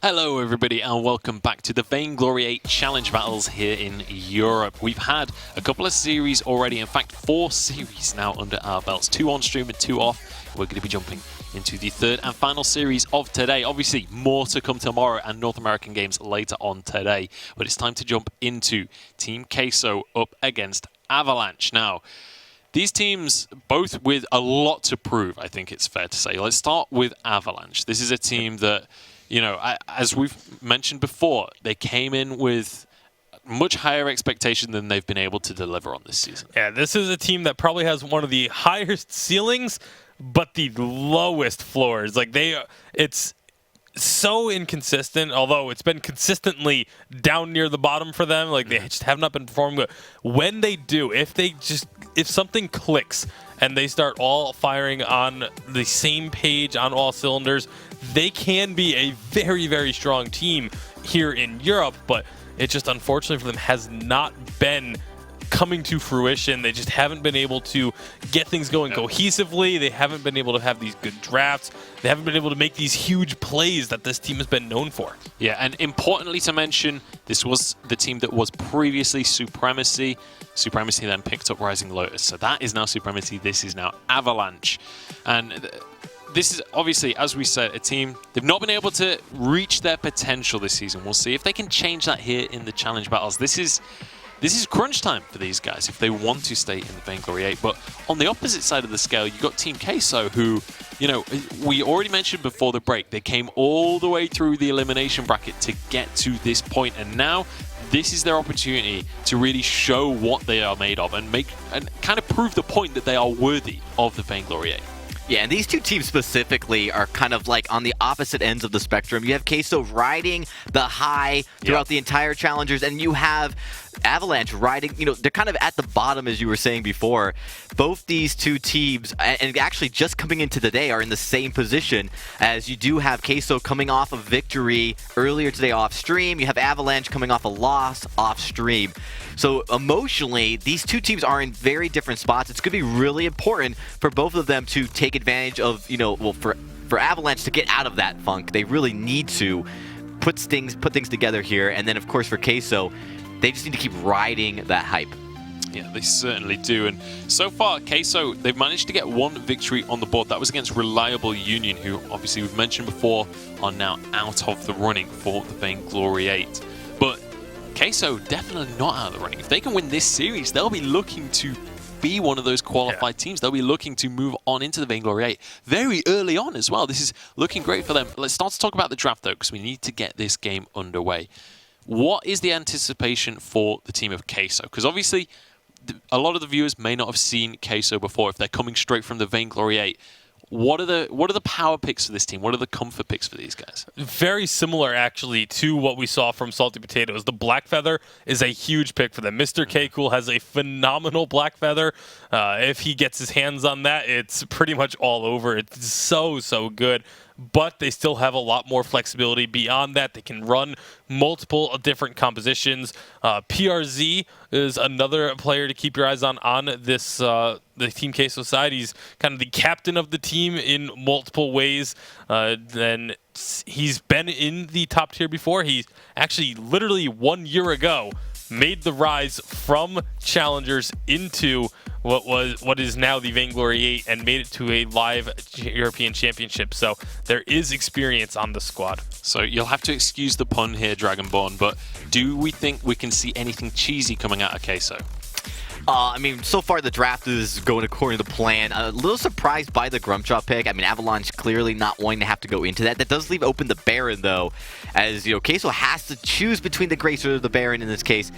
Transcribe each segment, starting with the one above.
Hello everybody and welcome back to the Vainglory 8 Challenge Battles here in Europe. We've had a couple of series already, in fact 4 series now under our belts, 2 on stream and 2 off. We're going to be jumping into the third and final series of today. Obviously more to come tomorrow and North American games later on today, but it's time to jump into Team Queso up against Avalanche. Now, these teams both with a lot to prove, I think it's fair to say. Let's start with Avalanche. This is a team that, you know, as we've mentioned before, they came in with much higher expectation than they've been able to deliver on this season. Yeah, this is a team that probably has one of the highest ceilings, but the lowest floors. Like it's so inconsistent, although it's been consistently down near the bottom for them. Like they just have not been performing. But when they do, if something clicks and they start all firing on the same page on all cylinders, they can be a very, very strong team here in Europe, but it just unfortunately for them has not been coming to fruition. They just haven't been able to get things going cohesively. They haven't been able to have these good drafts. They haven't been able to make these huge plays that this team has been known for. Yeah, and importantly to mention, this was the team that was previously Supremacy. Supremacy then picked up Rising Lotus. So that is now Supremacy. This is now Avalanche. And this is obviously, as we said, a team, they've not been able to reach their potential this season. We'll see if they can change that here in the challenge battles. This is crunch time for these guys if they want to stay in the Vainglory 8. But on the opposite side of the scale, you've got Team Queso, who, you know, we already mentioned before the break, they came all the way through the elimination bracket to get to this point, and now this is their opportunity to really show what they are made of and kind of prove the point that they are worthy of the Vainglory 8. Yeah, and these two teams specifically are kind of like on the opposite ends of the spectrum. You have Queso riding the high throughout the entire challengers, and you have Avalanche riding, you know, they're kind of at the bottom, as you were saying before. Both these two teams, and actually just coming into today, are in the same position, as you do have Queso coming off a victory earlier today off stream. You have Avalanche coming off a loss off stream. So emotionally, these two teams are in very different spots. It's going to be really important for both of them to take advantage of, you know, well, for Avalanche to get out of that funk. They really need to put things together here. And then, of course, for Queso, they just need to keep riding that hype. Yeah, they certainly do. And so far, Queso, they've managed to get one victory on the board. That was against Reliable Union, who obviously we've mentioned before are now out of the running for the Vainglory 8. But Queso definitely not out of the running. If they can win this series, they'll be looking to be one of those qualified teams. They'll be looking to move on into the Vainglory 8 very early on as well. This is looking great for them. Let's start to talk about the draft, though, because we need to get this game underway. What is the anticipation for the team of Queso? Because obviously, a lot of the viewers may not have seen Queso before if they're coming straight from the Vainglory 8. What are the power picks for this team? What are the comfort picks for these guys? Very similar, actually, to what we saw from Salty Potatoes. The Black Feather is a huge pick for them. Mr. K-Cool has a phenomenal Black Feather. If he gets his hands on that, it's pretty much all over. It's so good. But they still have a lot more flexibility beyond that. They can run multiple different compositions. PRZ is another player to keep your eyes on this the Team Queso side. He's kind of the captain of the team in multiple ways. Then he's been in the top tier before. He actually literally 1 year ago made the rise from Challengers into what is now the Vainglory 8 and made it to a live European Championship. So there is experience on the squad. So you'll have to excuse the pun here, Dragonborn, but do we think we can see anything cheesy coming out of Queso? I mean, so far the draft is going according to plan. A little surprised by the Grumpjaw pick. I mean, Avalanche clearly not wanting to have to go into that. That does leave open the Baron, though, as, Queso has to choose between the Grace or the Baron in this case.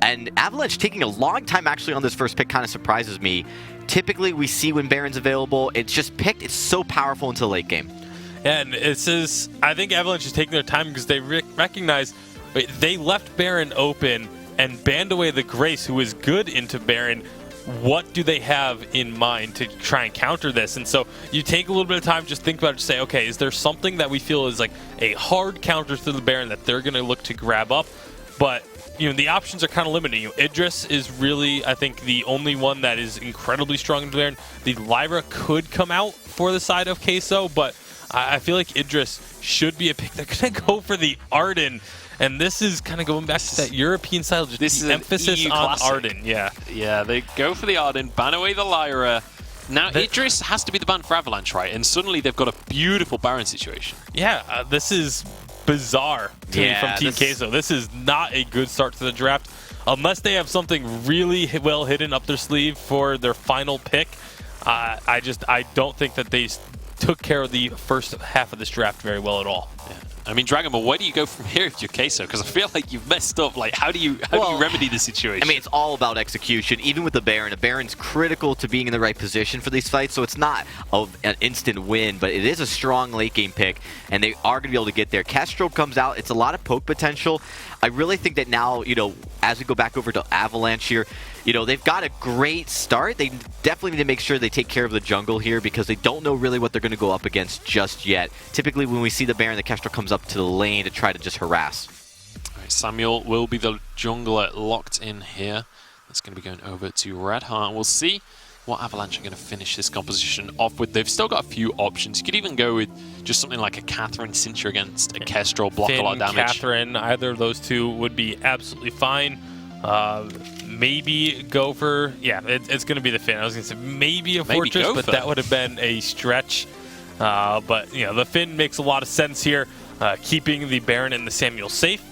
And Avalanche taking a long time actually on this first pick kind of surprises me. Typically, we see when Baron's available, it's just picked. It's so powerful into the late game. And it says, I think Avalanche is taking their time because they recognize they left Baron open and banned away the Grace, who is good into Baron. What do they have in mind to try and counter this? And so you take a little bit of time, just think about it, say, okay, is there something that we feel is like a hard counter to the Baron that they're going to look to grab up? But the options are kind of limited. Idris is really, I think, the only one that is incredibly strong in the Baron. The Lyra could come out for the side of Queso, but I feel like Idris should be a pick. They're going to go for the Arden. And this is kind of going back to that European style, just this the is emphasis on Arden. Yeah, they go for the Arden, ban away the Lyra. Now, Idris has to be the ban for Avalanche, right? And suddenly they've got a beautiful Baron situation. Yeah, this is bizarre to me from Team Queso. This is not a good start to the draft. Unless they have something really well hidden up their sleeve for their final pick, I don't think that they took care of the first half of this draft very well at all. Yeah. I mean, Dragonball, where do you go from here if you're Queso? Because I feel like you've messed up. Like, how do you remedy the situation? I mean, it's all about execution. Even with the Baron, a Baron's critical to being in the right position for these fights, so it's not an instant win, but it is a strong late game pick, and they are going to be able to get there. Kestrel comes out. It's a lot of poke potential. I really think that now, as we go back over to Avalanche here, they've got a great start. They definitely need to make sure they take care of the jungle here because they don't know really what they're going to go up against just yet. Typically, when we see the Baron, the Kestrel comes up to the lane to try to just harass. All right, Samuel will be the jungler locked in here. That's going to be going over to Red Heart. We'll see what Avalanche are going to finish this composition off with. They've still got a few options. You could even go with just something like a Catherine since you're against a Kestrel, block a lot of damage. Catherine, either of those two would be absolutely fine. Maybe go for, it's going to be the Finn. I was going to say maybe a Fortress, but that would have been a stretch. But, the Finn makes a lot of sense here, keeping the Baron and the Samuel safe,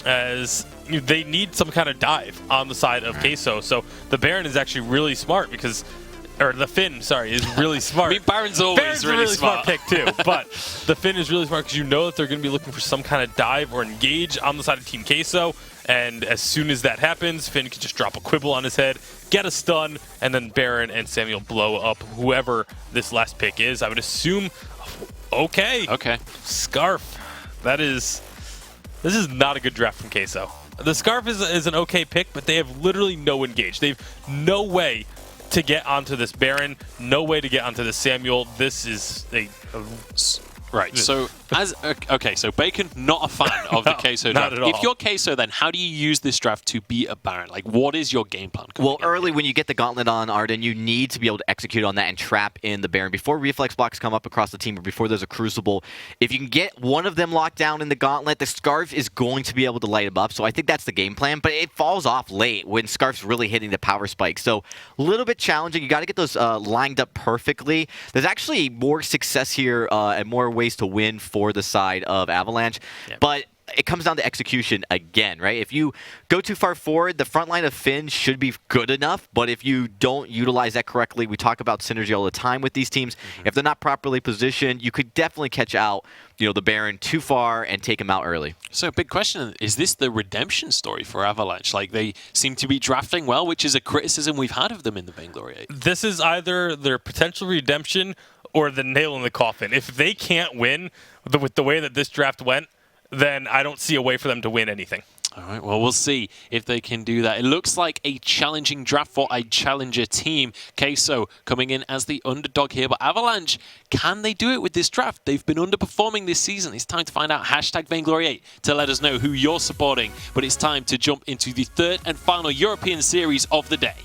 as they need some kind of dive on the side of Queso. So the Baron is actually really smart the Finn, is really smart. I mean, Baron's always really smart pick too, but the Finn is really smart because that they're going to be looking for some kind of dive or engage on the side of Team Queso. And as soon as that happens, Finn can just drop a quibble on his head, get a stun, and then Baron and Samuel blow up whoever this last pick is. I would assume, okay. Scarf. This is not a good draft from Queso. The Scarf is an okay pick, but they have literally no engage. They have no way to get onto this Baron, no way to get onto this Samuel. This is right. So so Bacon, not a fan of the Queso draft. Not at all. If you're Queso, then how do you use this draft to beat a Baron? Like, what is your game plan? Well, early when you get the gauntlet on Arden, you need to be able to execute on that and trap in the Baron before reflex blocks come up across the team or before there's a Crucible. If you can get one of them locked down in the gauntlet, the Scarf is going to be able to light him up. So I think that's the game plan, but it falls off late when Scarf's really hitting the power spike. So a little bit challenging. You got to get those lined up perfectly. There's actually more success here and more ways to win for the side of Avalanche. But it comes down to execution again, right? If you go too far forward, the front line of Finn should be good enough, but if you don't utilize that correctly, we talk about synergy all the time with these teams. If they're not properly positioned, you could definitely catch out, the Baron too far and take him out early. So big question, is this the redemption story for Avalanche? Like, they seem to be drafting well, which is a criticism we've had of them in the Vainglory 8. This is either their potential redemption or the nail in the coffin. If they can't win with the way that this draft went, then I don't see a way for them to win anything. All right, well, we'll see if they can do that. It looks like a challenging draft for a challenger team. Queso coming in as the underdog here, but Avalanche, can they do it with this draft? They've been underperforming this season. It's time to find out. Hashtag Vainglory8 to let us know who you're supporting. But it's time to jump into the third and final European series of the day.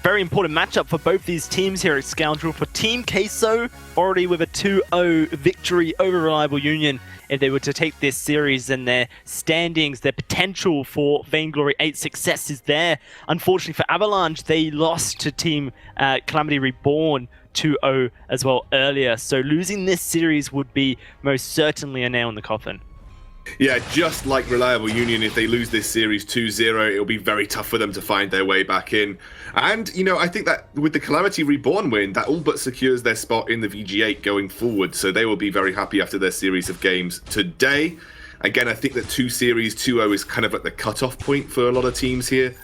Very important matchup for both these teams here at Scoundrel. For Team Queso, already with a 2-0 victory over Reliable Union. If they were to take this series, and their standings, their potential for Vainglory 8 success is there. Unfortunately for Avalanche, they lost to Team Calamity Reborn 2-0 as well earlier. So losing this series would be most certainly a nail in the coffin. Yeah, just like Reliable Union, if they lose this series 2-0, it'll be very tough for them to find their way back in. And, I think that with the Calamity Reborn win, that all but secures their spot in the VG8 going forward. So they will be very happy after their series of games today. Again, I think that 2-0 is kind of at the cutoff point for a lot of teams here.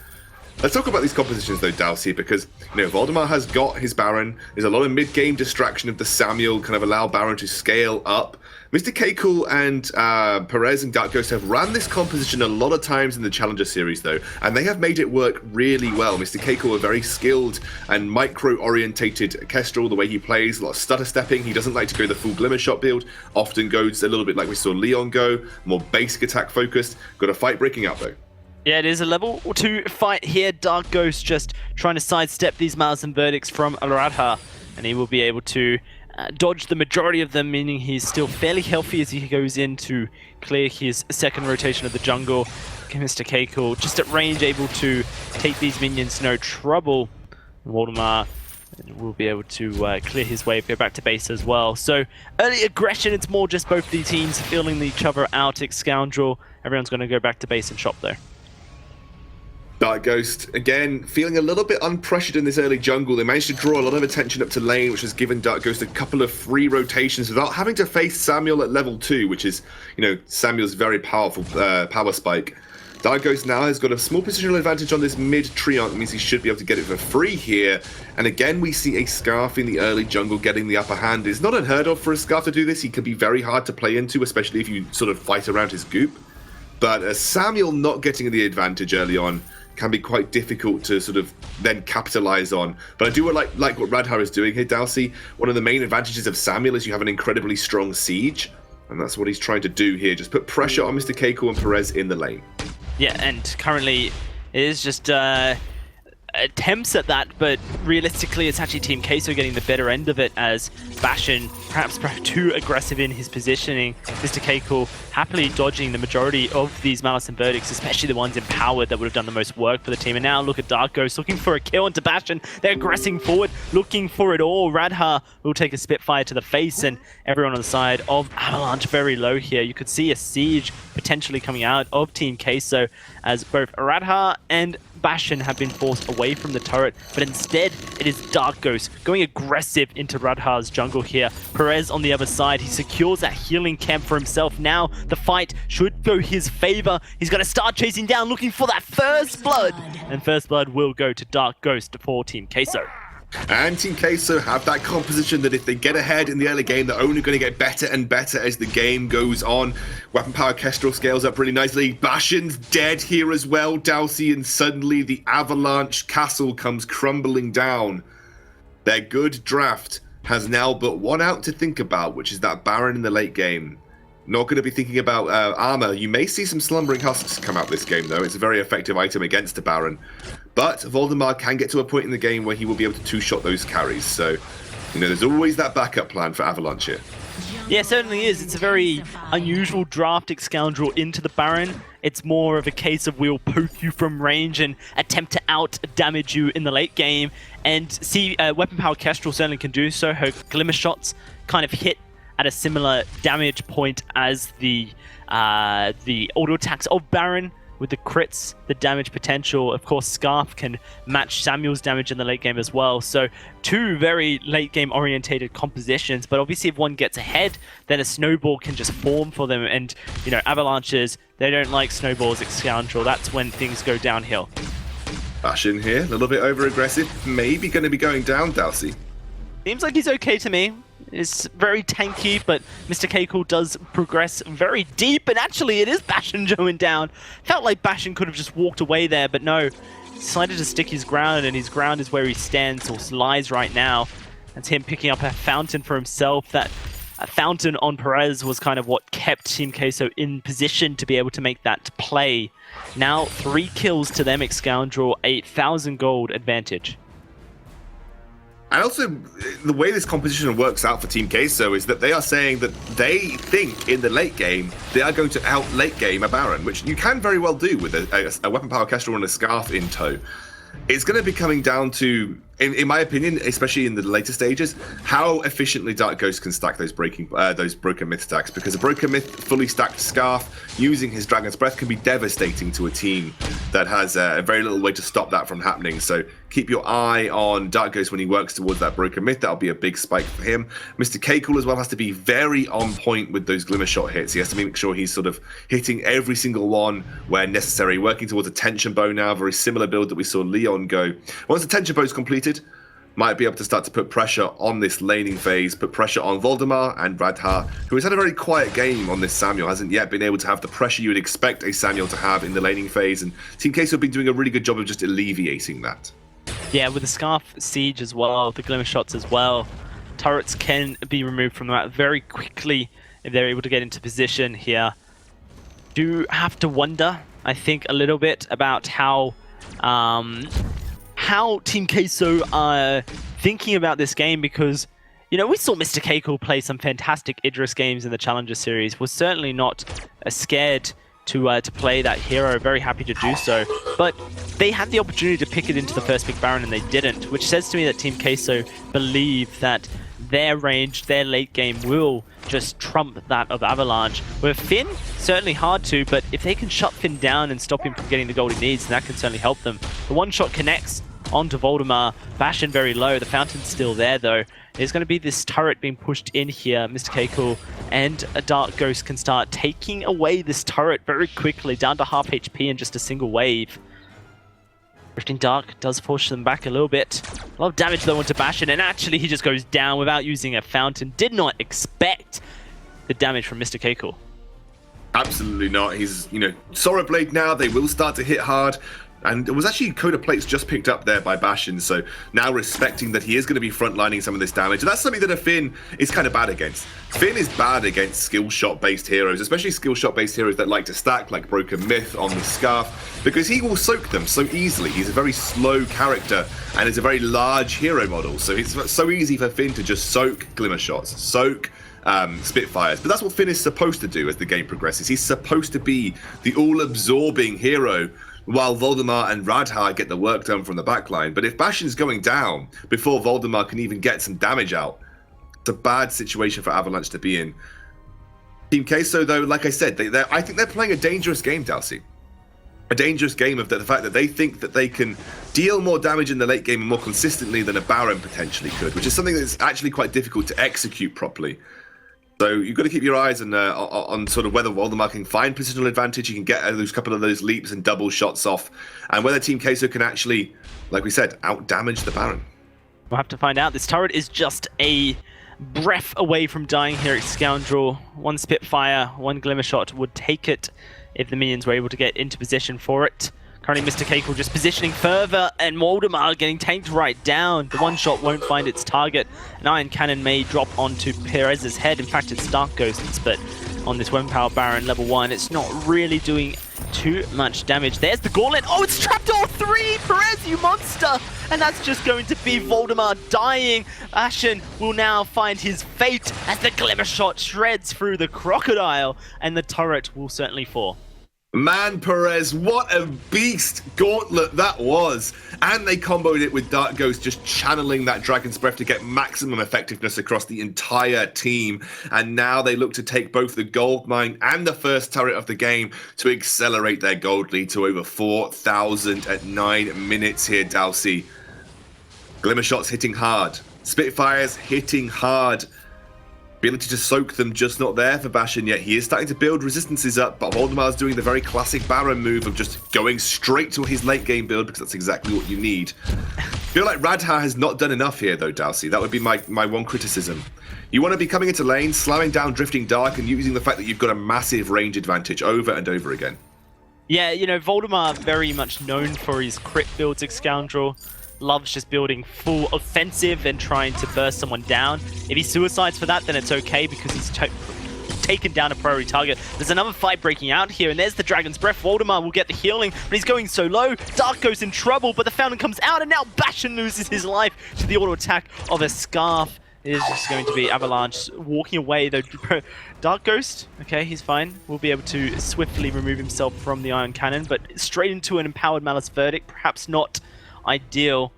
Let's talk about these compositions though, Dalsy, because Voldemar has got his Baron. There's a lot of mid-game distraction of the Samuel, kind of allow Baron to scale up. Mr. K-Cool and Perez and Dark Ghost have ran this composition a lot of times in the Challenger series though, and they have made it work really well. Mr. K-Cool, a very skilled and micro-orientated Kestrel, the way he plays, a lot of stutter stepping. He doesn't like to go the full Glimmer Shot build, often goes a little bit like we saw Leon go, more basic attack focused. Got a fight breaking out though. Yeah, it is a level 2 fight here. Dark Ghost just trying to sidestep these Malice and Verdicts from Radha, and he will be able to dodge the majority of them, meaning he's still fairly healthy as he goes in to clear his second rotation of the jungle. Mr. Keiko just at range, able to take these minions no trouble. Waldemar will be able to clear his way, go back to base as well. So early aggression, it's more just both the teams feeling each other out. Scoundrel, everyone's going to go back to base and shop there. Dark Ghost, again, feeling a little bit unpressured in this early jungle. They managed to draw a lot of attention up to lane, which has given Dark Ghost a couple of free rotations without having to face Samuel at level 2, which is, Samuel's very powerful power spike. Dark Ghost now has got a small positional advantage on this mid Treant, means he should be able to get it for free here. And again, we see a Scarf in the early jungle getting the upper hand. It's not unheard of for a Scarf to do this. He can be very hard to play into, especially if you sort of fight around his goop. But Samuel not getting the advantage early on can be quite difficult to sort of then capitalize on. But I do like what Radha is doing here, Dalsy. One of the main advantages of Samuel is you have an incredibly strong siege, and that's what he's trying to do here. Just put pressure on Mr. Keiko and Perez in the lane. Yeah, and currently it is just attempts at that, but realistically it's actually Team Queso getting the better end of it, as Bastion perhaps too aggressive in his positioning. Mr. Keiko happily dodging the majority of these Malice and Verdicts, especially the ones empowered that would have done the most work for the team. And now look at Dark Ghost looking for a kill into Bastion. They're aggressing forward, looking for it all. Radha will take a Spitfire to the face, and everyone on the side of Avalanche very low here. You could see a siege potentially coming out of Team Queso, as both Radha and Bastion have been forced away from the turret, but instead it is Dark Ghost going aggressive into Radha's jungle here. Perez on the other side, he secures that healing camp for himself. Now the fight should go his favor. He's going to start chasing down, looking for that first blood, and first blood will go to Dark Ghost for Team Queso. And Team Queso have that composition that if they get ahead in the early game, they're only going to get better and better as the game goes on. Weapon power Kestrel scales up really nicely. Bastion's dead here as well, Dalsy, and suddenly the Avalanche castle comes crumbling down. Their good draft has now but one out to think about, which is that Baron in the late game. Not going to be thinking about armor. You may see some Slumbering Husks come out this game, though. It's a very effective item against a Baron. But Voldemar can get to a point in the game where he will be able to two-shot those carries. So, there's always that backup plan for Avalanche here. Yeah, it certainly is. It's a very unusual draft Scoundrel into the Baron. It's more of a case of we'll poke you from range and attempt to out-damage you in the late game. And see, Weapon Power Kestrel certainly can do so. Her Glimmer Shots kind of hit at a similar damage point as the auto attacks of Baron. With the crits, the damage potential, of course, Scarf can match Samuel's damage in the late game as well. So 2 very late game orientated compositions, but obviously if one gets ahead, then a snowball can just form for them. And, you know, Avalanches, they don't like snowballs at Scoundrel. That's when things go downhill. Bastion here, a little bit over-aggressive. Maybe going to be going down, Dalsy. Seems like he's okay to me. It's very tanky, but Mr. Keiko does progress very deep, and actually it is Bastion going down. Felt like Bastion could have just walked away there, but no. Decided to stick his ground, and his ground is where he stands or lies right now. That's him picking up a fountain for himself. That fountain on Perez was kind of what kept Team Queso in position to be able to make that play. Now 3 kills to them, Scoundrel, 8,000 gold advantage. And also, the way this composition works out for Team Queso is that they are saying that they think in the late game they are going to out late game a Baron, which you can very well do with a Weapon Power Kestrel and a Scarf in tow. It's going to be coming down to, in my opinion, especially in the later stages, how efficiently Dark Ghost can stack those Broken Myth stacks. Because a Broken Myth fully stacked Scarf using his Dragon's Breath can be devastating to a team that has very little way to stop that from happening. So keep your eye on Dark Ghost when he works towards that Broken Myth. That'll be a big spike for him. Mr. K-Cool as well has to be very on point with those Glimmer Shot hits. He has to make sure he's sort of hitting every single one where necessary, working towards a Tension Bow now, very similar build that we saw Leon go. Once the Tension Bow is completed, might be able to start to put pressure on this laning phase, put pressure on Voldemar and Radha, who has had a very quiet game on this Samuel, hasn't yet been able to have the pressure you would expect a Samuel to have in the laning phase, and Team Queso have been doing a really good job of just alleviating that. Yeah, with the Scarf Siege as well, the Glimmer Shots as well, turrets can be removed from that very quickly if they're able to get into position here. Do have to wonder, I think, a little bit about how Team Queso are thinking about this game, because, you know, we saw Mr. Keiko play some fantastic Idris games in the Challenger Series. Was certainly not scared to play that hero, very happy to do so. But they had the opportunity to pick it into the first pick Baron and they didn't, which says to me that Team Queso believe that their range, their late game will just trump that of Avalanche. With Finn, certainly hard to, but if they can shut Finn down and stop him from getting the gold he needs, then that can certainly help them. The one shot connects onto Voldemar. Bastion very low. The fountain's still there though. There's going to be this turret being pushed in here. Mr. Keiko and a Dark Ghost can start taking away this turret very quickly, down to half HP in just a single wave. Drifting Dark does push them back a little bit. A lot of damage though onto Bastion, and actually he just goes down without using a fountain. Did not expect the damage from Mr. Keiko. Absolutely not. He's, you know, Sora Blade now, they will start to hit hard. And it was actually Coda Plates just picked up there by Bastion, so now respecting that he is going to be frontlining some of this damage. And that's something that a Finn is kind of bad against. Finn is bad against skill shot based heroes, especially skill shot based heroes that like to stack, like Broken Myth on the Scarf, because he will soak them so easily. He's a very slow character and is a very large hero model, so it's so easy for Finn to just soak Glimmer Shots, soak Spitfires. But that's what Finn is supposed to do as the game progresses. He's supposed to be the all-absorbing hero, while Voldemar and Radha get the work done from the backline. But if Bastion's going down before Voldemar can even get some damage out, it's a bad situation for Avalanche to be in. Team Queso, though, like I said, I think they're playing a dangerous game, Dalsy. A dangerous game of the fact that they think that they can deal more damage in the late game and more consistently than a Baron potentially could, which is something that's actually quite difficult to execute properly. So you've got to keep your eyes on sort of whether Voldemar can find positional advantage, he can get those couple of those leaps and double shots off, and whether Team Queso can actually, like we said, out-damage the Baron. We'll have to find out. This turret is just a breath away from dying here at Scoundrel. One Spitfire, one Glimmer Shot would take it if the minions were able to get into position for it. Currently Mr. Keiko just positioning further, and Voldemar getting tanked right down. The one shot won't find its target. An Iron Cannon may drop onto Perez's head. In fact, it's Dark Ghosts, but on this Weapon Power Baron level 1, it's not really doing too much damage. There's the Gauntlet. Oh, it's trapped all 3! Perez, you monster! And that's just going to be Voldemar dying. Ashen will now find his fate as the Glimmer Shot shreds through the Crocodile, and the turret will certainly fall. Man, Perez, what a beast gauntlet that was. And they comboed it with Dark Ghost, just channeling that Dragon's Breath to get maximum effectiveness across the entire team. And now they look to take both the gold mine and the first turret of the game to accelerate their gold lead to over 4,000 at 9 minutes here, Dalsy. Glimmer shots hitting hard. Spitfires hitting hard. Ability to soak them just not there for Bastion yet. He is starting to build resistances up, but Voldemar's doing the very classic Baron move of just going straight to his late game build because that's exactly what you need. I feel like Radha has not done enough here though, Dalsy. That would be my one criticism. You want to be coming into lane, slamming down Drifting Dark and using the fact that you've got a massive range advantage over and over again. Yeah, you know, Voldemar very much known for his crit builds, Scoundrel. Loves just building full offensive and trying to burst someone down. If he suicides for that, then it's okay because he's taken down a priority target. There's another fight breaking out here, and there's the Dragon's Breath. Voldemar will get the healing, but he's going so low. Dark goes in trouble, but the Fountain comes out, and now Bastion loses his life to the auto attack of a Scarf. It is just going to be Avalanche walking away, though. Dark Ghost, okay, he's fine. We'll be able to swiftly remove himself from the Iron Cannon, but straight into an Empowered Malice Verdict, perhaps not ideal.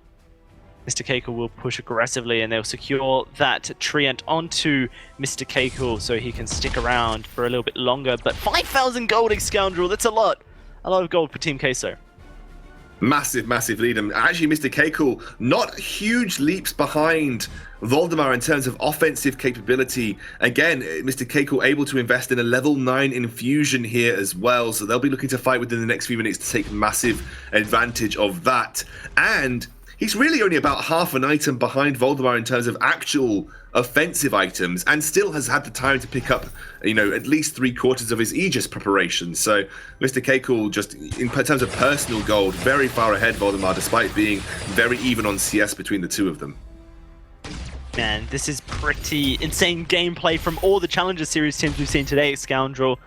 Mr. Keiko will push aggressively and they'll secure that Treant onto Mr. Keiko so he can stick around for a little bit longer. But 5,000 gold, Scoundrel, that's a lot. A lot of gold for Team Queso. Massive, massive lead. And actually, Mr. Keiko, not huge leaps behind Voldemar in terms of offensive capability. Again, Mr. Keiko able to invest in a level 9 infusion here as well. So they'll be looking to fight within the next few minutes to take massive advantage of that. And he's really only about half an item behind Voldemar in terms of actual offensive items, and still has had the time to pick up, you know, at least 3/4 of his Aegis preparation. So Mr. Keiko, just in terms of personal gold, very far ahead Voldemar, despite being very even on CS between the two of them. Man, this is pretty insane gameplay from all the Challenger Series teams we've seen today, Scoundrel.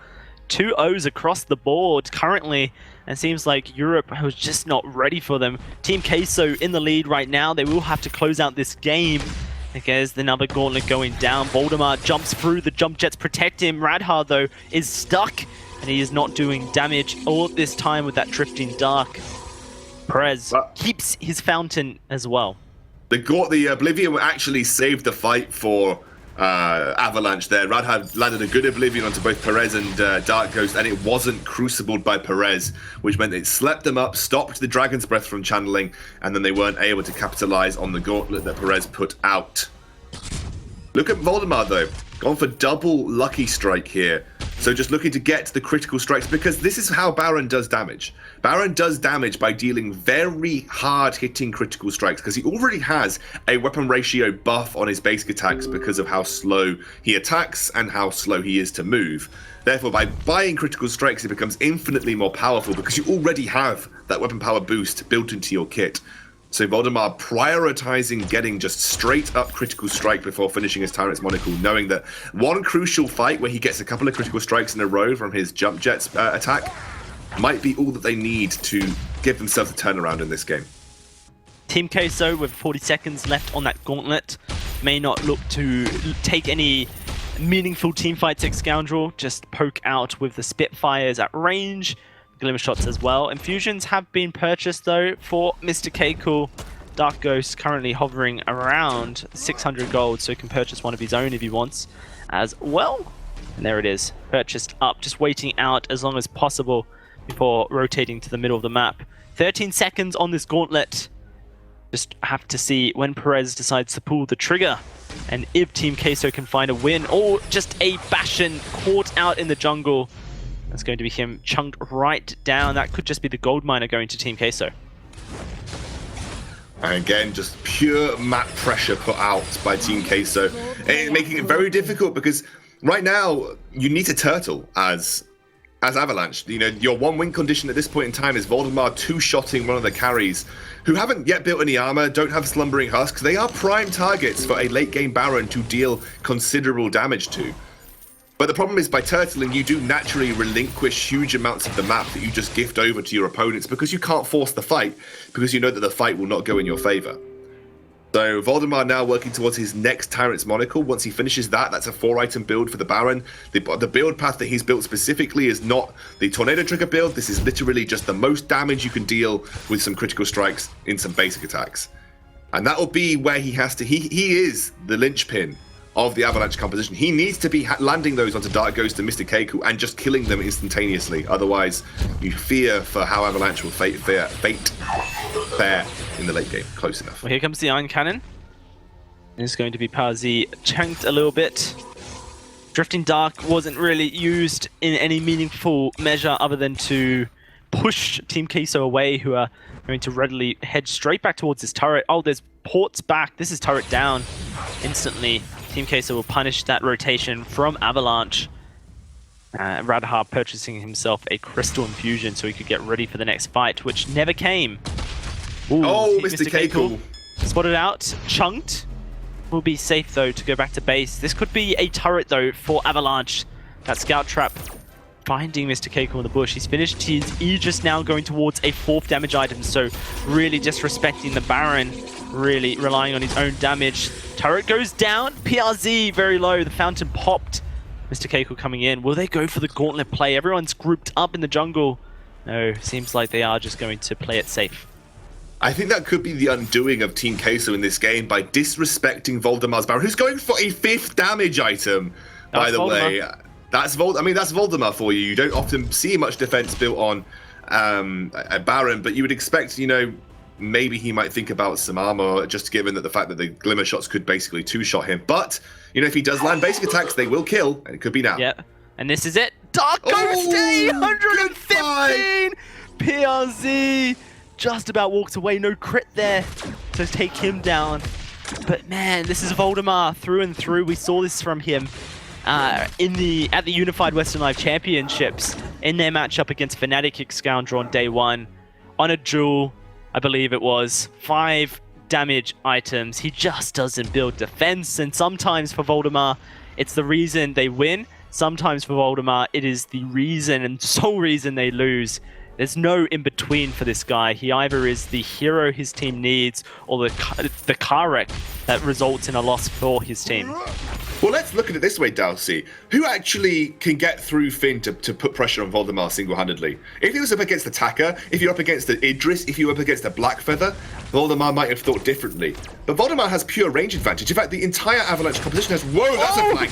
2 O's across the board currently, and seems like Europe was just not ready for them. Team Queso in the lead right now. They will have to close out this game. There's another gauntlet going down. Voldemar jumps through, the jump jets protect him. Radha, though, is stuck, and he is not doing damage all this time with that Drifting Dark. Perez keeps his Fountain as well. The Oblivion actually saved the fight for Avalanche there. Radha landed a good Oblivion onto both Perez and Dark Ghost, and it wasn't crucibled by Perez, which meant it slept them up, stopped the Dragon's Breath from channeling, and then they weren't able to capitalize on the gauntlet that Perez put out. Look at Voldemar though, gone for double Lucky Strike here. So just looking to get the critical strikes, because this is how Baron does damage. Baron does damage by dealing very hard hitting critical strikes, because he already has a weapon ratio buff on his basic attacks because of how slow he attacks and how slow he is to move. Therefore, by buying critical strikes, it becomes infinitely more powerful because you already have that weapon power boost built into your kit. So Voldemar prioritizing getting just straight up critical strike before finishing his Tyrant's Monocle, knowing that one crucial fight where he gets a couple of critical strikes in a row from his jump jets attack might be all that they need to give themselves a turnaround in this game. Team Queso with 40 seconds left on that gauntlet may not look to take any meaningful team fights, Scoundrel. Just poke out with the Spitfires at range. Glimmer shots as well. Infusions have been purchased though for Mr. Keiko. Dark Ghost currently hovering around 600 gold, so he can purchase one of his own if he wants as well. And there it is, purchased up, just waiting out as long as possible before rotating to the middle of the map. 13 seconds on this gauntlet. Just have to see when Perez decides to pull the trigger and if Team Queso can find a win, or just a Bastion caught out in the jungle. That's going to be him chunked right down. That could just be the gold miner going to Team Queso. And again, just pure map pressure put out by Team Queso, and making it very difficult because right now you need to turtle as Avalanche. You know, your one win condition at this point in time is Voldemar two-shotting one of the carries who haven't yet built any armor, don't have Slumbering Husks. They are prime targets for a late-game Baron to deal considerable damage to. But the problem is, by turtling, you do naturally relinquish huge amounts of the map that you just gift over to your opponents because you can't force the fight, because you know that the fight will not go in your favor. So Voldemar now working towards his next Tyrant's Monocle. Once he finishes that, that's a 4-item build for the Baron. The build path that he's built specifically is not the Tornado Trigger build. This is literally just the most damage you can deal with some critical strikes in some basic attacks. And that will be where he has to... He is the linchpin of the Avalanche composition. He needs to be landing those onto Dark Ghost and Mr. Keiko and just killing them instantaneously. Otherwise, you fear for how Avalanche will fare in the late game. Close enough. Well, here comes the Iron Cannon. It's going to be Parzi chunked a little bit. Drifting Dark wasn't really used in any meaningful measure other than to push Team Queso away, who are going to readily head straight back towards this turret. Oh, there's ports back. This is turret down. Instantly, Team Queso will punish that rotation from Avalanche. Radha purchasing himself a Crystal Infusion so he could get ready for the next fight, which never came. Ooh, oh, Mr. Keiko. Spotted out, chunked. Will be safe though to go back to base. This could be a turret though for Avalanche. That Scout Trap finding Mr. Keiko in the bush. He's finished his Aegis now, going towards a 4th damage item, so really disrespecting the Baron, really relying on his own damage. Turret goes down, PRZ very low, the fountain popped. Mr. Keiko coming in. Will they go for the gauntlet play? Everyone's grouped up in the jungle. No, seems like they are just going to play it safe. I think that could be the undoing of Team Queso in this game by disrespecting Voldemar's Baron, who's going for a 5th damage item, by the way. That's Voldemar for you. You don't often see much defense built on a Baron, but you would expect, you know, maybe he might think about some armor, just given that the fact that the Glimmer shots could basically 2-shot him. But, you know, if he does land basic attacks, they will kill, and it could be now. Yeah, and this is it. Dark Ghost, 115! PRZ just about walks away, no crit there to take him down. But man, this is Voldemar through and through. We saw this from him at the Unified Western Live Championships in their matchup against Fnatic Excalibur on day 1 on a duel. I believe it was 5 damage items. He just doesn't build defense, and sometimes for Voldemar, it's the reason they win. Sometimes for Voldemar, it is the reason and sole reason they lose. There's no in-between for this guy. He either is the hero his team needs or the car wreck that results in a loss for his team. Well, let's look at it this way, Dalsy. Who actually can get through Finn to put pressure on Voldemar single-handedly? If he was up against the Taka, if you're up against the Idris, if you're up against the Blackfeather, Voldemar might have thought differently. But Voldemar has pure range advantage. In fact, the entire Avalanche composition has... Whoa, that's a flank!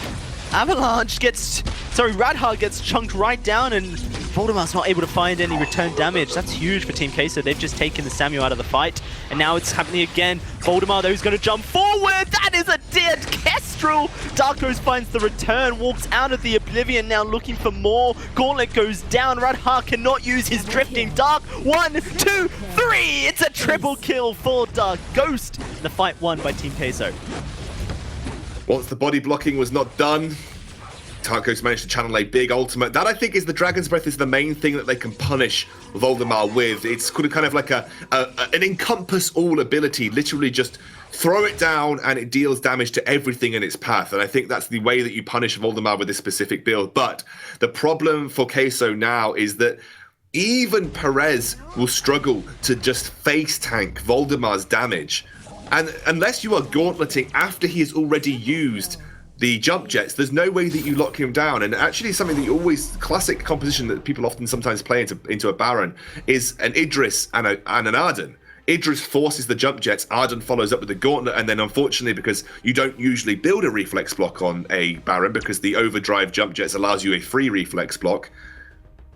Avalanche gets... Sorry, Radha gets chunked right down, and Voldemar's not able to find any return damage. That's huge for Team Queso. They've just taken the Samuel out of the fight, and now it's happening again. Voldemar, though, is going to jump forward. That is a dead Kestrel. Dark Ghost finds the return, walks out of the Oblivion, now looking for more. Gauntlet goes down. Radha cannot use his Drifting Dark. 1, 2, 3. It's a triple kill for Dark Ghost. The fight won by Team Queso. Once the body blocking was not done, Dark Ghost managed to channel a big ultimate. That, I think, is the Dragon's Breath is the main thing that they can punish Voldemar with. It's kind of like an encompass-all ability. Literally just throw it down and it deals damage to everything in its path. And I think that's the way that you punish Voldemar with this specific build. But the problem for Queso now is that even Perez will struggle to just face tank Voldemar's damage. And unless you are gauntleting after he has already used the jump jets, there's no way that you lock him down. And actually something that you always, classic composition that people often sometimes play into a Baron is an Idris and an Arden. Idris forces the jump jets, Arden follows up with the gauntlet, and then unfortunately, because you don't usually build a reflex block on a Baron because the overdrive jump jets allows you a free reflex block,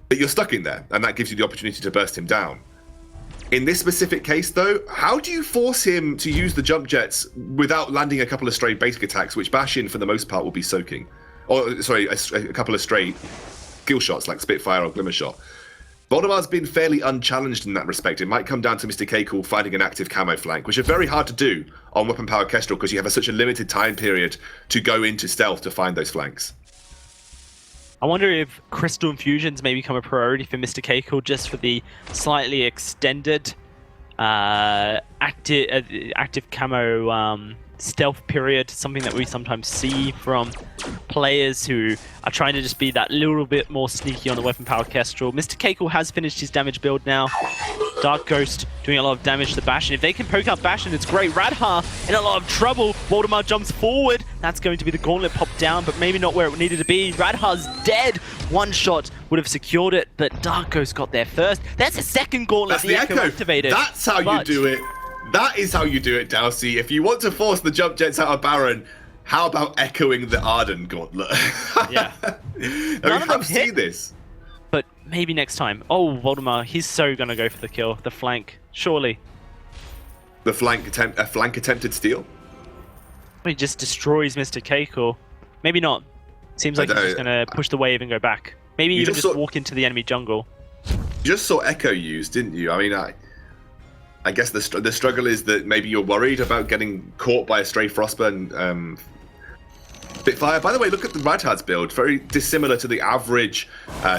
but you're stuck in there, and that gives you the opportunity to burst him down. In this specific case, though, how do you force him to use the jump jets without landing a couple of stray basic attacks, which Bashin, for the most part, will be soaking? Or, sorry, a couple of stray kill shots, like Spitfire or Glimmer Shot. Voldemar's been fairly unchallenged in that respect. It might come down to Mr. Keiko finding an active camo flank, which are very hard to do on Weapon Power Kestrel because you have such a limited time period to go into stealth to find those flanks. I wonder if Crystal Infusions may become a priority for Mr. Keiko just for the slightly extended active camo stealth period, something that we sometimes see from players who are trying to just be that little bit more sneaky on the Weapon Power Kestrel. Mr. Keiko has finished his damage build now. Dark Ghost doing a lot of damage to Bastion. If they can poke out Bastion, it's great. Radha in a lot of trouble. Waldemar jumps forward. That's going to be the gauntlet popped down, but maybe not where it needed to be. Radha's dead. One shot would have secured it, but Dark Ghost got there first. That's a second gauntlet. That's the Echo activated. That's how you do it. That is how you do it, Dowsey. If you want to force the jump jets out of Baron, how about echoing the Arden gauntlet? Yeah. We have seen this. But maybe next time. Oh, Waldemar, he's so going to go for the kill. The flank, surely. The flank attempted steal? He just destroys Mr. Keiko. Maybe not. Seems like he's just going to push the wave and go back. Maybe even just walk into the enemy jungle. You just saw Echo used, didn't you? I mean, I guess the struggle is that maybe you're worried about getting caught by a stray Frostburn Spitfire. By the way, look at the Radhard's build. Very dissimilar to the average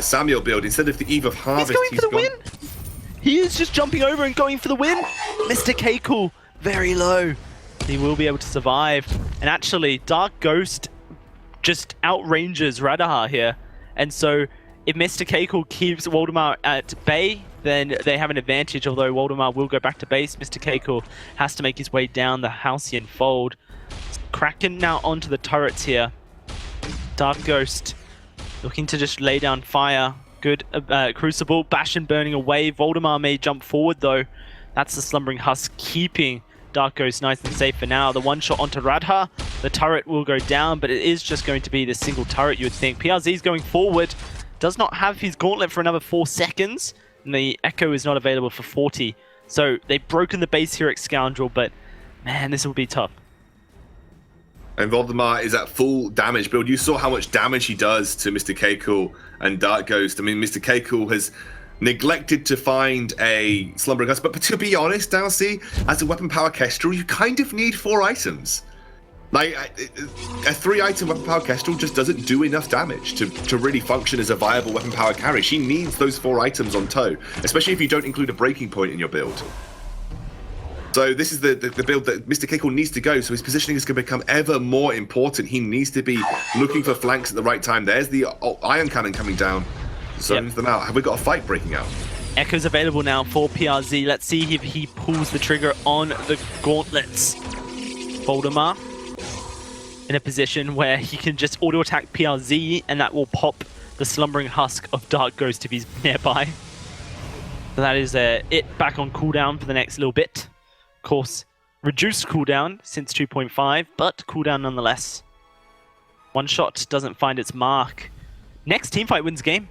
Samuel build. Instead of the Eve of Harvest, he's going for the win. He is just jumping over and going for the win. Mr. Keiko, very low. He will be able to survive. And actually, Dark Ghost just outranges Radahar here. And so if Mr. Keiko keeps Waldemar at bay, then they have an advantage, although Waldemar will go back to base. Mr. Keiko has to make his way down the Halcyon Fold. Kraken now onto the turrets here. Dark Ghost looking to just lay down fire. Good Crucible. Bastion burning away. Voldemar may jump forward though. That's the Slumbering Husk keeping Dark Ghost nice and safe for now. The one shot onto Radha. The turret will go down, but it is just going to be the single turret you would think. PRZ is going forward. Does not have his gauntlet for another 4 seconds. And the Echo is not available for 40. So they've broken the base here at Scoundrel, but man, this will be tough. And Voldemar is at full damage build. You saw how much damage he does to Mr. Keiko and Dark Ghost. I mean, Mr. Keiko has neglected to find a Slumbering Husk. But to be honest, Dowsey, as a weapon power Kestrel, you kind of need 4 items. Like, a 3-item weapon power Kestrel just doesn't do enough damage to really function as a viable weapon power carry. She needs those 4 items on toe, especially if you don't include a breaking point in your build. So this is the build that Mr. Keiko needs to go, so his positioning is going to become ever more important. He needs to be looking for flanks at the right time. There's the Iron Cannon coming down, zones them out. Have we got a fight breaking out? Echo's available now for PRZ. Let's see if he pulls the trigger on the gauntlets. Voldemar in a position where he can just auto-attack PRZ, and that will pop the Slumbering Husk of Dark Ghost if he's nearby. So that is it back on cooldown for the next little bit. Of course, reduced cooldown since 2.5, but cooldown nonetheless. One shot doesn't find its mark. Next teamfight wins game.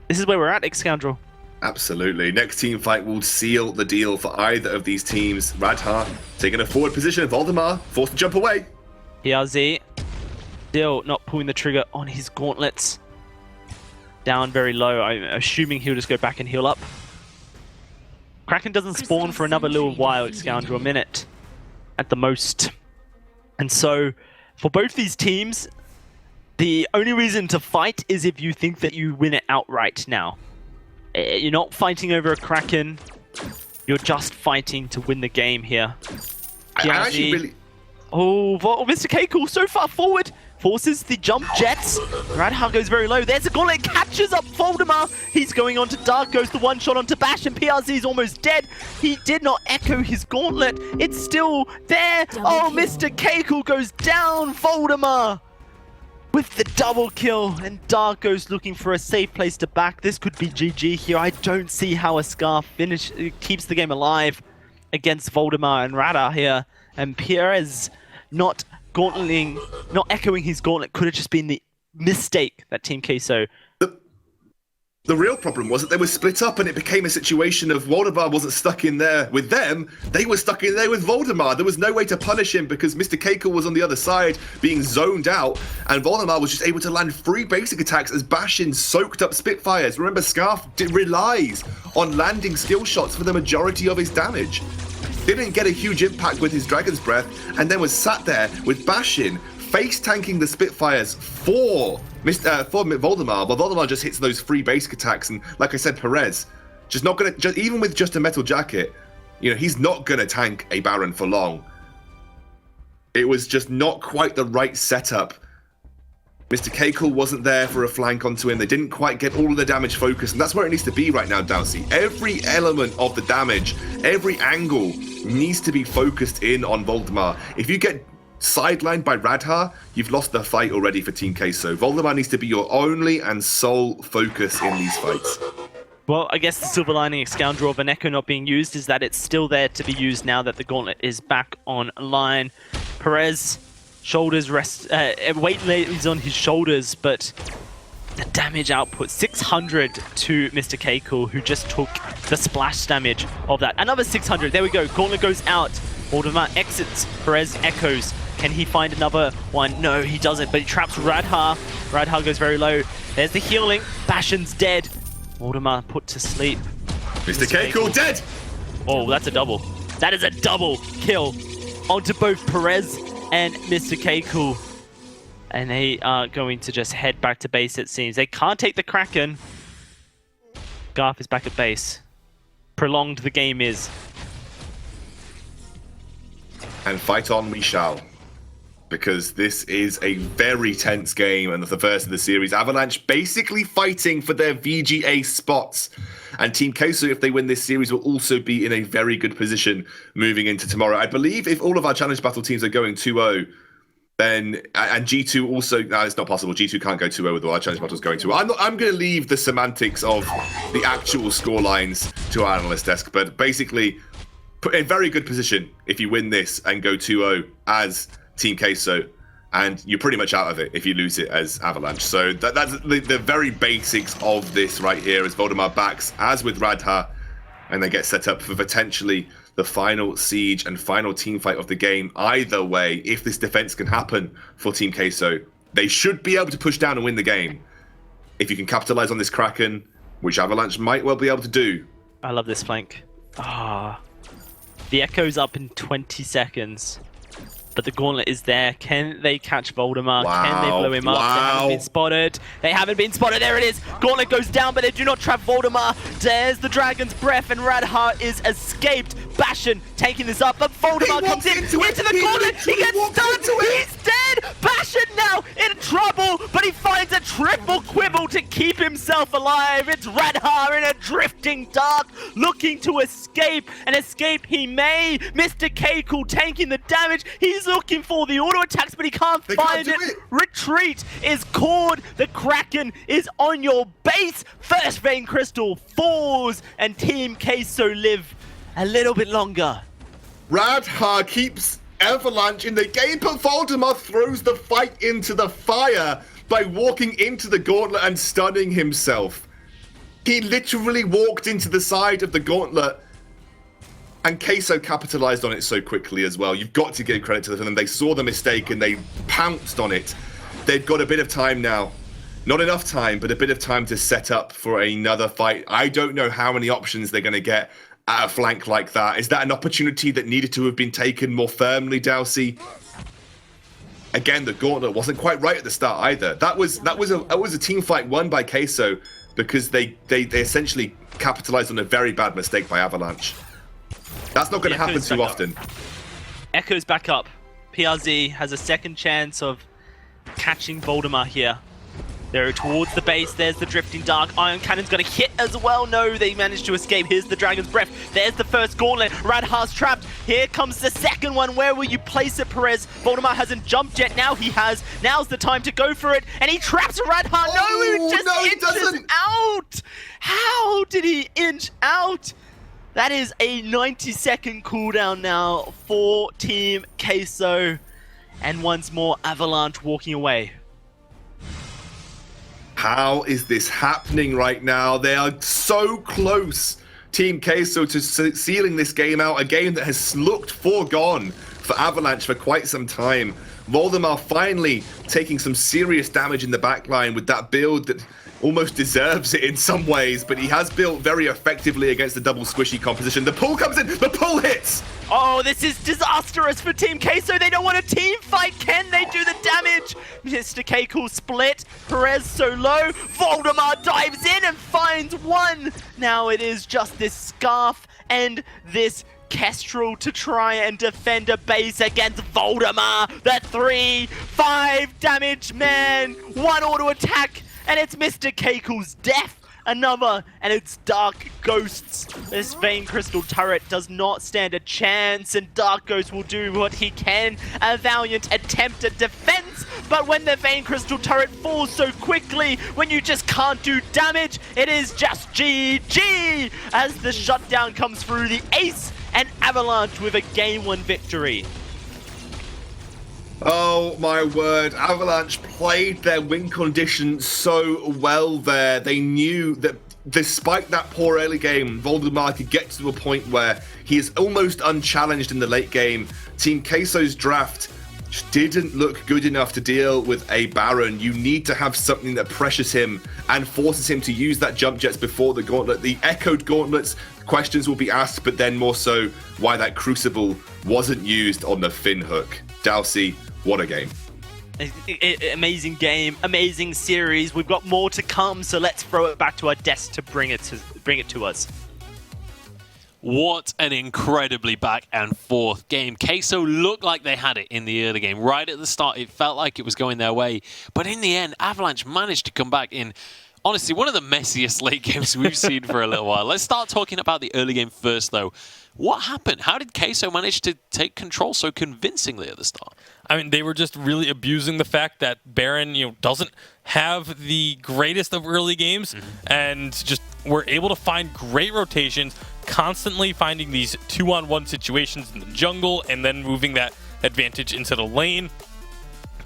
This is where we're at, Scoundrel. Absolutely. Next team fight will seal the deal for either of these teams. Radha taking a forward position. Voldemar forced to jump away. PRZ still not pulling the trigger on his gauntlets. Down very low. I'm assuming he'll just go back and heal up. Kraken doesn't spawn for another little while, Scoundrel, a minute at the most. And so, for both these teams, the only reason to fight is if you think that you win it outright now. You're not fighting over a Kraken, you're just fighting to win the game here. I actually really... Oh, Mr. Keiko so far forward. Forces the jump jets. Radha goes very low. There's a gauntlet. Catches up Voldemar. He's going on to Dark Ghost. The one shot onto Bash, and PRZ is almost dead. He did not echo his gauntlet. It's still there. Oh, Mr. Keiko goes down. Voldemar with the double kill. And Dark Ghost looking for a safe place to back. This could be GG here. I don't see how a Scarf keeps the game alive against Voldemar and Radha here. And Perez not echoing his gauntlet could have just been the mistake that Team Queso. The real problem was that they were split up, and it became a situation of Voldemar wasn't stuck in there with them, they were stuck in there with Voldemar. There was no way to punish him because Mr. Keiko was on the other side being zoned out, and Voldemar was just able to land 3 basic attacks as Bashin soaked up Spitfires. Remember, Scarf relies on landing skill shots for the majority of his damage. Didn't get a huge impact with his Dragon's Breath, and then was sat there with Bashin face tanking the Spitfires for Voldemar, but Voldemar just hits those 3 basic attacks, and like I said, Perez just not gonna, even with just a metal jacket, you know, he's not gonna tank a Baron for long. It was just not quite the right setup Mr. K-Cool wasn't there for a flank onto him. They didn't quite get all of the damage focused, and that's where it needs to be right now, Dowsey. Every element of the damage, every angle needs to be focused in on Voldemar. If you get sidelined by Radha, you've lost the fight already for Team Queso. Voldemar needs to be your only and sole focus in these fights. Well, I guess the silver lining of Scoundrel of an Echo not being used is that it's still there to be used now that the Gauntlet is back online. Perez, shoulders rest, weight is on his shoulders, but the damage output, 600 to Mr. K-Cool, who just took the splash damage of that. Another 600, there we go, Gauntlet goes out. Voldemar exits, Perez echoes. Can he find another one? No, he doesn't, but he traps Radha. Radha goes very low. There's the healing, Bastion's dead. Voldemar put to sleep. Mr. K-Cool dead! Oh, that's a double. That is a double kill onto both Perez and Mr. K-Cool. And they are going to just head back to base, it seems. They can't take the Kraken. Garth is back at base. Prolonged the game is. And fight on we shall. Because this is a very tense game and the first of the series. Avalanche basically fighting for their VGA spots. And Team Queso, if they win this series, will also be in a very good position moving into tomorrow. I believe if all of our Challenge Battle teams are going 2-0, then, and G2 also, no, it's not possible. G2 can't go 2-0 with all our Challenge Battles going 2-0. I'm going to leave the semantics of the actual score lines to our analyst desk. But basically, put in very good position if you win this and go 2-0 as Team Queso, and you're pretty much out of it if you lose it as Avalanche. So that's the very basics of this right here as Voldemar backs, as with Radha, and they get set up for potentially the final siege and final team fight of the game. Either way, if this defense can happen for Team Queso, they should be able to push down and win the game. If you can capitalize on this Kraken, which Avalanche might well be able to do. I love this flank. Ah, the Echo's up in 20 seconds. But the Gauntlet is there. Can they catch Voldemar? Wow. Can they blow him up? They haven't been spotted. They haven't been spotted. There it is. Gauntlet goes down, but they do not trap Voldemar. There's the Dragon's Breath, and Radha is escaped. Bastion taking this up, but Voldemar comes into the Gauntlet. He gets stunned. He's dead. Bastion now in trouble, but he finds a triple quibble to keep himself alive. It's Radha in a drifting dark, looking to escape, and escape he may. Mr. K-Cool taking the damage. He's looking for the auto attacks, but he can't find it. Retreat is called. The Kraken is on your base. First Vein Crystal falls, and Team Queso live a little bit longer. Radha keeps Avalanche in the game, but Voldemar throws the fight into the fire by walking into the Gauntlet and stunning himself. He literally walked into the side of the Gauntlet, and Queso capitalized on it so quickly as well. You've got to give credit to them. They saw the mistake and they pounced on it. They've got a bit of time now. Not enough time, but a bit of time to set up for another fight. I don't know how many options they're going to get at a flank like that. Is that an opportunity that needed to have been taken more firmly, Dowsey? Again, the Gauntlet wasn't quite right at the start either. That was a team fight won by Queso because they essentially capitalized on a very bad mistake by Avalanche. That's not going to happen too often. Echo's back up. PRZ has a second chance of catching Voldemar here. They're towards the base. There's the Drifting Dark. Iron Cannon's going to hit as well. No, they managed to escape. Here's the Dragon's Breath. There's the first Gauntlet. Radha's trapped. Here comes the second one. Where will you place it, Perez? Voldemar hasn't jumped yet. Now he has. Now's the time to go for it. And he traps Radha. No, he just inches out. How did he inch out? That is a 90-second cooldown now for Team Queso. And once more, Avalanche walking away. How is this happening right now? They are so close, Team Queso, to sealing this game out. A game that has looked foregone for Avalanche for quite some time. Voldemar finally taking some serious damage in the backline with that build that almost deserves it in some ways, but he has built very effectively against the double squishy composition. The pull comes in, the pull hits! Oh, this is disastrous for Team Queso. They don't want a team fight. Can they do the damage? Mr. K-Cool split. Perez so low. Voldemar dives in and finds one. Now it is just this Scarf and this Kestrel to try and defend a base against Voldemar. The 3/5 damage man. One auto attack, and it's Mr. Keiko's death. Another, and it's Dark Ghosts. This Vein Crystal turret does not stand a chance, and Dark Ghost will do what he can. A valiant attempt at defense, but when the Vein Crystal turret falls so quickly, when you just can't do damage, it is just GG as the shutdown comes through. The Ace and Avalanche with a Game 1 victory. Oh my word, Avalanche played their win condition so well there. They knew that despite that poor early game, Voldemar could get to a point where he is almost unchallenged in the late game. Team Queso's draft just didn't look good enough to deal with a Baron. You need to have something that pressures him and forces him to use that jump jets before the gauntlet. The echoed gauntlets, questions will be asked, but then more so why that Crucible wasn't used on the Finn hook. Dalsy, what a game. Amazing game, amazing series. We've got more to come, so let's throw it back to our desk to bring it to us. What an incredibly back and forth game. Queso looked like they had it in the early game. Right at the start, it felt like it was going their way. But in the end, Avalanche managed to come back in, honestly, one of the messiest late games we've seen for a little while. Let's start talking about the early game first, though. What happened? How did Queso manage to take control so convincingly at the start? I mean, they were just really abusing the fact that Baron, doesn't have the greatest of early games, and just were able to find great rotations, constantly finding these 2-on-1 situations in the jungle, and then moving that advantage into the lane.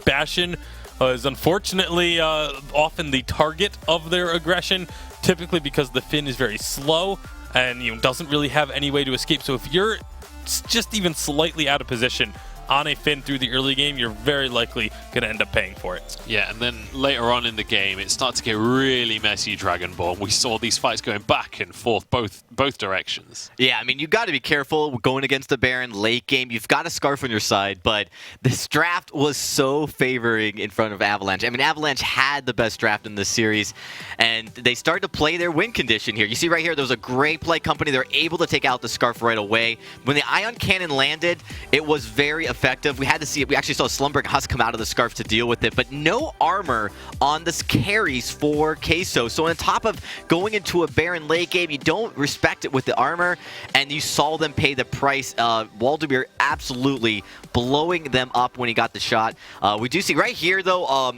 Bastion is unfortunately often the target of their aggression, typically because the Finn is very slow and doesn't really have any way to escape. So if you're just even slightly out of position on a Finn through the early game, you're very likely going to end up paying for it. Yeah, and then later on in the game, it started to get really messy, Dragonborn. We saw these fights going back and forth, both directions. Yeah, I mean, you got to be careful going against the Baron late game. You've got a Scarf on your side, but this draft was so favoring in front of Avalanche. I mean, Avalanche had the best draft in this series, and they started to play their win condition here. You see right here, there was a great play company. They're able to take out the Scarf right away. When the Ion Cannon landed, it was very effective. We had to see it. We actually saw Slumbering Husk come out of the Scarf to deal with it, but no armor on this carries for Queso. So on top of going into a Baron late game, you don't respect it with the armor, and you saw them pay the price. Waldemir absolutely blowing them up when he got the shot. We do see right here, though,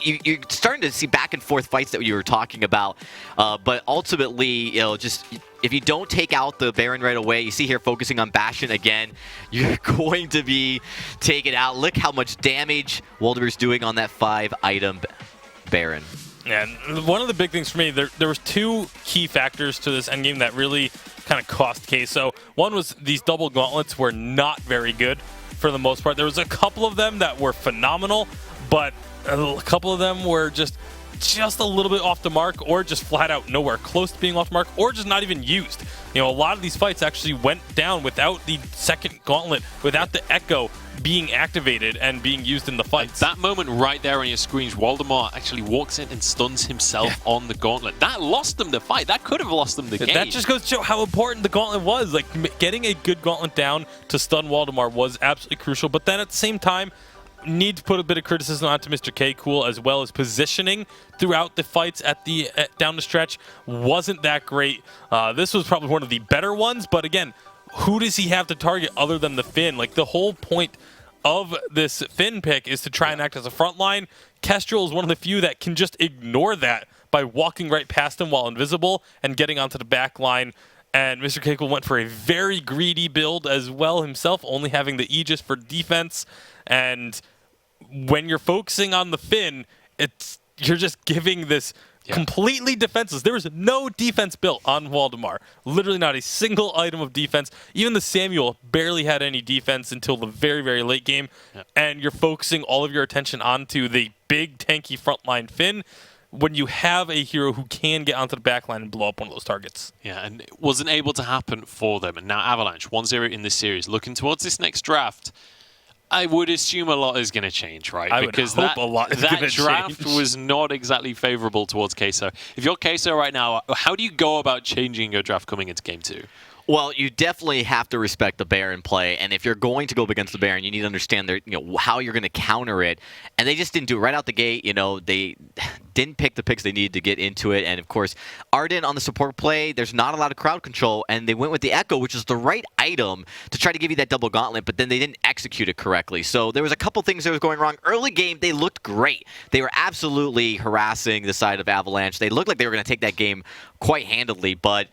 you're starting to see back and forth fights that you were talking about, but ultimately, just if you don't take out the Baron right away, you see here focusing on Bastion again, you're going to be taken out. Look how much damage Waldemir's doing on that 5-item Baron. And one of the big things for me, there was two key factors to this endgame that really kind of cost Queso. One was these double gauntlets were not very good for the most part. There was a couple of them that were phenomenal, but a couple of them were just a little bit off the mark, or just flat out nowhere close to being off the mark, or just not even used. A lot of these fights actually went down without the second gauntlet, without the Echo being activated and being used in the fights. That moment right there on your screens, Waldemar actually walks in and stuns himself on the gauntlet. That lost them the fight. That could have lost them the game. That just goes to show how important the gauntlet was. Like, getting a good gauntlet down to stun Waldemar was absolutely crucial, but then at the same time, need to put a bit of criticism onto Mr. K. Cool, as well as positioning throughout the fights down the stretch wasn't that great. This was probably one of the better ones, but again, who does he have to target other than the Finn? Like, the whole point of this Finn pick is to try and act as a front line. Kestrel is one of the few that can just ignore that by walking right past him while invisible and getting onto the back line. And Mr. Keiko went for a very greedy build as well himself, only having the Aegis for defense. And when you're focusing on the Finn, you're just giving this completely defenseless. There was no defense built on Waldemar. Literally not a single item of defense. Even the Samuel barely had any defense until the very, very late game. Yeah. And you're focusing all of your attention onto the big, tanky frontline Finn when you have a hero who can get onto the back line and blow up one of those targets. Yeah, and it wasn't able to happen for them. And now Avalanche, 1-0 in this series, looking towards this next draft. I would assume a lot is going to change, right? Because that draft was not exactly favorable towards Queso. If you're Queso right now, how do you go about changing your draft coming into Game 2? Well, you definitely have to respect the Baron play, and if you're going to go up against the Baron, you need to understand how you're going to counter it. And they just didn't do it right out the gate. They didn't pick the picks they needed to get into it. And of course, Arden on the support play, there's not a lot of crowd control, and they went with the Echo, which is the right item to try to give you that double gauntlet, but then they didn't execute it correctly. So there was a couple things that was going wrong. Early game, they looked great. They were absolutely harassing the side of Avalanche. They looked like they were going to take that game quite handily, but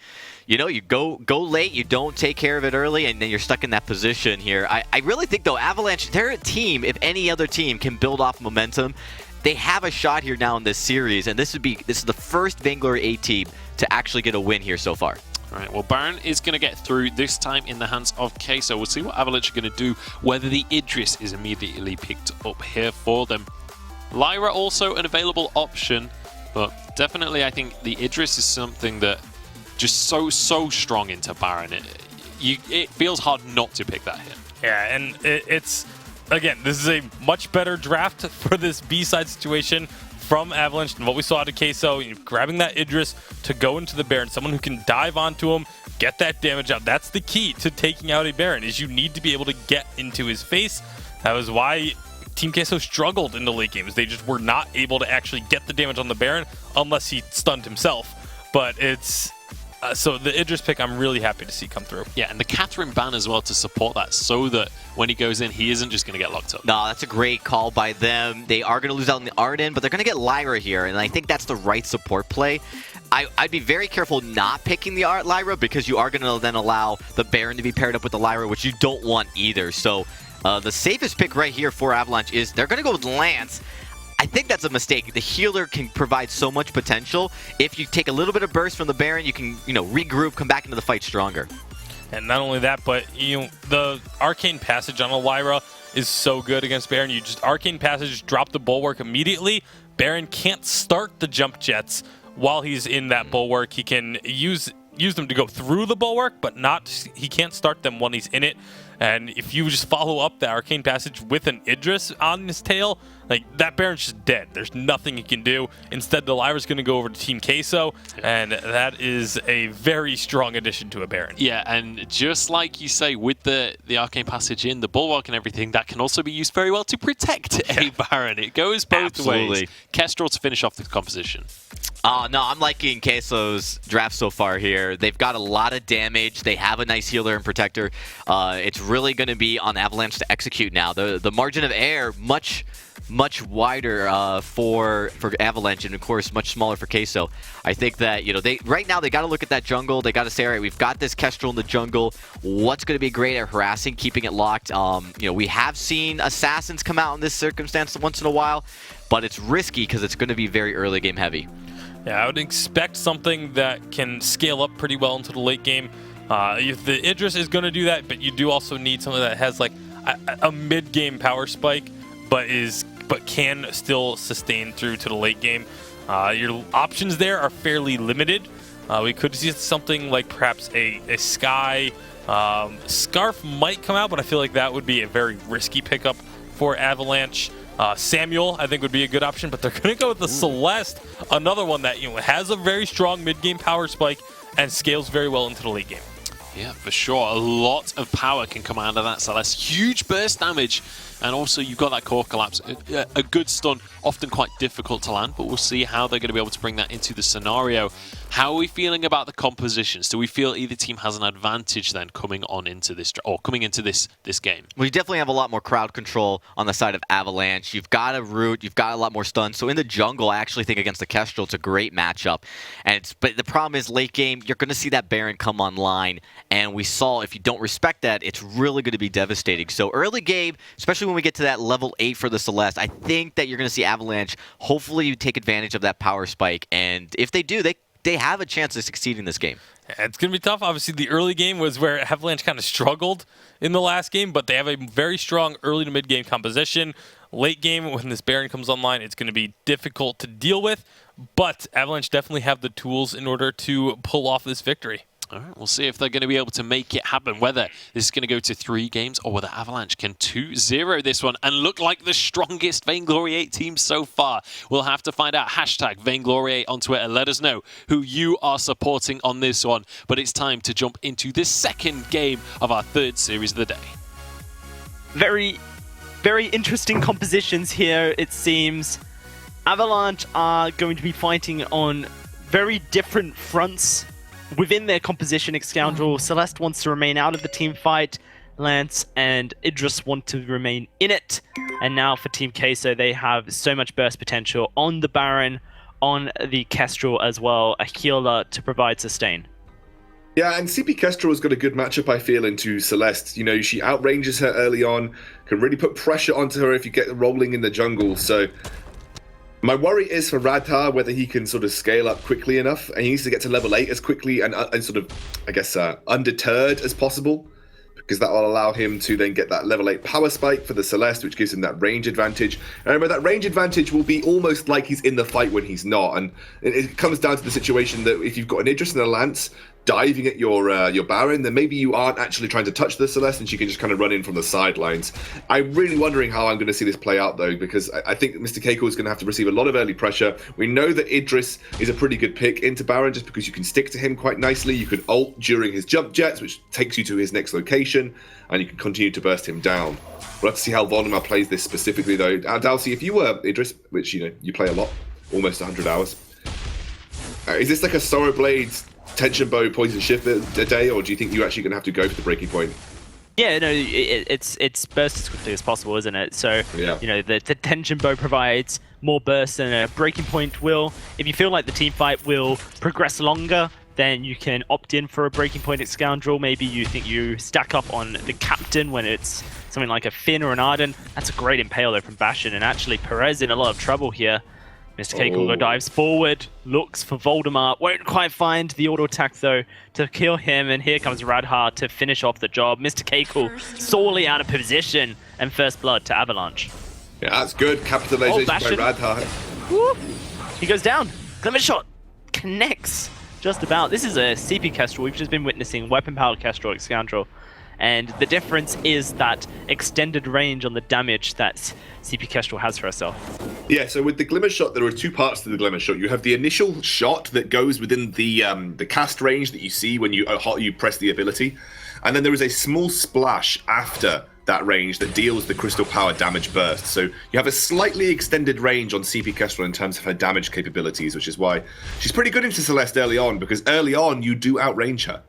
you go late, you don't take care of it early, and then you're stuck in that position here. I really think, though, Avalanche, they're a team, if any other team can build off momentum, they have a shot here now in this series, and this is the first Vainglory A team to actually get a win here so far. All right, well, Baron is going to get through this time in the hands of Queso. We'll see what Avalanche are going to do, whether the Idris is immediately picked up here for them. Lyra also an available option, but definitely I think the Idris is something that just so strong into Baron. It feels hard not to pick that here. Yeah, and it's, again, this is a much better draft for this B-side situation from Avalanche than what we saw out of Queso. Grabbing that Idris to go into the Baron, someone who can dive onto him, get that damage out. That's the key to taking out a Baron, is you need to be able to get into his face. That was why Team Queso struggled in the late games. They just were not able to actually get the damage on the Baron unless he stunned himself. But it's... so the Idris pick, I'm really happy to see come through. Yeah, and the Catherine ban as well to support that, so that when he goes in, he isn't just going to get locked up. No, that's a great call by them. They are going to lose out in the Arden, but they're going to get Lyra here, and I think that's the right support play. I'd be very careful not picking the Lyra, because you are going to then allow the Baron to be paired up with the Lyra, which you don't want either. So the safest pick right here for Avalanche is they're going to go with Lance. I think that's a mistake. The healer can provide so much potential. If you take a little bit of burst from the Baron, you can, regroup, come back into the fight stronger. And not only that, but the Arcane Passage on a Lyra is so good against Baron. You just Arcane Passage, drop the Bulwark immediately. Baron can't start the jump jets while he's in that Bulwark. He can use them to go through the Bulwark, but he can't start them when he's in it. And if you just follow up the Arcane Passage with an Idris on his tail, that Baron's just dead. There's nothing he can do. Instead, the Lyra's going to go over to Team Queso, and that is a very strong addition to a Baron. Yeah, and just like you say, with the Arcane Passage in, the Bulwark and everything, that can also be used very well to protect a Baron. It goes both ways. Kestrel to finish off the composition. No, I'm liking Queso's draft so far here. They've got a lot of damage. They have a nice healer and protector. It's really going to be on Avalanche to execute now. The margin of error much wider for Avalanche, and of course much smaller for Queso. I think that right now they got to look at that jungle. They got to say, all right, we've got this Kestrel in the jungle. What's going to be great at harassing, keeping it locked? We have seen assassins come out in this circumstance once in a while, but it's risky because it's going to be very early game heavy. Yeah, I would expect something that can scale up pretty well into the late game. The Idris is going to do that, but you do also need something that has a mid-game power spike, but can still sustain through to the late game. Your options there are fairly limited. We could see something like perhaps a Sky. Scarf might come out, but I feel like that would be a very risky pickup for Avalanche. Samuel, I think, would be a good option, but they're going to go with the Celeste, another one that has a very strong mid-game power spike and scales very well into the late game. Yeah, for sure. A lot of power can come out of that Celeste. Huge burst damage. And also, you've got that core collapse. A good stun, often quite difficult to land, but we'll see how they're going to be able to bring that into the scenario. How are we feeling about the compositions? Do we feel either team has an advantage then coming into this game? Well, you definitely have a lot more crowd control on the side of Avalanche. You've got a root, you've got a lot more stun. So in the jungle, I actually think against the Kestrel, it's a great matchup. But the problem is late game, you're going to see that Baron come online. And we saw if you don't respect that, it's really going to be devastating. So early game, especially when we get to that level 8 for the Celeste, I think that you're going to see Avalanche hopefully take advantage of that power spike. And if they do, they have a chance to succeed in this game. It's going to be tough. Obviously, the early game was where Avalanche kind of struggled in the last game, but they have a very strong early to mid-game composition. Late game, when this Baron comes online, it's going to be difficult to deal with, but Avalanche definitely have the tools in order to pull off this victory. All right, we'll see if they're going to be able to make it happen, whether this is going to go to 3 games or whether Avalanche can 2-0 this one and look like the strongest Vainglory 8 team so far. We'll have to find out. Hashtag Vainglory 8 on Twitter. Let us know who you are supporting on this one. But it's time to jump into the second game of our 3rd series of the day. Very, very interesting compositions here, it seems. Avalanche are going to be fighting on very different fronts within their composition. Scoundrel Celeste wants to remain out of the team fight. Lance and Idris want to remain in it. And now for Team Queso, they have so much burst potential on the Baron, on the Kestrel as well, a healer to provide sustain. Yeah, and CP Kestrel has got a good matchup, I feel, into Celeste. You know, she outranges her early on, can really put pressure onto her if you get rolling in the jungle. So my worry is for Radha, whether he can sort of scale up quickly enough, and he needs to get to level 8 as quickly and sort of, I guess, undeterred as possible, because that will allow him to then get that level 8 power spike for the Celeste, which gives him that range advantage. And remember, that range advantage will be almost like he's in the fight when he's not, and it comes down to the situation that if you've got an Idris and a Lance diving at your Baron, then maybe you aren't actually trying to touch the Celeste and she can just kind of run in from the sidelines. I'm really wondering how I'm going to see this play out, though, because I think Mr. Keiko is going to have to receive a lot of early pressure. We know that Idris is a pretty good pick into Baron just because you can stick to him quite nicely. You can ult during his jump jets, which takes you to his next location, and you can continue to burst him down. We'll have to see how Voldemar plays this specifically, though. Dalsy, if you were Idris, which, you know, you play a lot, almost 100 hours, is this like a Sorrow Blades tension bow poison shift a day, or do you think you're actually going to have to go for the breaking point? Yeah, no, it's burst as quickly as possible, isn't it? So, yeah. You know, the tension bow provides more burst than a breaking point will. If you feel like the team fight will progress longer, then you can opt in for a breaking point at Scoundrel. Maybe you think you stack up on the captain when it's something like a Finn or an Arden. That's a great impale though from Bastion, and actually Perez in a lot of trouble here. Mr. Keiko dives forward, looks for Voldemar, won't quite find the auto attack though to kill him, and here comes Radha to finish off the job. Mr. Keiko sorely out of position, and first blood to Avalanche. Yeah, that's good capitalization by Radha. Woo. He goes down. Glimmer shot connects just about. This is a CP Kestrel. We've just been witnessing weapon powered Kestrel at Scoundrel. And the difference is that extended range on the damage that CP Kestrel has for herself. Yeah, so with the Glimmer Shot, there are 2 parts to the Glimmer Shot. You have the initial shot that goes within the cast range that you see when you press the ability. And then there is a small splash after that range that deals the crystal power damage burst. So you have a slightly extended range on CP Kestrel in terms of her damage capabilities, which is why she's pretty good into Celeste early on, because early on you do outrange her.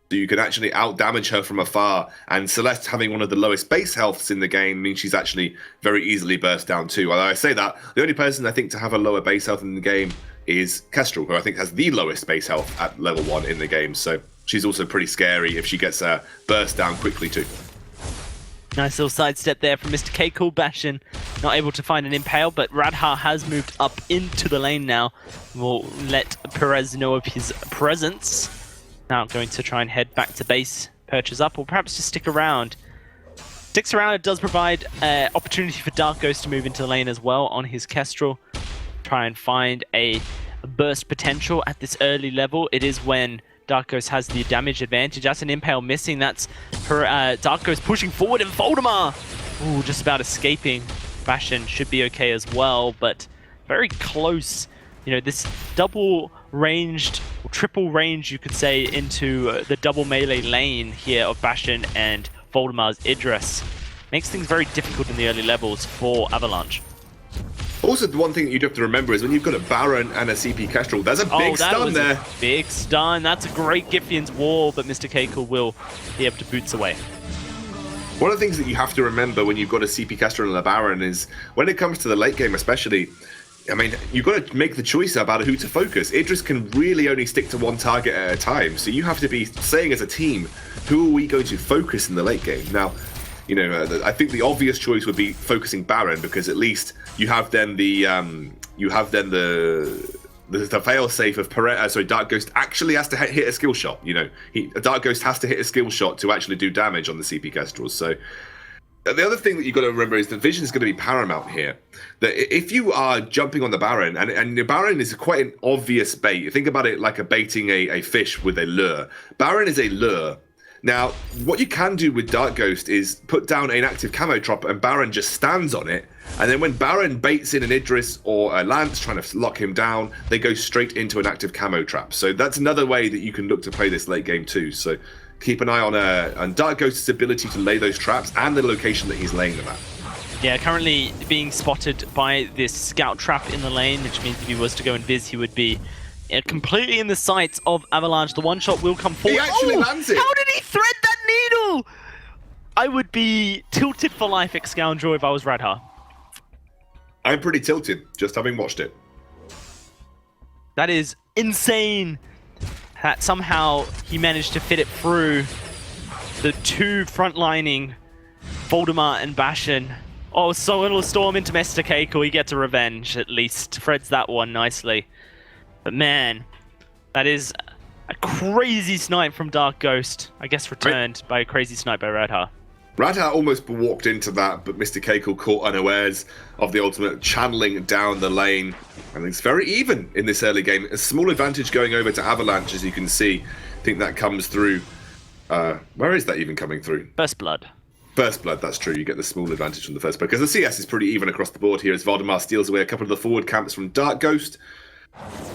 So you can actually out-damage her from afar, and Celeste having one of the lowest base healths in the game means she's actually very easily burst down too. Although I say that, the only person I think to have a lower base health in the game is Kestrel, who I think has the lowest base health at level 1 in the game. So she's also pretty scary if she gets burst down quickly too. Nice little sidestep there from Mr. Keiko. Bastion not able to find an impale, but Radha has moved up into the lane now. We'll let Perez know of his presence. Now going to try and head back to base, purchase up, or perhaps just stick around. Sticks around, it does provide opportunity for Dark Ghost to move into the lane as well on his Kestrel. Try and find a burst potential at this early level. It is when Dark Ghost has the damage advantage. That's an impale missing. That's Dark Ghost pushing forward, and Voldemar! Ooh, just about escaping. Bastion should be okay as well, but very close. You know, this double ranged, or triple range, you could say, into the double melee lane here of Bastion and Voldemar's Idris makes things very difficult in the early levels for Avalanche. Also, the one thing that you do have to remember is when you've got a Baron and a CP Kestrel, there's a big stun there. A big stun. That's a great Giffian's wall, but Mr. Keiko will be able to boots away. One of the things that you have to remember when you've got a CP Kestrel and a Baron is when it comes to the late game especially, I mean, you've got to make the choice about who to focus. Idris can really only stick to one target at a time, so you have to be saying as a team, who are we going to focus in the late game? Now, you know, I think the obvious choice would be focusing Baron, because at least you have then the fail-safe of Dark Ghost actually has to hit a skill shot. You know, Dark Ghost has to hit a skill shot to actually do damage on the CP Kestrels. So The other thing that you've got to remember is that vision is going to be paramount here. That if you are jumping on the Baron, and the Baron is quite an obvious bait. You think about it like a baiting a fish with a lure. Baron is a lure. Now, what you can do with Dark Ghost is put down an active camo trap and Baron just stands on it. And then when Baron baits in an Idris or a Lance trying to lock him down, they go straight into an active camo trap. So that's another way that you can look to play this late game too. So keep an eye on Dark Ghost's ability to lay those traps and the location that he's laying them at. Yeah, currently being spotted by this scout trap in the lane, which means if he was to go invis, he would be completely in the sights of Avalanche. The one shot will come forward. He actually lands it! How did he thread that needle? I would be tilted for life, Scoundrel, if I was Radha. I'm pretty tilted, just having watched it. That is insane. That somehow he managed to fit it through the two frontlining Voldemar and Bastion. Oh, so it'll storm into Mr. Keiko. He gets a revenge, at least. Threads that one nicely. But man, that is a crazy snipe from Dark Ghost. I guess returned by a crazy snipe by Radha. Radha almost walked into that, but Mr. Keiko caught unawares of the ultimate channeling down the lane. And it's very even in this early game. A small advantage going over to Avalanche, as you can see. I think that comes through. Where is that even coming through? First Blood. First Blood, that's true. You get the small advantage from the first blood. Because the CS is pretty even across the board here as Valdemar steals away a couple of the forward camps from Dark Ghost.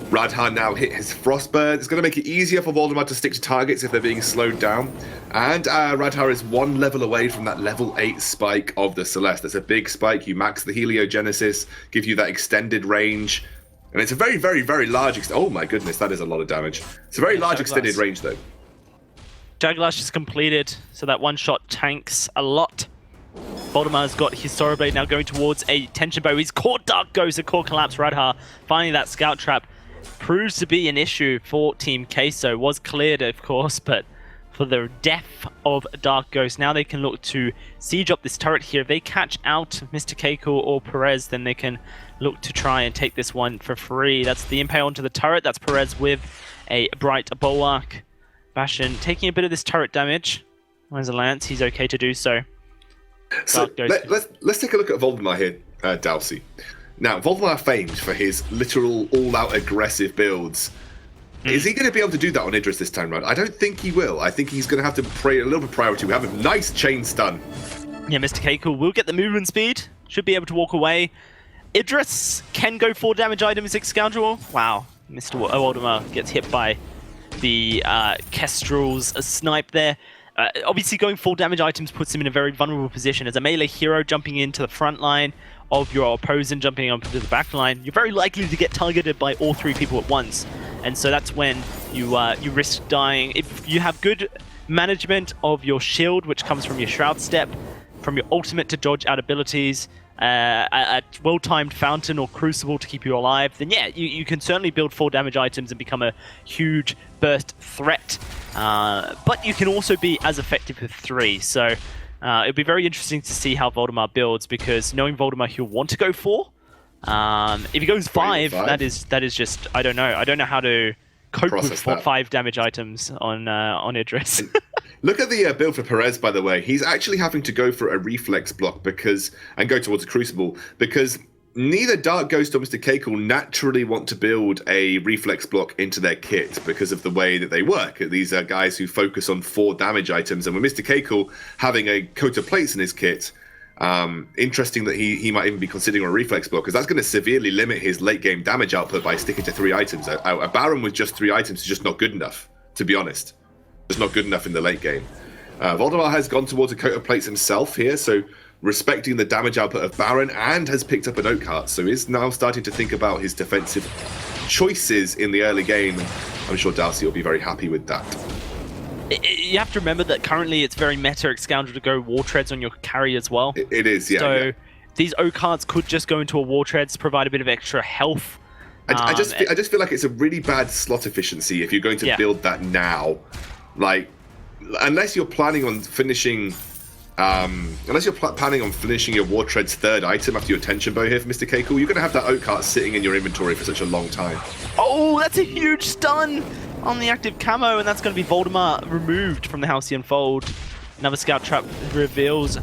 Radha now hit his Frostburn. It's going to make it easier for Voldemar to stick to targets if they're being slowed down. And Radha is one level away from that level 8 spike of the Celeste. That's a big spike. You max the Heliogenesis, give you that extended range. And it's a very, very, very large... Oh my goodness, that is a lot of damage. It's a very large extended range though. Jaglash is completed, so that one shot tanks a lot. Voldemar's got his Sorrow Blade now going towards a tension bow. He's caught Dark Ghost, a core collapse. Radha finding that scout trap proves to be an issue for Team Queso. Was cleared, of course, but for the death of Dark Ghost, now they can look to siege up this turret here. If they catch out Mr. Keiko or Perez, then they can look to try and take this one for free. That's the impale onto the turret. That's Perez with a Bright Bulwark. Bastion taking a bit of this turret damage. Where's a Lance? He's okay to do so. So let's take a look at Voldemar here, Dalsey. Now, Voldemar famed for his literal all-out aggressive builds. Is he going to be able to do that on Idris this time round? I don't think he will. I think he's going to have to pray a little bit priority. We have a nice chain stun. Yeah, Mr. Keiko will get the movement speed. Should be able to walk away. Idris can go 4 damage items, Scoundrel. Wow, Mr. Voldemar gets hit by the Kestrel's snipe there. Obviously, going 4 damage items puts him in a very vulnerable position. As a melee hero jumping into the front line of your opponent, jumping up into the back line, you're very likely to get targeted by all 3 people at once. And so that's when you risk dying. If you have good management of your shield, which comes from your Shroud Step, from your ultimate to dodge out abilities, a well-timed Fountain or Crucible to keep you alive, then yeah, you can certainly build 4 damage items and become a huge burst threat. But you can also be as effective with 3, so it'll be very interesting to see how Voldemar builds, because knowing Voldemar, he'll want to go 4. If he goes 5, that is just, I don't know how to cope with 5 damage items on Idris. Look at the build for Perez, by the way. He's actually having to go for a reflex block and go towards a Crucible, because neither Dark Ghost or Mr. Keiko naturally want to build a reflex block into their kit because of the way that they work. These are guys who focus on 4 damage items, and with Mr. Keiko having a coat of plates in his kit, interesting that he might even be considering a reflex block, because that's going to severely limit his late game damage output by sticking to 3 items. A Baron with just 3 items is just not good enough, to be honest. Just not good enough in the late game. Voldemar has gone towards a coat of plates himself here, so respecting the damage output of Baron, and has picked up an Oak Heart, so is now starting to think about his defensive choices in the early game. I'm sure Dalsey will be very happy with that. You have to remember that currently it's very meta Scoundrel to go War Treads on your carry as well. It is, yeah. So these Oak Hearts could just go into a War Treads, provide a bit of extra health. I just feel like it's a really bad slot efficiency if you're going to build that now. Like, unless you're planning on finishing... planning on finishing your War Tread's 3rd item after your Tension Bow here for Mr. Keiko, you're going to have that Oak Heart sitting in your inventory for such a long time. Oh, that's a huge stun on the active camo, and that's going to be Voldemar removed from the Halcyon Fold. Another Scout Trap reveals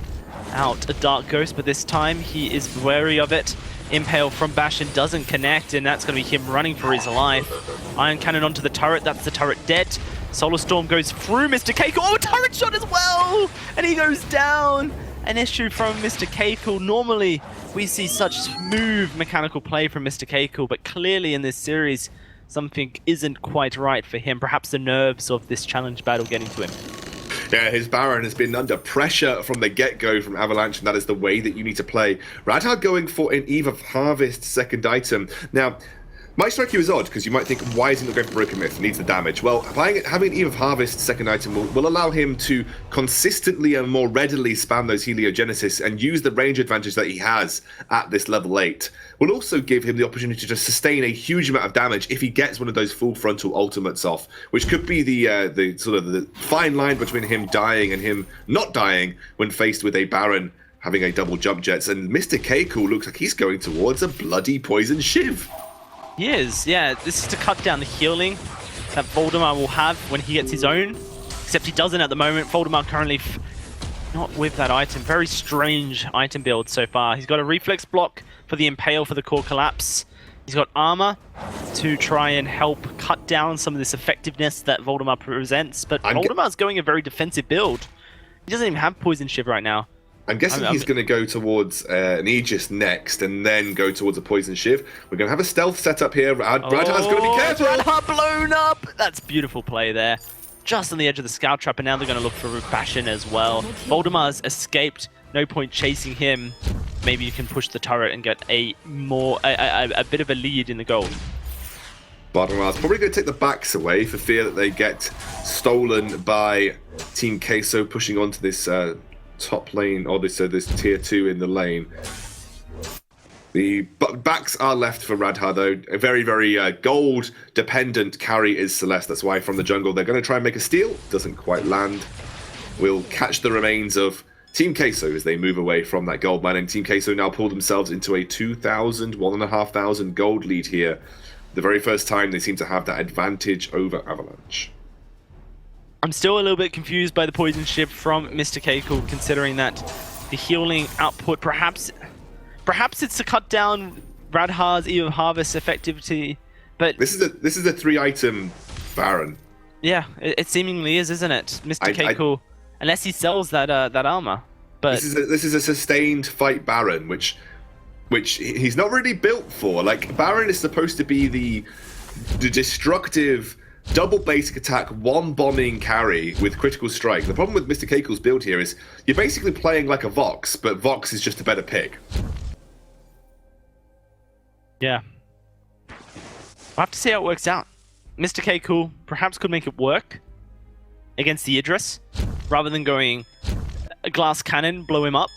out a Dark Ghost, but this time he is wary of it. Impale from Bastion doesn't connect, and that's going to be him running for his life. Iron Cannon onto the turret, that's the turret dead. Solar Storm goes through Mr. Keiko. Oh, turret shot as well! And he goes down. An issue from Mr. Keiko. Normally, we see such smooth mechanical play from Mr. Keiko, but clearly in this series, something isn't quite right for him. Perhaps the nerves of this challenge battle getting to him. Yeah, his Baron has been under pressure from the get-go from Avalanche, and that is the way that you need to play. Radha going for an Eve of Harvest second item. Now, might strike you as odd, because you might think, why is he not going for Broken Myth? He needs the damage. Well, having Eve of Harvest second item will allow him to consistently and more readily spam those Heliogenesis and use the range advantage that he has at this level 8. Will also give him the opportunity to sustain a huge amount of damage if he gets one of those full frontal ultimates off, which could be the sort of the fine line between him dying and him not dying when faced with a Baron having a double jump jets. And Mr. Keiko looks like he's going towards a bloody poison shiv. He is, yeah. This is to cut down the healing that Voldemar will have when he gets his own. Except he doesn't at the moment. Voldemar currently not with that item. Very strange item build so far. He's got a reflex block for the Impale for the core collapse. He's got armor to try and help cut down some of this effectiveness that Voldemar presents. But Voldemar's going a very defensive build. He doesn't even have Poison Shiv right now. I'm guessing he's going to go towards an Aegis next and then go towards a Poison Shiv. We're going to have a stealth setup here. Radha's going to be careful. Radha blown up. That's beautiful play there. Just on the edge of the Scout Trap, and now they're going to look for Bastion as well. Voldemar's escaped. No point chasing him. Maybe you can push the turret and get a bit of a lead in the goal. Voldemar's probably going to take the backs away for fear that they get stolen by Team Queso pushing onto this top lane, or this tier 2 in the lane. The backs are left for Radha though. A very, very gold dependent carry is Celeste. That's why from the jungle they're going to try and make a steal. Doesn't quite land. We'll catch the remains of Team Queso as they move away from that gold mine, and Team Queso now pull themselves into a 1,500 gold lead here. The very first time they seem to have that advantage over Avalanche. I'm still a little bit confused by the Poison Shiv from Mr. Keiko, considering that the healing output, perhaps it's to cut down Radha's Eve of Harvest effectivity, but this is a 3-item Baron. Yeah, it seemingly is, isn't it, Mr. Keiko? Unless he sells that armor, but this is a sustained fight Baron, which he's not really built for. Like, Baron is supposed to be the destructive double basic attack, one bombing carry with critical strike. The problem with Mr. Keiko's build here is you're basically playing like a Vox, but Vox is just a better pick. Yeah. We'll have to see how it works out. Mr. Keiko perhaps could make it work against the Idris, rather than going a glass cannon, blow him up,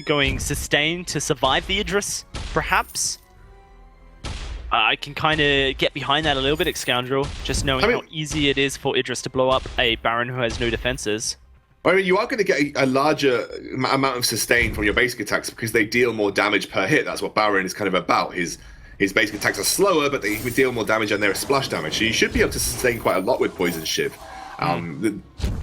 going sustain to survive the Idris, perhaps. I can kind of get behind that a little bit, Excoundrel, just knowing how easy it is for Idris to blow up a Baron who has no defenses. I mean, you are going to get a larger amount of sustain from your basic attacks because they deal more damage per hit. That's what Baron is kind of about. His basic attacks are slower, but they deal more damage and they're splash damage. So you should be able to sustain quite a lot with Poison Shiv.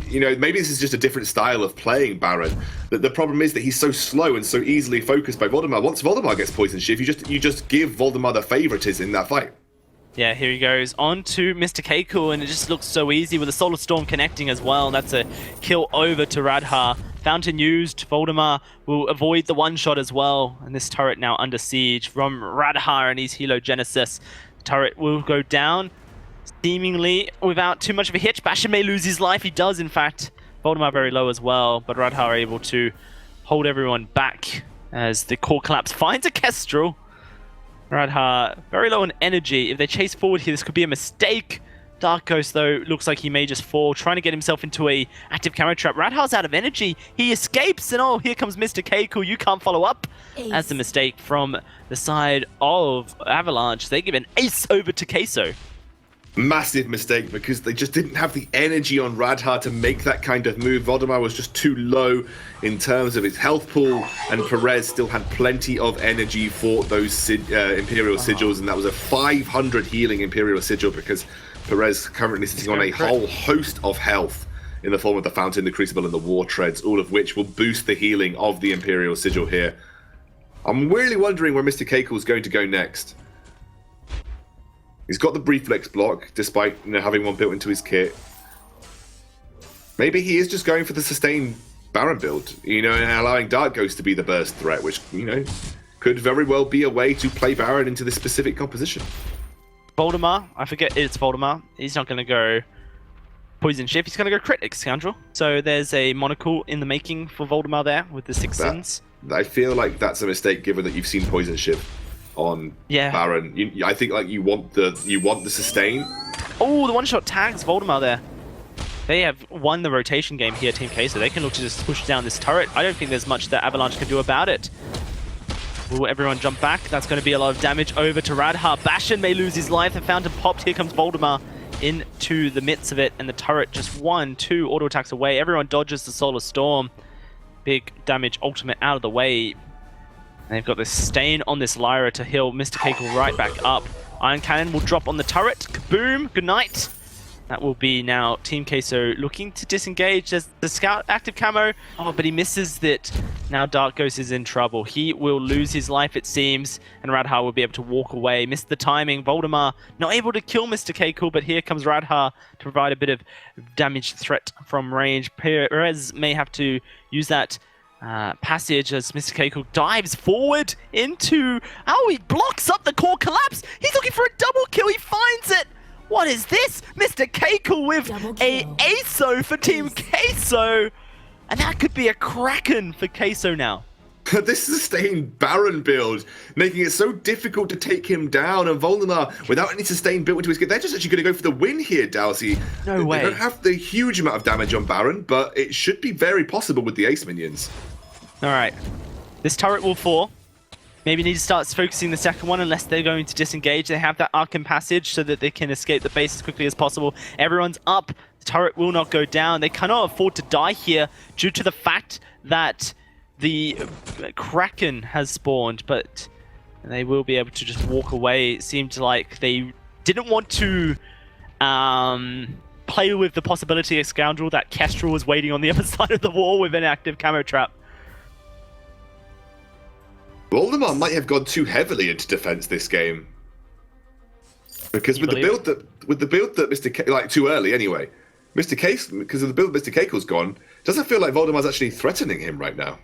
You know, maybe this is just a different style of playing Baron. The problem is that he's so slow and so easily focused by Voldemar. Once Voldemar gets Poison Shiv, you just give Voldemar the favoritism in that fight. Yeah, here he goes on to Mr. Keiko, and it just looks so easy with the Solar Storm connecting as well. That's a kill over to Radha. Fountain used. Voldemar will avoid the one-shot as well, and this turret now under siege from Radha and his Heliogenesis. The turret will go down, seemingly without too much of a hitch. Bastion may lose his life. He does, in fact. Voldemar very low as well, but Radha are able to hold everyone back as the core collapse finds a Kestrel. Radha very low on energy. If they chase forward here, this could be a mistake. Dark Ghost, though, looks like he may just fall, trying to get himself into a active camera trap. Radha's out of energy. He escapes, and oh, here comes Mr. Keiko. You can't follow up. That's a mistake from the side of Avalanche. They give an ace over to Queso. Massive mistake, because they just didn't have the energy on Radha to make that kind of move. Voldemar was just too low in terms of his health pool, and Perez still had plenty of energy for those Imperial Sigils, and that was a 500 healing Imperial Sigil, because Perez currently sitting on a whole host of health in the form of the Fountain, the Crucible, and the War Treads, all of which will boost the healing of the Imperial Sigil here. I'm really wondering where Mr. Keiko's going to go next. He's got the Reflex block, despite having one built into his kit. Maybe he is just going for the sustained Baron build, and allowing Dark Ghost to be the burst threat, which, could very well be a way to play Baron into this specific composition. Voldemar, I forget it's Voldemar. He's not going to go Poison Shift. He's going to go Critic Scoundrel. So there's a monocle in the making for Voldemar there with the 6 sins. I feel like that's a mistake, given that you've seen Poison Shift on Baron. I think you want the sustain. Oh, the one-shot tags Voldemar there. They have won the rotation game here, Team K, so they can look to just push down this turret. I don't think there's much that Avalanche can do about it. Will everyone jump back? That's going to be a lot of damage over to Radha. Bastion may lose his life. The Fountain popped. Here comes Voldemar into the midst of it, and the turret just 1, 2 auto attacks away. Everyone dodges the Solar Storm. Big damage ultimate out of the way. And they've got this stain on this Lyra to heal Mr. Keiko right back up. Iron Cannon will drop on the turret. Kaboom! Good night. That will be now Team Queso looking to disengage. There's the Scout active camo. Oh, but he misses that. Now Dark Ghost is in trouble. He will lose his life, it seems, and Radha will be able to walk away. Missed the timing. Voldemar not able to kill Mr. Keiko, but here comes Radha to provide a bit of damage threat from range. Perez may have to use that passage as Mr. Keiko dives forward into... Oh, he blocks up the core collapse. He's looking for a double kill. He finds it. What is this? Mr. Keiko with a ASO for Team Queso. And that could be a Kraken for Queso now. This sustained Baron build, making it so difficult to take him down. And Voldemar, without any sustained built into his kit, they're just actually going to go for the win here, Dalsy. No way. They don't have the huge amount of damage on Baron, but it should be very possible with the Ace minions. All right. This turret will fall. Maybe need to start focusing the second one unless they're going to disengage. They have that Arkham passage so that they can escape the base as quickly as possible. Everyone's up. The turret will not go down. They cannot afford to die here due to the fact that the Kraken has spawned, but they will be able to just walk away. It seemed like they didn't want to play with the possibility of Scoundrel that Kestrel was waiting on the other side of the wall with an active camo trap. Voldemar might have gone too heavily into defense this game, because with the build that Mr. too early anyway. Mr. Case, because of the build Mr. Keiko's gone, doesn't feel like Voldemar's actually threatening him right now.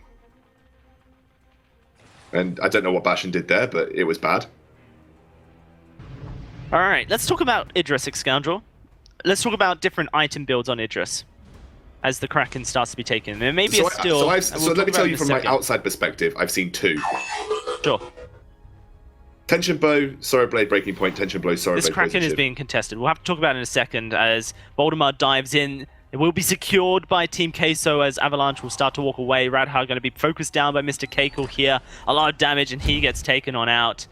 And I don't know what Bastion did there, but it was bad. All right, let's talk about Idris Scoundrel. Let's talk about different item builds on Idris as the Kraken starts to be taken. There may be So let me tell you from my outside perspective, I've seen 2. Sure. Tension Bow, Sorrow Blade, Breaking Point, Tension Blow, Sorrow Blade. This Kraken is being contested. We'll have to talk about it in a second as Voldemar dives in. It will be secured by Team Queso as Avalanche will start to walk away. Radha going to be focused down by Mr. Keiko here. A lot of damage and he gets taken on out.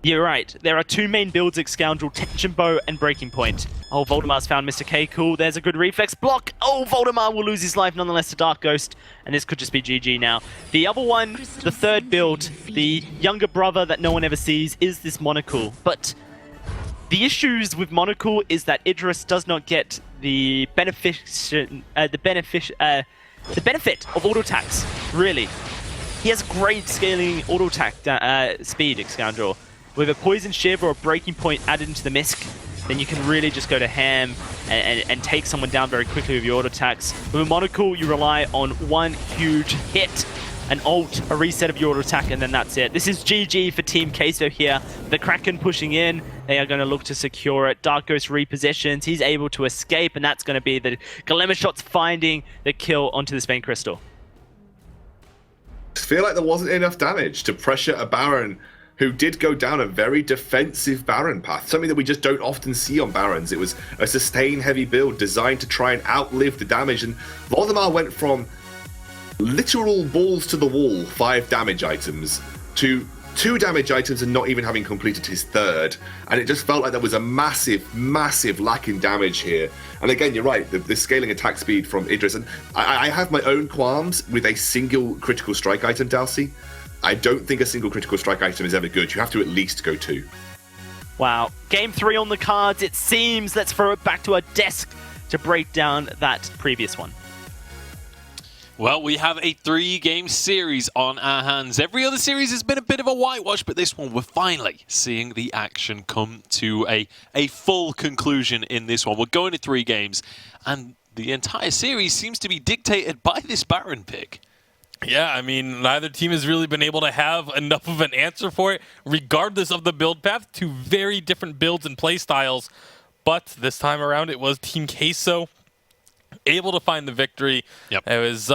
You're right. There are 2 main builds at Scoundrel, Tension Bow and Breaking Point. Oh, Voldemar's found Mr. Keiko. There's a good reflex block. Oh, Voldemar will lose his life nonetheless to Dark Ghost. And this could just be GG now. The other one, the third build, the younger brother that no one ever sees, is this Monocle. But the issues with Monocle is that Idris does not get the benefit of auto attacks, really. He has great scaling auto attack speed, Scoundrel. With a Poison Shiv or a Breaking Point added into the Misk, then you can really just go to ham and take someone down very quickly with your auto attacks. With a Monocle, you rely on one huge hit, an ult, a reset of your auto attack, and then that's it. This is GG for Team Queso here. The Kraken pushing in. They are going to look to secure it. Dark Ghost repositions. He's able to escape, and that's going to be the Glamour Shots finding the kill onto the Spain Crystal. I feel like there wasn't enough damage to pressure a Baron who did go down a very defensive Baron path, something that we just don't often see on Barons. It was a sustain-heavy build designed to try and outlive the damage, and Voldemar went from literal balls to the wall 5 damage items to 2 damage items and not even having completed his 3rd, and it just felt like there was a massive lack in damage here. And again, you're right, the scaling attack speed from Idris, and I have my own qualms with a single critical strike item, Dalsy. I don't think a single critical strike item is ever good. You have to at least go 2. Wow. Game 3 on the cards, it seems. Let's throw it back to our desk to break down that previous one. Well, we have a 3-game series on our hands. Every other series has been a bit of a whitewash, but this one, we're finally seeing the action come to a full conclusion in this one. We're going to 3 games, and the entire series seems to be dictated by this Baron pick. Yeah, I mean, neither team has really been able to have enough of an answer for it, regardless of the build path. 2 very different builds and play styles, but this time around it was Team Queso able to find the victory. Yep. It was,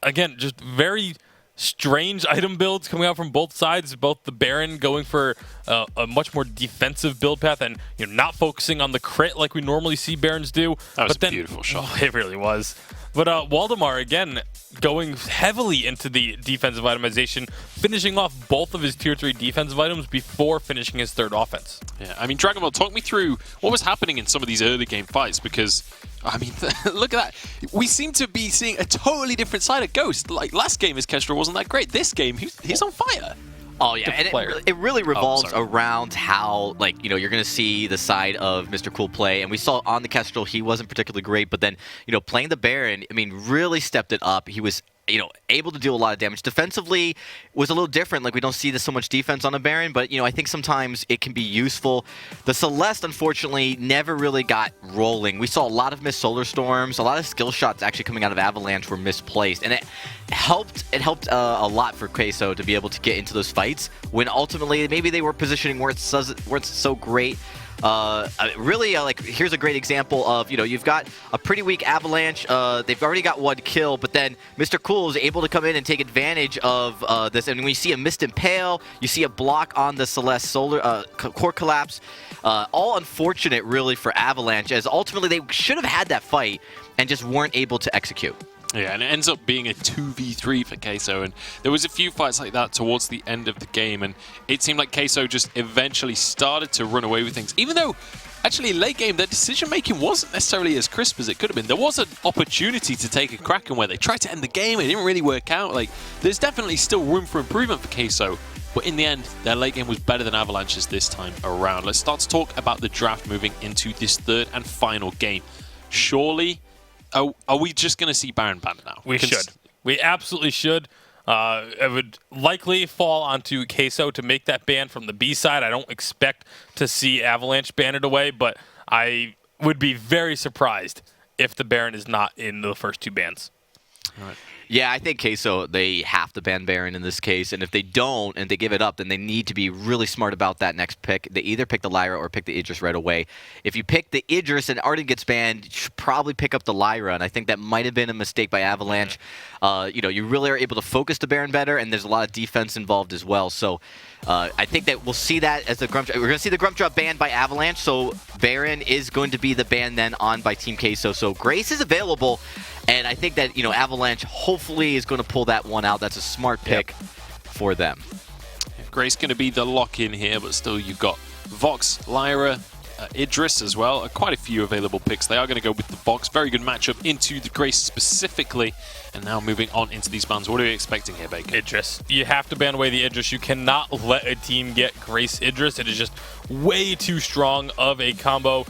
again, just very strange item builds coming out from both sides. Both the Baron going for a much more defensive build path and not focusing on the crit like we normally see Barons do. That was a beautiful shot. Oh, it really was. But Waldemar, again, going heavily into the defensive itemization, finishing off both of his Tier 3 defensive items before finishing his 3rd offense. Yeah, I mean, Dragon Ball, talk me through what was happening in some of these early game fights, because, I mean, look at that. We seem to be seeing a totally different side of Ghost. Like, last game, his Kestrel wasn't that great. This game, he's on fire. Oh, yeah, and it really revolves around how, you're going to see the side of Mr. Cool play. And we saw on the Kestrel, he wasn't particularly great. But then, playing the Baron, I mean, really stepped it up. He was, able to do a lot of damage. Defensively was a little different. Like, we don't see this so much defense on a Baron. But, I think sometimes it can be useful. The Celeste, unfortunately, never really got rolling. We saw a lot of missed Solar Storms. A lot of skill shots actually coming out of Avalanche were misplaced. And it helped a lot for Queso to be able to get into those fights when ultimately maybe they were positioning where it's so great. Really, here's a great example of, you've got a pretty weak Avalanche. They've already got 1 kill, but then Mr. Cool is able to come in and take advantage of this. And when you see a missed Impale, you see a block on the Celeste Solar Core Collapse. All unfortunate, really, for Avalanche, as ultimately they should have had that fight and just weren't able to execute. Yeah, and it ends up being a 2v3 for Queso, and there was a few fights like that towards the end of the game, and it seemed like Queso just eventually started to run away with things, even though actually late game their decision-making wasn't necessarily as crisp as it could have been. There was an opportunity to take a crack in where they tried to end the game, it didn't really work out. Like, there's definitely still room for improvement for Queso, but in the end, their late game was better than Avalanche's this time around. Let's start to talk about the draft moving into this 3rd and final game. Surely, are we just going to see Baron banned now? We should. We absolutely should. It would likely fall onto Queso to make that ban from the B side. I don't expect to see Avalanche ban it away, but I would be very surprised if the Baron is not in the first 2 bans. All right. Yeah, I think Queso, they have to ban Baron in this case, and if they don't and they give it up, then they need to be really smart about that next pick. They either pick the Lyra or pick the Idris right away. If you pick the Idris and Arden gets banned, you should probably pick up the Lyra, and I think that might have been a mistake by Avalanche. You really are able to focus the Baron better, and there's a lot of defense involved as well. So I think that we'll see that as the Grump Drop. We're going to see the Grump Drop banned by Avalanche, so Baron is going to be the ban then on by Team Queso. So Grace is available. And I think that, Avalanche hopefully is going to pull that one out. That's a smart pick for them. Grace going to be the lock-in here, but still you've got Vox, Lyra, Idris as well. Quite a few available picks. They are going to go with the Vox. Very good matchup into the Grace specifically. And now moving on into these bans. What are we expecting here, Bacon? Idris. You have to ban away the Idris. You cannot let a team get Grace Idris. It is just way too strong of a combo.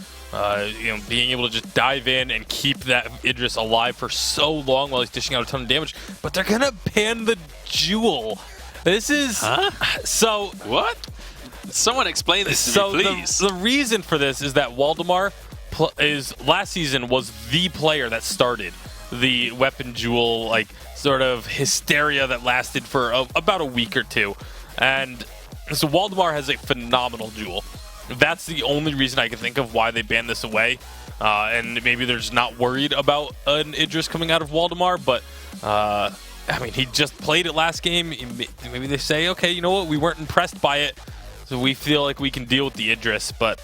Being able to just dive in and keep that Idris alive for so long while he's dishing out a ton of damage. But they're going to ban the Jewel. This is... Huh? So... What? Someone explain this to me, please. The reason for this is that Waldemar last season was the player that started the weapon Jewel, sort of hysteria that lasted for about a week or 2. And so Waldemar has a phenomenal Jewel. That's the only reason I can think of why they banned this away. And maybe they're just not worried about an Idris coming out of Waldemar, but he just played it last game. Maybe they say, okay, you know what, we weren't impressed by it, so we feel like we can deal with the Idris. But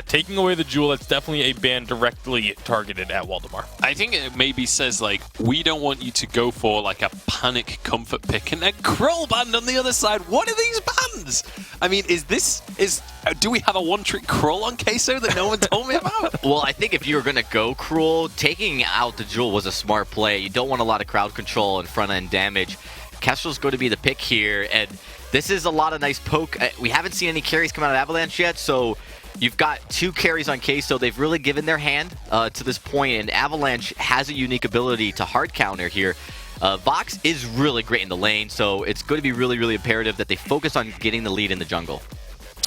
taking away the Jewel, that's definitely a ban directly targeted at Waldemar. I think it maybe says, we don't want you to go for, a panic comfort pick, and then Krull banned on the other side. What are these bans? I mean, do we have a one-trick Krull on Queso that no one told me about? Well, I think if you were going to go Cruel, taking out the Jewel was a smart play. You don't want a lot of crowd control and front-end damage. Kestrel's going to be the pick here, and this is a lot of nice poke. We haven't seen any carries come out of Avalanche yet, so You've got 2 carries on Queso. They've really given their hand to this point, and Avalanche has a unique ability to hard counter here. Vox is really great in the lane, so it's going to be really, really imperative that they focus on getting the lead in the jungle.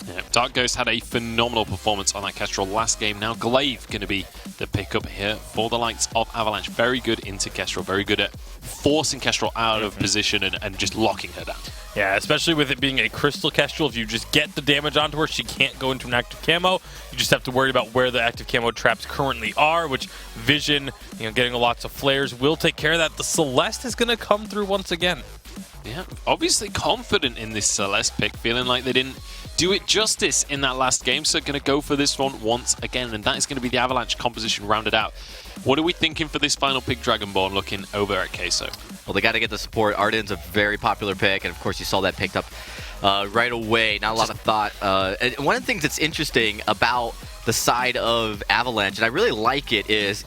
Yeah, Dark Ghost had a phenomenal performance on that Kestrel last game. Now Glaive going to be the pickup here for the likes of Avalanche. Very good into Kestrel, very good at forcing Kestrel out of position and just locking her down. Yeah, especially with it being a Crystal Kestrel, if you just get the damage onto her, she can't go into an active camo. You just have to worry about where the active camo traps currently are, which Vision, getting lots of flares will take care of that. The Celeste is going to come through once again. Yeah, obviously confident in this Celeste pick, feeling like they didn't do it justice in that last game, so going to go for this one once again, and that is going to be the Avalanche composition rounded out. What are we thinking for this final pick, Dragonborn, looking over at Queso? Well, they got to get the support. Arden's a very popular pick, and of course you saw that picked up right away. Not a lot of thought. And one of the things that's interesting about the side of Avalanche, and I really like it is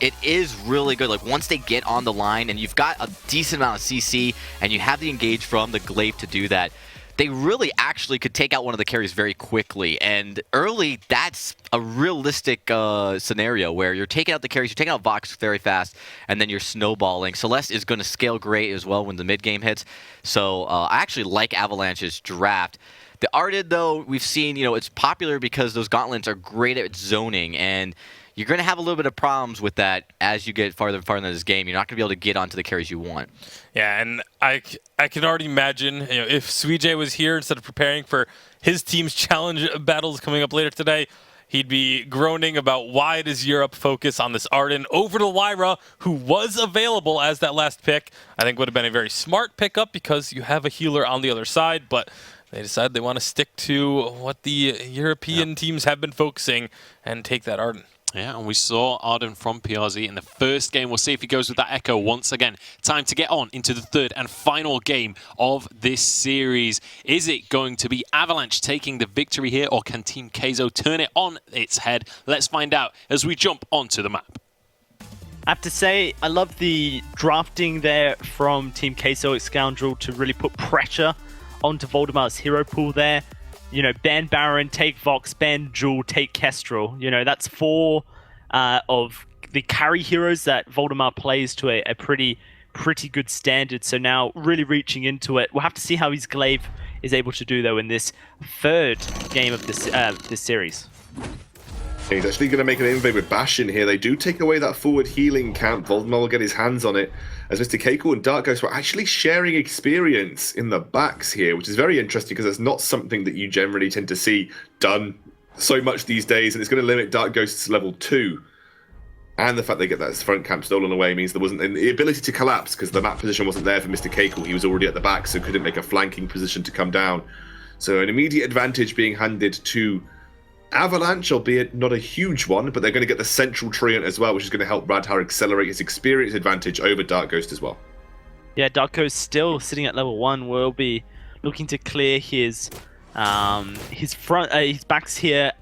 really good. Like, once they get on the line and you've got a decent amount of CC and you have the engage from the Glaive to do that, they really actually could take out one of the carries very quickly. And early, that's a realistic scenario where you're taking out the carries, you're taking out Vox very fast, and then you're snowballing. Celeste is going to scale great as well when the mid game hits. So I actually like Avalanche's draft. The Arden, though, we've seen, it's popular because those gauntlets are great at zoning, and you're going to have a little bit of problems with that as you get farther and farther into this game. You're not going to be able to get onto the carries you want. Yeah, and I can already imagine, if Suijay was here instead of preparing for his team's challenge battles coming up later today, he'd be groaning about why does Europe focus on this Arden over to Lyra, who was available as that last pick. I think would have been a very smart pickup because you have a healer on the other side, but they decided they want to stick to what the European teams have been focusing and take that Arden. Yeah, and we saw Arden from PRZ in the first game. We'll see if he goes with that Echo once again. Time to get on into the third and final game of this series. Is it going to be Avalanche taking the victory here, or can Team Queso turn it on its head? Let's find out as we jump onto the map. I have to say, I love the drafting there from Team Queso Scoundrel to really put pressure onto Voldemar's hero pool there. Ban Baron, take Vox, ban Jewel, take Kestrel. That's 4 of the carry heroes that Voldemar plays to a pretty good standard. So now really reaching into it. We'll have to see how his Glaive is able to do, though, in this third game of this series. He's actually going to make an invade with Bastion here. They do take away that forward healing camp. Voldemar will get his hands on it, as Mr. Keiko and Dark Ghost were actually sharing experience in the backs here, which is very interesting because that's not something that you generally tend to see done so much these days, and it's going to limit Dark Ghost's level 2. And the fact they get that front camp stolen away means there wasn't the ability to collapse because the map position wasn't there for Mr. Keiko. He was already at the back, so couldn't make a flanking position to come down. So an immediate advantage being handed to Avalanche, albeit not a huge one, but they're going to get the central treant as well, which is going to help Radhar accelerate his experience advantage over Dark Ghost as well. Yeah, Dark Ghost still sitting at level 1. Will be looking to clear his backs here,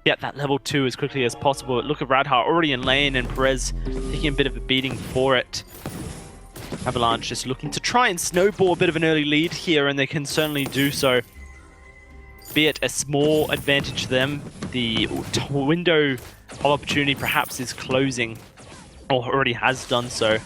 get that level 2 as quickly as possible. Look at Radhar already in lane, and Perez taking a bit of a beating for it. Avalanche just looking to try and snowball a bit of an early lead here, and they can certainly do so. Be it a small advantage to them, the window of opportunity perhaps is closing, or already has done so.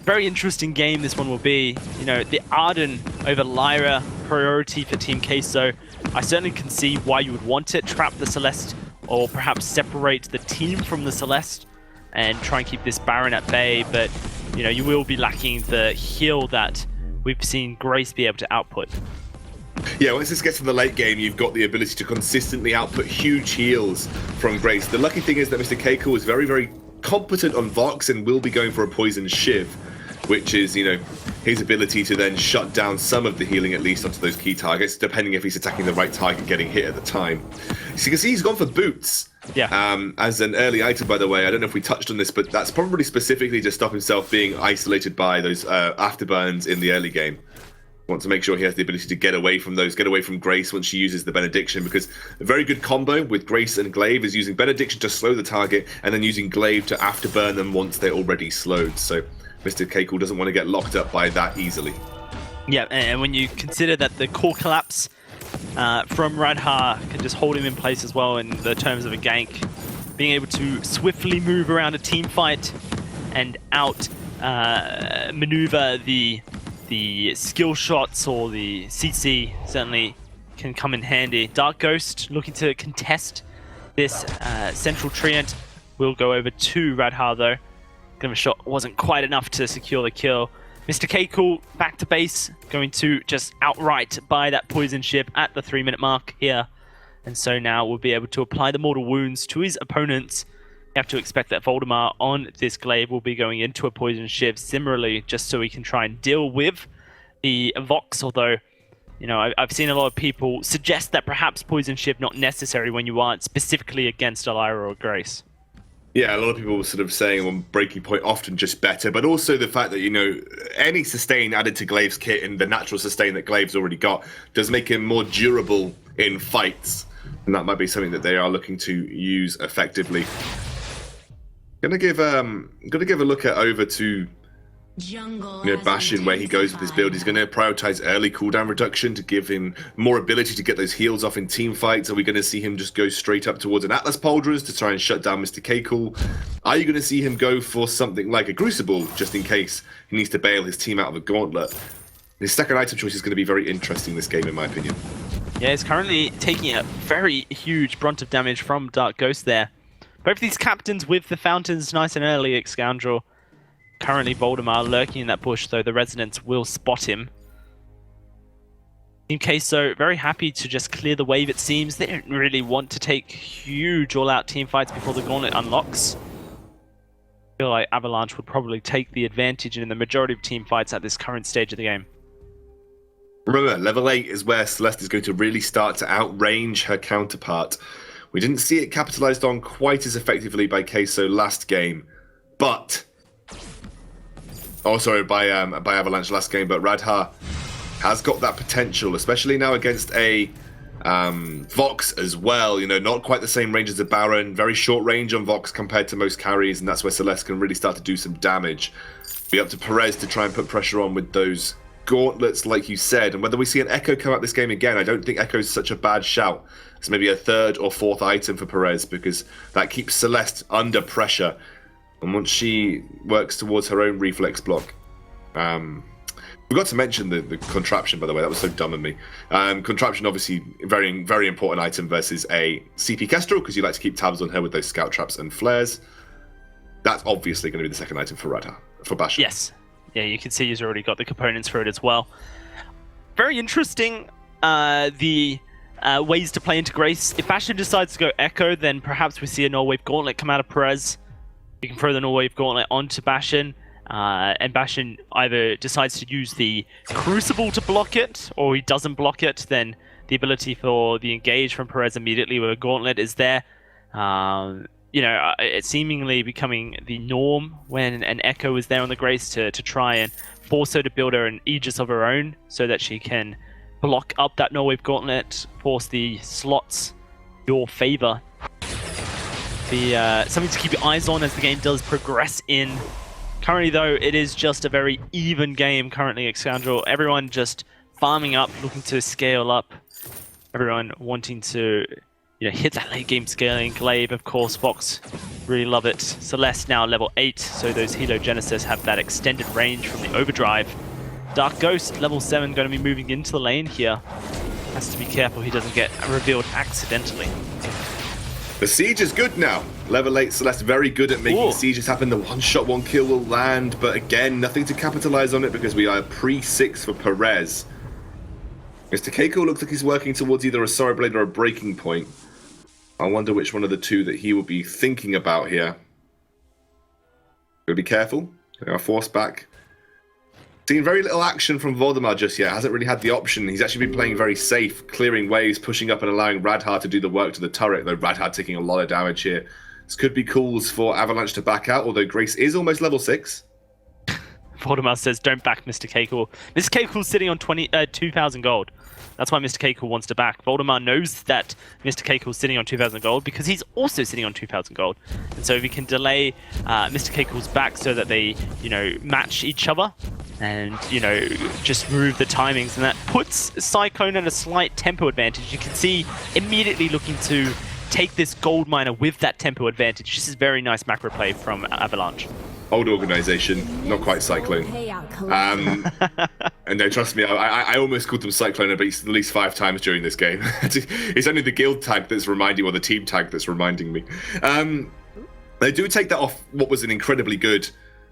Very interesting game this one will be. The Arden over Lyra priority for Team Queso. I certainly can see why you would want it. Trap the Celeste, or perhaps separate the team from the Celeste and try and keep this Baron at bay, but you will be lacking the heal that we've seen Grace be able to output. Yeah, once this gets to the late game, you've got the ability to consistently output huge heals from Grace. The lucky thing is that Mr. Keiko is very, very competent on Vox and will be going for a Poison Shiv, which is, his ability to then shut down some of the healing, at least onto those key targets, depending if he's attacking the right target getting hit at the time. So you can see he's gone for Boots. Yeah. As an early item, by the way. I don't know if we touched on this, but that's probably specifically to stop himself being isolated by those afterburns in the early game. Want to make sure he has the ability to get away from Grace once she uses the Benediction, because a very good combo with Grace and Glaive is using Benediction to slow the target and then using Glaive to afterburn them once they're already slowed. So Mr. Keiko doesn't want to get locked up by that easily. Yeah, and when you consider that the core collapse from Radha can just hold him in place as well in the terms of a gank. Being able to swiftly move around a team fight and out maneuver the skill shots or the CC certainly can come in handy. Dark Ghost looking to contest this central treant. Will go over to Radha though. Glimmer shot wasn't quite enough to secure the kill. Mr. K Cool back to base, going to just outright buy that poison ship at the 3-minute mark here. And so now we'll be able to apply the mortal wounds to his opponents. You have to expect that Voldemar on this glaive will be going into a poison ship similarly, just so he can try and deal with the Vox, although, you know, I've seen a lot of people suggest that perhaps poison ship not necessary when you aren't specifically against Elira or Grace. Yeah, a lot of people were sort of saying on Breaking Point often just better, but also the fact that, you know, any sustain added to Glaive's kit and the natural sustain that Glaive's already got does make him more durable in fights. And that might be something that they are looking to use effectively. Gonna give a look over to Bastion, where he goes with his build. He's going to prioritize early cooldown reduction to give him more ability to get those heals off in team fights. Are we going to see him just go straight up towards an Atlas Pauldrons to try and shut down Mr. K-Cool? Are you going to see him go for something like a Crucible, just in case he needs to bail his team out of a Gauntlet? His second item choice is going to be very interesting this game, in my opinion. Yeah, he's currently taking a very huge brunt of damage from Dark Ghost there. Both these captains with the fountains nice and early, Scoundrel. Currently Voldemar lurking in that bush, though the Resonance will spot him. Team Queso very happy to just clear the wave, it seems. They don't really want to take huge all-out team fights before the Gauntlet unlocks. I feel like Avalanche would probably take the advantage in the majority of team fights at this current stage of the game. Remember, level 8 is where Celeste is going to really start to outrange her counterpart. We didn't see it capitalized on quite as effectively by Queso last game, but... Oh, sorry, by Avalanche last game, but Radha has got that potential, especially now against a Vox as well. You know, not quite the same range as a Baron, very short range on Vox compared to most carries, and that's where Celeste can really start to do some damage. Be up to Perez to try and put pressure on with those gauntlets, like you said. And whether we see an Echo come out this game again, I don't think Echo is such a bad shout. It's maybe a third or fourth item for Perez, because that keeps Celeste under pressure. And once she works towards her own reflex block, forgot to mention the contraption, by the way. That was so dumb of me. Contraption, obviously, very, very important item versus a CP Kestrel, because you like to keep tabs on her with those scout traps and flares. That's obviously going to be the second item for Radha, for Bastion. Yes. Yeah, you can see he's already got the components for it as well. Very interesting, the ways to play into Grace. If Bastion decides to go Echo, then perhaps we see a Null Wave Gauntlet come out of Perez. You can throw the Null Wave Gauntlet onto Bastion, and Bastion either decides to use the Crucible to block it, or he doesn't block it, then the ability for the engage from Perez immediately with a Gauntlet is there. You know, it's seemingly becoming the norm when an Echo is there on the Grace to try and force her to build her an Aegis of her own, so that she can block up that Null Wave Gauntlet, force the slots your favor. Something to keep your eyes on as the game does progress in. Currently, though, it is just a very even game currently at Scoundrel. Everyone just farming up, looking to scale up. Everyone wanting to, you know, hit that late game scaling. Glaive, of course, Vox, really love it. Celeste now level 8, so those Helo Genesis have that extended range from the overdrive. Dark Ghost, level 7, going to be moving into the lane here. Has to be careful he doesn't get revealed accidentally. The siege is good now. Level 8 Celeste very good at making sieges happen. The one-shot, one-kill will land, but again, nothing to capitalize on it because we are pre-6 for Perez. Mr. Keiko looks like he's working towards either a Sorrow Blade or a Breaking Point. I wonder which one of the two that he will be thinking about here. Gotta be careful. They are forced back. Seen very little action from Voldemar just yet. Hasn't really had the option. He's actually been playing very safe, clearing waves, pushing up and allowing Radha to do the work to the turret, though Radha taking a lot of damage here. This could be calls for Avalanche to back out, although Grace is almost level 6. Voldemar says, don't back Mr. Keiko. Mr. Keiko's sitting on 2,000 gold. That's why Mr. Keiko wants to back. Voldemar knows that Mr. Keiko is sitting on 2,000 gold because he's also sitting on 2,000 gold. And so if he can delay Mr. Keiko's back so that they, match each other and, just move the timings, and that puts Cyclone at a slight tempo advantage. You can see immediately looking to take this gold miner with that tempo advantage. This is very nice macro play from Avalanche. Old organization, not quite Cyclone. And no, trust me, I almost called them Cyclone at least 5 times during this game. It's only the guild tag that's reminding, or the team tag that's reminding me. They do take that off what was an incredibly good,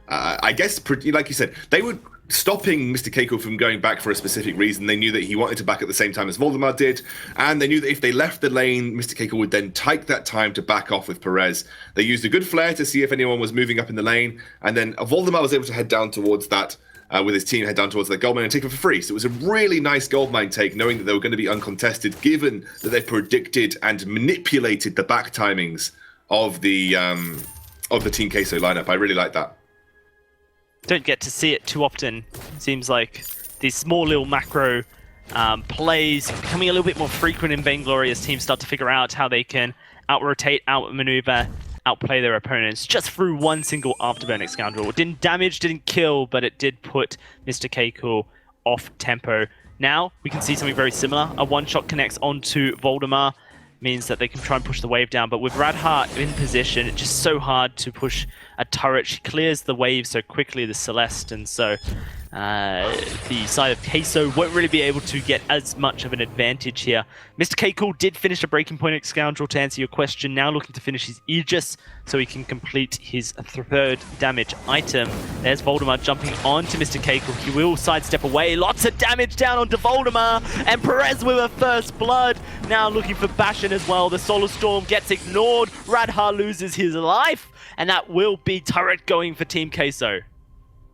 I guess, like you said, they were stopping Mr. Keiko from going back for a specific reason. They knew that he wanted to back at the same time as Voldemar did, and they knew that if they left the lane, Mr. Keiko would then take that time to back off with Perez. They used a good flare to see if anyone was moving up in the lane, and then Voldemar was able to head down towards that, with his team head down towards that gold mine and take it for free. So it was a really nice gold mine take, knowing that they were going to be uncontested, given that they predicted and manipulated the back timings of the Team Queso lineup. I really like that. Don't get to see it too often. Seems like these small little macro plays becoming a little bit more frequent in Vainglory as teams start to figure out how they can out-rotate, out-maneuver, outplay their opponents just through one single Afterburning Scoundrel. It didn't damage, didn't kill, but it did put Mr. Keiko off tempo. Now we can see something very similar. A one-shot connects onto Voldemar, means that they can try and push the wave down, but with Radhart in position, it's just so hard to push a turret. She clears the wave so quickly, the Celeste, and so the side of Queso won't really be able to get as much of an advantage here. Mr. Keiko did finish a Breaking Point Scoundrel to answer your question, now looking to finish his Aegis so he can complete his 3rd damage item. There's Voldemar jumping onto Mr. Keiko. He will sidestep away. Lots of damage down onto Voldemar, and Perez with a first blood. Now looking for Bastion as well. The Solar Storm gets ignored. Radhar loses his life, and that will be turret going for Team Queso.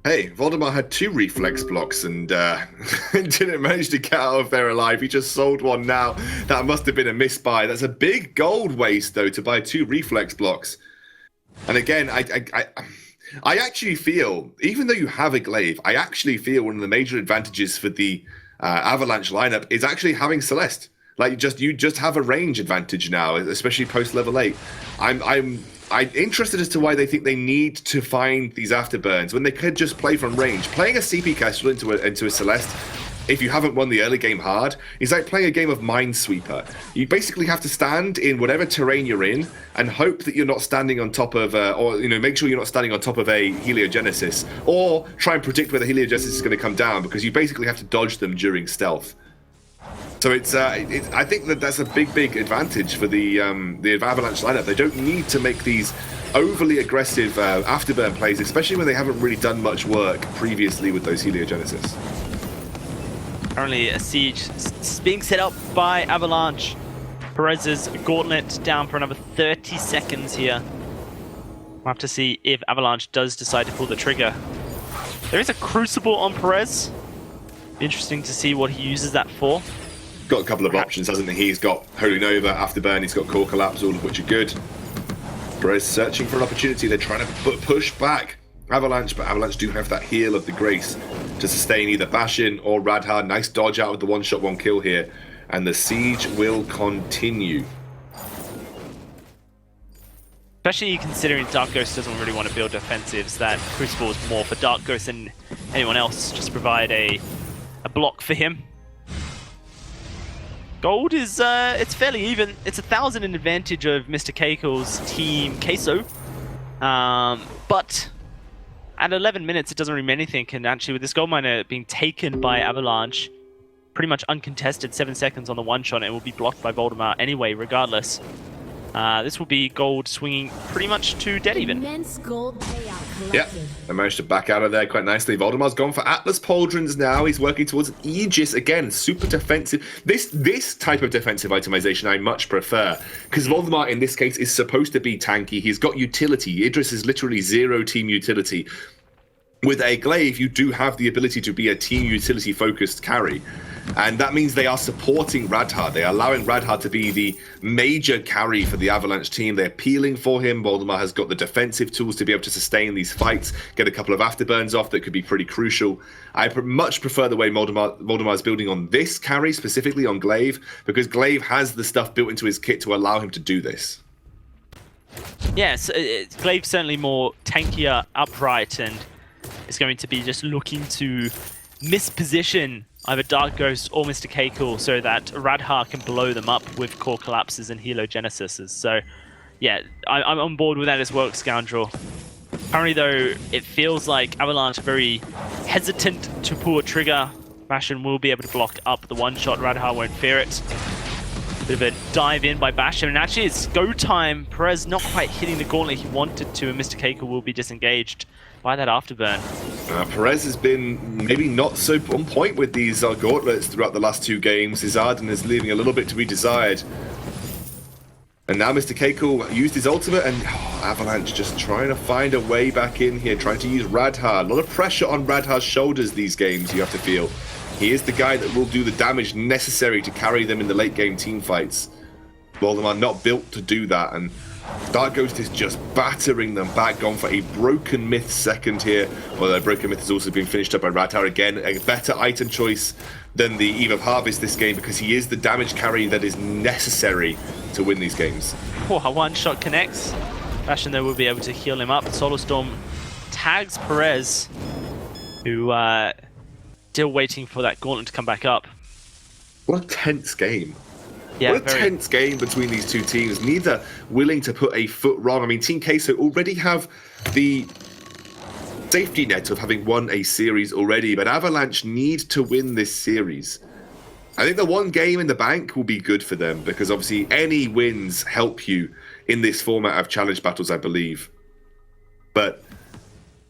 Hey, Voldemar had 2 reflex blocks and didn't manage to get out of there alive. He just sold one now. That must have been a misbuy. That's a big gold waste, though, to buy 2 reflex blocks. And again, I actually feel, even though you have a glaive, I actually feel one of the major advantages for the Avalanche lineup is actually having Celeste. Like, you just have a range advantage now, especially post level 8. I'm interested as to why they think they need to find these afterburns when they could just play from range. Playing a CP Kestrel into a Celeste, if you haven't won the early game hard, is like playing a game of Minesweeper. You basically have to stand in whatever terrain you're in and hope that you're not standing on top of, make sure you're not standing on top of a Heliogenesis, or try and predict where the Heliogenesis is going to come down, because you basically have to dodge them during stealth. So I think that's a big advantage for the Avalanche lineup. They don't need to make these overly aggressive afterburn plays, especially when they haven't really done much work previously with those Heliogenesis. Currently a siege being set up by Avalanche. Perez's gauntlet down for another 30 seconds here. We'll have to see if Avalanche does decide to pull the trigger. There is a Crucible on Perez. Interesting to see what he uses that for. Got a couple of options, hasn't he? He's got Holy Nova, Afterburn, he's got Core Collapse, all of which are good. Perez searching for an opportunity. They're trying to push back Avalanche, but Avalanche do have that heal of the Grace to sustain either Bastion or Radhar. Nice dodge out of the one-shot, one-kill here. And the siege will continue. Especially considering Dark Ghost doesn't really want to build defensives, that Crucible is more for Dark Ghost than anyone else, just to provide a block for him. Gold is, it's fairly even. It's 1,000 in advantage of Mr. Keiko's team Queso. But at 11 minutes, it doesn't really mean anything. And actually, with this gold miner being taken by Avalanche, pretty much uncontested, 7 seconds on the one-shot, it will be blocked by Voldemar anyway, regardless. This will be gold swinging pretty much to dead even. Immense gold payout collected. Yeah, they managed to back out of there quite nicely. Voldemar's gone for Atlas Pauldrons now. He's working towards an Aegis again. Super defensive. This type of defensive itemization I much prefer, because Voldemar in this case is supposed to be tanky. He's got utility. Idris is literally 0 team utility. With a glaive, you do have the ability to be a team utility focused carry. And that means they are supporting Radha. They are allowing Radha to be the major carry for the Avalanche team. They're peeling for him. Voldemar has got the defensive tools to be able to sustain these fights, get a couple of afterburns off that could be pretty crucial. I much prefer the way Voldemar is building on this carry, specifically on Glaive, because Glaive has the stuff built into his kit to allow him to do this. Yes, Glaive's certainly more tankier, upright, and is going to be just looking to misposition either Dark Ghost or Mr. Keiko so that Radha can blow them up with core collapses and helogenesises. So, yeah, I'm on board with that as well, Scoundrel. Currently, though, it feels like Avalanche are very hesitant to pull a trigger. Bastion will be able to block up the one-shot. Radha won't fear it. Bit of a dive in by Bastion, and actually it's go time. Perez not quite hitting the gauntlet he wanted to, and Mr. Keiko will be disengaged by that afterburn. Perez has been maybe not so on point with these gauntlets throughout the last 2 games. His Arden is leaving a little bit to be desired. And now Mr. Keiko used his ultimate, and Avalanche just trying to find a way back in here, trying to use Radha. A lot of pressure on Radha's shoulders these games, you have to feel. He is the guy that will do the damage necessary to carry them in the late game team fights. Voldemar not built to do that, and Dark Ghost is just battering them back, gone for a Broken Myth second here. Although Broken Myth has also been finished up by Radha again. A better item choice than the Eve of Harvest this game, because he is the damage carry that is necessary to win these games. Oh, a one-shot connects. Bastion, though, will be able to heal him up. Solar Storm tags Perez, who still waiting for that gauntlet to come back up. What a tense game. Yeah, what a tense game between these two teams. Neither willing to put a foot wrong. I mean, Team Queso already have the safety net of having won a series already, but Avalanche need to win this series. I think the one game in the bank will be good for them, because obviously any wins help you in this format of challenge battles, I believe. But,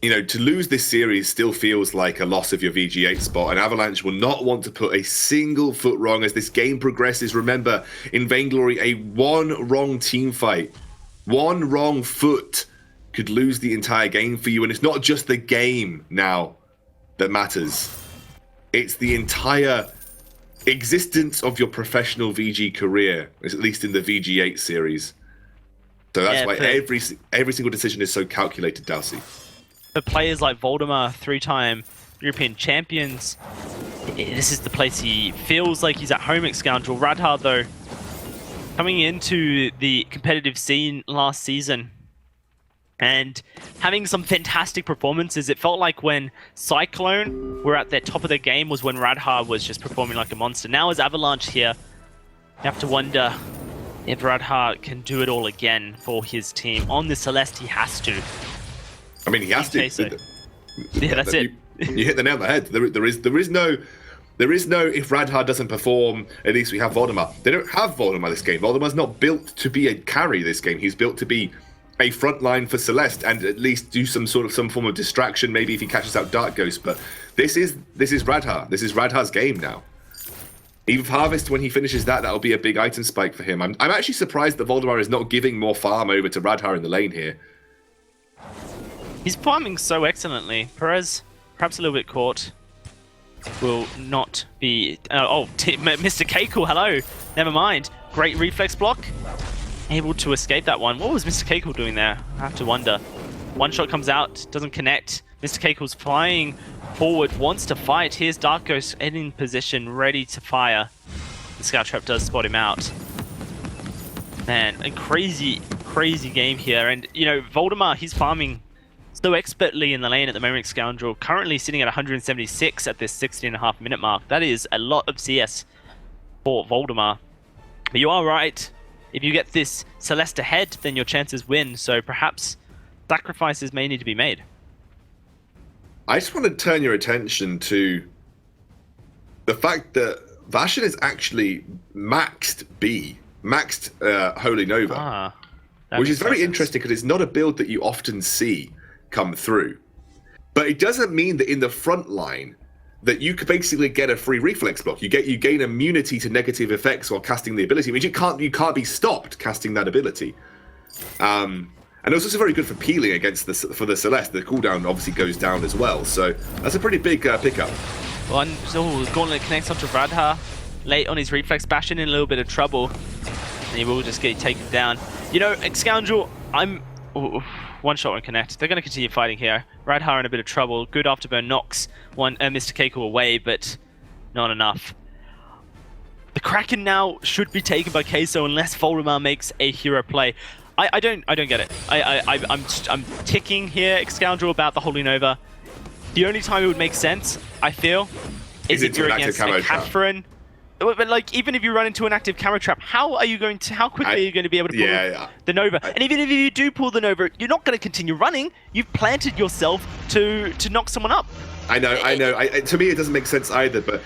you know, to lose this series still feels like a loss of your VG8 spot, and Avalanche will not want to put a single foot wrong as this game progresses. Remember, in Vainglory, a one wrong team fight, one wrong foot could lose the entire game for you, and it's not just the game now that matters. It's the entire existence of your professional VG career, at least in the VG8 series. So that's why every single decision is so calculated, Dalsy. For players like Voldemar, 3-time European champions, this is the place he feels like he's at home at Scoundrel. Radha, though, coming into the competitive scene last season and having some fantastic performances. It felt like when Cyclone were at their top of their game was when Radha was just performing like a monster. Now as Avalanche here, you have to wonder if Radha can do it all again for his team. On the Celeste, he has to. I mean, he has to. So. Yeah, that's it. You hit the nail on the head. There is no if Radha doesn't perform, at least we have Voldemar. They don't have Voldemar this game. Voldemar's not built to be a carry this game. He's built to be a front line for Celeste and at least do some form of distraction, maybe if he catches out Dark Ghost. But this is Radha. This is Radha's game now. Eve of Harvest, when he finishes that'll be a big item spike for him. I'm actually surprised that Voldemar is not giving more farm over to Radha in the lane here. He's farming so excellently. Perez, perhaps a little bit caught, will not be... Mr. Keiko, hello. Never mind. Great reflex block. Able to escape that one. What was Mr. Keiko doing there? I have to wonder. One shot comes out, doesn't connect. Mr. Keiko's flying forward, wants to fight. Here's Dark Ghost in position, ready to fire. The Scout Trap does spot him out. Man, a crazy, crazy game here. And, you know, Voldemar, he's farming so expertly in the lane at the moment, Scoundrel. Currently sitting at 176 at this 16.5 minute mark. That is a lot of CS for Voldemar. But you are right. If you get this Celeste ahead, then your chances win. So perhaps sacrifices may need to be made. I just want to turn your attention to the fact that Bastion is actually maxed B, maxed Holy Nova, which is very interesting because it's not a build that you often see come through. But it doesn't mean that in the front line that you could basically get a free reflex block. You gain immunity to negative effects while casting the ability, which you can't be stopped casting that ability. And it's also very good for peeling for the Celeste. The cooldown obviously goes down as well, so that's a pretty big pickup. One, Gauntlet connects onto Radha. Late on his reflex, Bastion in a little bit of trouble. And he will just get taken down. You know, Scoundrel, one shot on connect. They're going to continue fighting here. Radha in a bit of trouble. Good afterburn knocks Mr. Keiko away, but not enough. The Kraken now should be taken by Queso unless Voldemar makes a hero play. I don't get it. I'm ticking here, Scoundrel, about the Holy Nova. The only time it would make sense, I feel, is if you're against a Catherine. But like, even if you run into an active camera trap, how quickly are you going to be able to pull the Nova? And even if you do pull the Nova, you're not going to continue running. You've planted yourself to knock someone up. I know. To me, it doesn't make sense either, but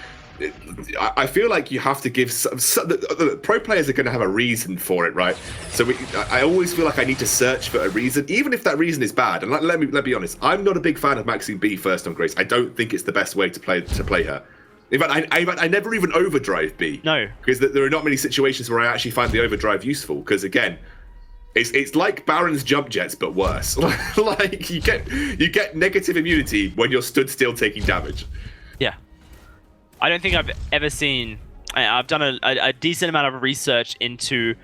I feel like you have to give the pro players are going to have a reason for it, right? So I always feel like I need to search for a reason, even if that reason is bad. And let me be honest, I'm not a big fan of maxing B first on Grace. I don't think it's the best way to play her. In fact, I never even overdrive B. No, because there are not many situations where I actually find the overdrive useful. Because again, it's like Baron's jump jets, but worse. Like you get negative immunity when you're stood still taking damage. Yeah. I don't think I've ever seen... I've done a decent amount of research into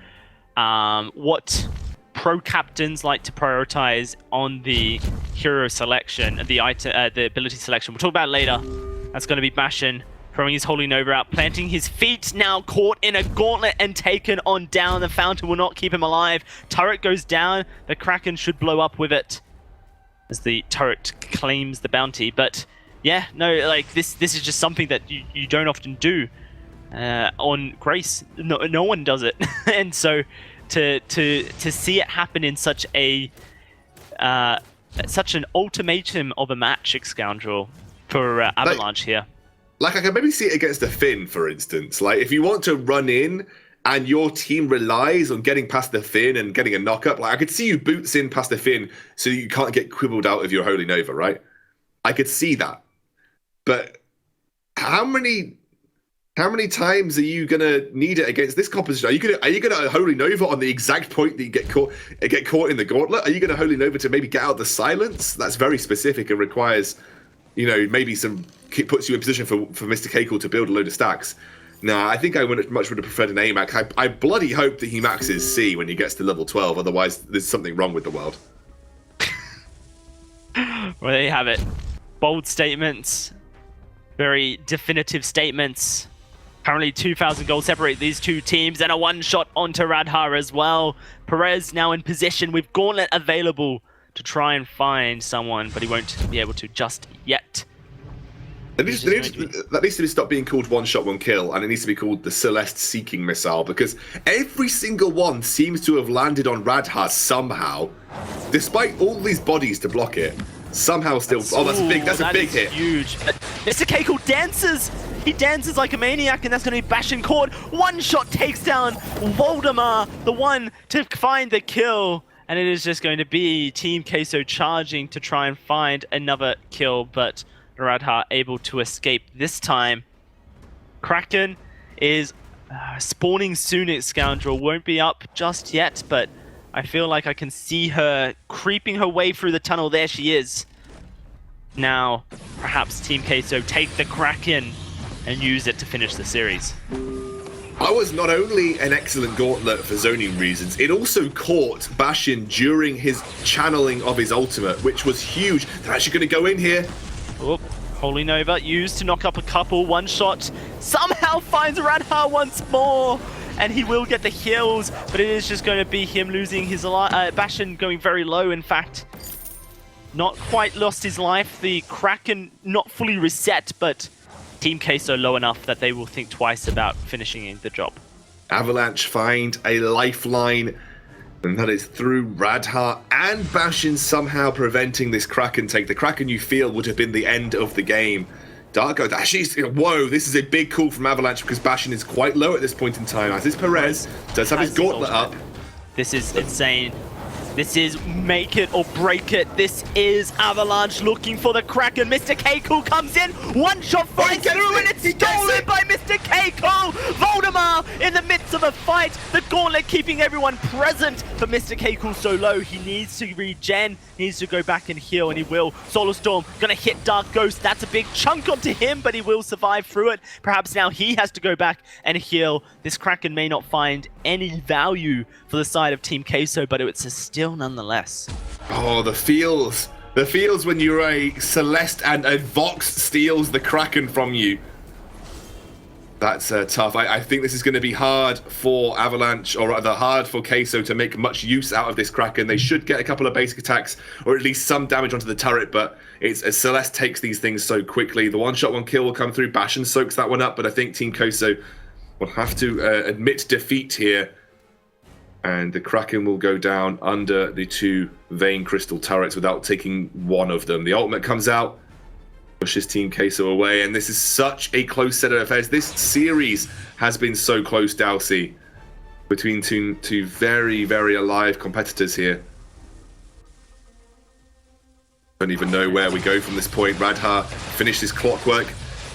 what pro captains like to prioritize on the hero selection, the ability selection. We'll talk about it later. That's going to be Bastion throwing his Holy Nova out, planting his feet, now caught in a gauntlet and taken on down. The Fountain will not keep him alive. Turret goes down. The Kraken should blow up with it as the turret claims the bounty, but... Yeah, no, like this is just something that you don't often do on Grace. No one does it, and so to see it happen in such an ultimatum of a match, Scoundrel, for Avalanche here. Like I can maybe see it against a Finn, for instance. Like if you want to run in and your team relies on getting past the Finn and getting a knock-up, like I could see you boots in past the Finn so you can't get quibbled out of your Holy Nova, right? I could see that. But how many times are you gonna need it against this composition? Are you gonna Holy Nova on the exact point that you get caught in the gauntlet? Are you gonna Holy Nova to maybe get out the silence? That's very specific and requires, maybe puts you in position for Mr. Keiko to build a load of stacks. Nah, I think I would have preferred an AMAC. I bloody hope that he maxes C when he gets to level 12. Otherwise, there's something wrong with the world. Well, there you have it. Bold statements. Very definitive statements. Currently 2,000 gold separate these two teams, and a one-shot onto Radha as well. Perez now in position with Gauntlet available to try and find someone, but he won't be able to just yet. That needs to stop being called one shot, one kill, and it needs to be called the Celeste Seeking Missile, because every single one seems to have landed on Radha somehow, despite all these bodies to block it. Somehow still... That's a big hit. Huge. Mr. Keiko dances! He dances like a maniac, and that's going to be Bastion caught. One shot takes down Voldemar, the one to find the kill. And it is just going to be Team Queso charging to try and find another kill, but Radha able to escape this time. Kraken is spawning soon at Scoundrel. Won't be up just yet, but I feel like I can see her creeping her way through the tunnel. There she is. Now, perhaps Team Queso take the Kraken and use it to finish the series. That was not only an excellent gauntlet for zoning reasons, it also caught Bastion during his channeling of his ultimate, which was huge. They're actually going to go in here. Oh, Holy Nova used to knock up a couple. One shot somehow finds Radha once more. And he will get the heals, but it is just going to be him losing his life. Bastion going very low, in fact. Not quite lost his life. The Kraken not fully reset, but Team Queso low enough that they will think twice about finishing the job. Avalanche find a lifeline, and that is through Radha and Bastion somehow preventing this Kraken take. The Kraken, you feel, would have been the end of the game. Darko, actually, whoa, this is a big call from Avalanche because Bastion is quite low at this point in time. As is Perez, does have his gauntlet up. This is insane. This is make it or break it. This is Avalanche looking for the Kraken. Mr. Keiko comes in. One shot flies through and it's stolen by Mr. Keiko. Voldemar in the midst of a fight. The gauntlet keeping everyone present. But Mr. Keiko so low. He needs to regen. He needs to go back and heal, and he will. Solar Storm gonna hit Dark Ghost. That's a big chunk onto him, but he will survive through it. Perhaps now he has to go back and heal. This Kraken may not find any value for the side of Team Queso, but it's a still nonetheless. Oh, the feels. The feels when you're a Celeste and a Vox steals the Kraken from you. That's tough. I think this is going to be hard for Avalanche, or rather hard for Queso to make much use out of this Kraken. They should get a couple of basic attacks, or at least some damage onto the turret, but it's as Celeste takes these things so quickly. The one-shot, one-kill will come through. Bastion soaks that one up, but I think Team Queso will have to admit defeat here. And the Kraken will go down under the two Vein Crystal turrets without taking one of them. The ultimate comes out, pushes Team Queso away, and this is such a close set of affairs. This series has been so close, Dowsey, between two very, very alive competitors here. Don't even know where we go from this point. Radha finishes clockwork,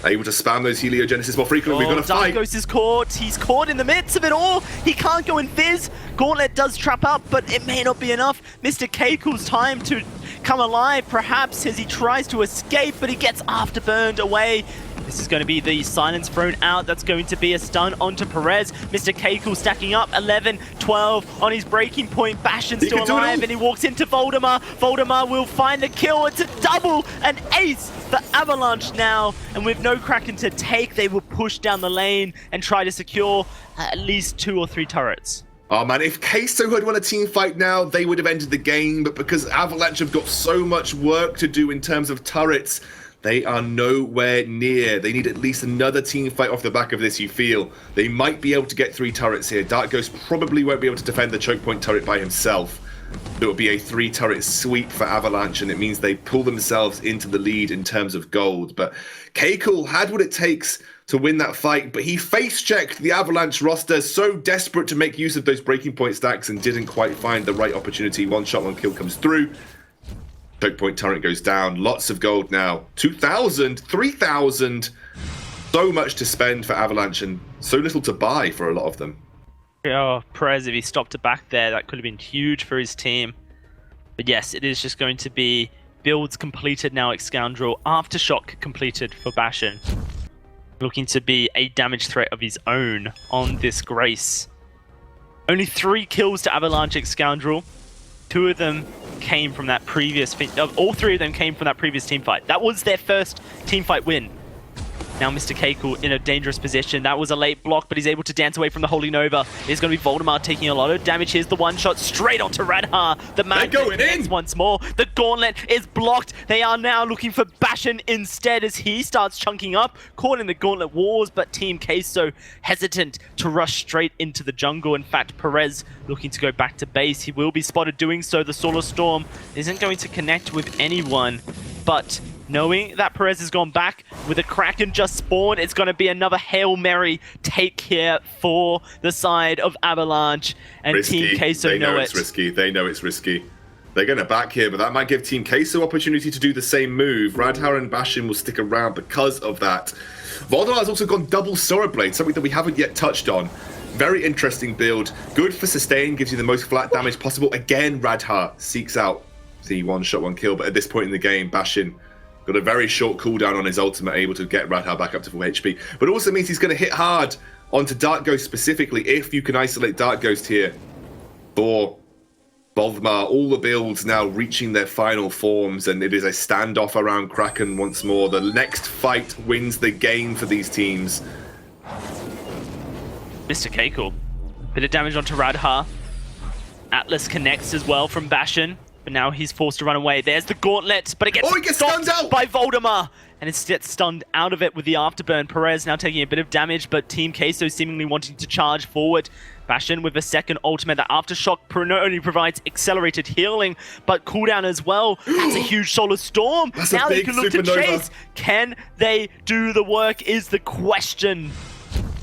able to spam those heliogenesis more frequently. We've got to fight. Darkghost is caught. He's caught in the midst of it all. He can't go and fizz. Gauntlet does trap up, but it may not be enough. Mr. Keiko's time to come alive, perhaps, as he tries to escape, but he gets afterburned away. This is going to be the silence thrown out. That's going to be a stun onto Perez. Mr. Keiko stacking up 11, 12 on his breaking point. Bastion's still alive, and he walks into Voldemar. Voldemar will find the kill. It's a double, an ace for Avalanche now. And with no Kraken to take, they will push down the lane and try to secure at least 2 or 3 turrets. Oh man, if Queso had won a team fight now, they would have ended the game. But because Avalanche have got so much work to do in terms of turrets, they are nowhere near. They need at least another team fight off the back of this, you feel. They might be able to get 3 turrets here. Dark Ghost probably won't be able to defend the choke point turret by himself. It will be a 3-turret sweep for Avalanche, and it means they pull themselves into the lead in terms of gold. But Keiko had what it takes to win that fight, but he face-checked the Avalanche roster, so desperate to make use of those breaking point stacks, and didn't quite find the right opportunity. One shot, one kill comes through. Choke point turret goes down. Lots of gold now. 2,000, 3,000. So much to spend for Avalanche and so little to buy for a lot of them. Oh, Perez, if he stopped it back there, that could have been huge for his team. But yes, it is just going to be builds completed now at Scoundrel. Aftershock completed for Bastion. Looking to be a damage threat of his own on this Grace. Only 3 kills to Avalanche at Scoundrel. 2 of them came from that previous... all 3 of them came from that previous team fight. That was their first team fight win. Now Mr. Keiko in a dangerous position. That was a late block, but he's able to dance away from the Holy Nova. It's going to be Voldemar taking a lot of damage. Here's the one shot straight onto Radha. The man going in once more. The gauntlet is blocked. They are now looking for Bastion instead as he starts chunking up. Caught in the gauntlet wars, but Team Queso hesitant to rush straight into the jungle. In fact, Perez looking to go back to base. He will be spotted doing so. The Solar Storm isn't going to connect with anyone, but knowing that Perez has gone back with a Kraken just spawned, it's going to be another Hail Mary take here for the side of Avalanche. And Risky. Team Queso They know it. it's risky. They know it's risky. They're going to back here, but that might give Team Queso opportunity to do the same move. Radha and Bastion will stick around because of that. Voldemar has also gone double Sword Blade, something that we haven't yet touched on. Very interesting build. Good for sustain, gives you the most flat damage possible. Again, Radha seeks out the one shot, one kill, but at this point in the game, Bastion got a very short cooldown on his ultimate, able to get Radha back up to full HP. But it also means he's going to hit hard onto Dark Ghost specifically, if you can isolate Dark Ghost here for Voldemar. All the builds now reaching their final forms, and it is a standoff around Kraken once more. The next fight wins the game for these teams. Mr. Keiko. Bit of damage onto Radha. Atlas connects as well from Bastion. But now he's forced to run away. There's the gauntlet, but it gets, stunned out by Voldemar. And it's gets stunned out of it with the afterburn. Perez now taking a bit of damage, but Team Queso seemingly wanting to charge forward. Bastion with a second ultimate. The Aftershock not only provides accelerated healing, but cooldown as well. That's a huge Solar Storm. That's now a they big can look to supernova. chase. Can they do the work is the question.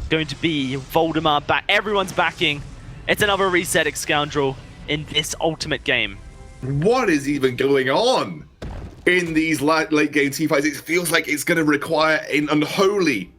Going to be Voldemar back. Everyone's backing. It's another reset at Scoundrel. in this ultimate game. What is even going on in these late game team fights? It feels like it's going to require an unholy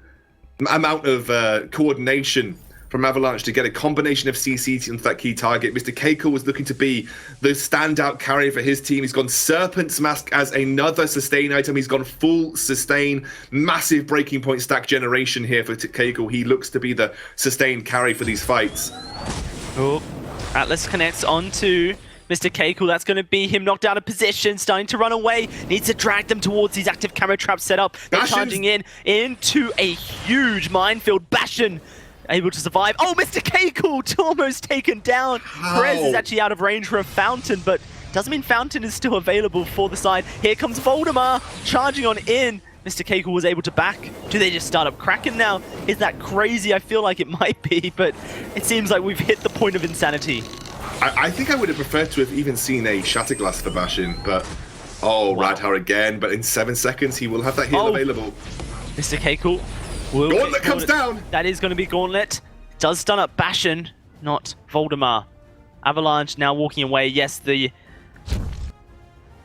amount of coordination from Avalanche to get a combination of CC into that key target. Mr. Keiko was looking to be the standout carrier for his team. He's gone Serpent's Mask as another sustain item. He's gone full sustain, massive breaking point stack generation here for Keiko. He looks to be the sustained carry for these fights. Oh, Atlas connects onto Mr. Keiko. That's going to be him knocked out of position, starting to run away. Needs to drag them towards these active camo traps set up. They're charging into a huge minefield. Bastion able to survive. Oh, Mr. Keiko almost taken down. Perez is actually out of range for a Fountain, but doesn't mean Fountain is still available for the side. Here comes Voldemar charging on in. Mr. Keiko was able to back. Do they just start up Kraken now? Is that crazy? I feel like it might be, but it seems like we've hit the point of insanity. I think I would have preferred to have even seen a Shatterglass for Bastion, but wow. Radhar again, but in 7 seconds he will have that heal available. Mr. Keiko will Gauntlet comes down! That is going to be Gauntlet. Does stun up Bastion, not Voldemar. Avalanche now walking away. Yes, the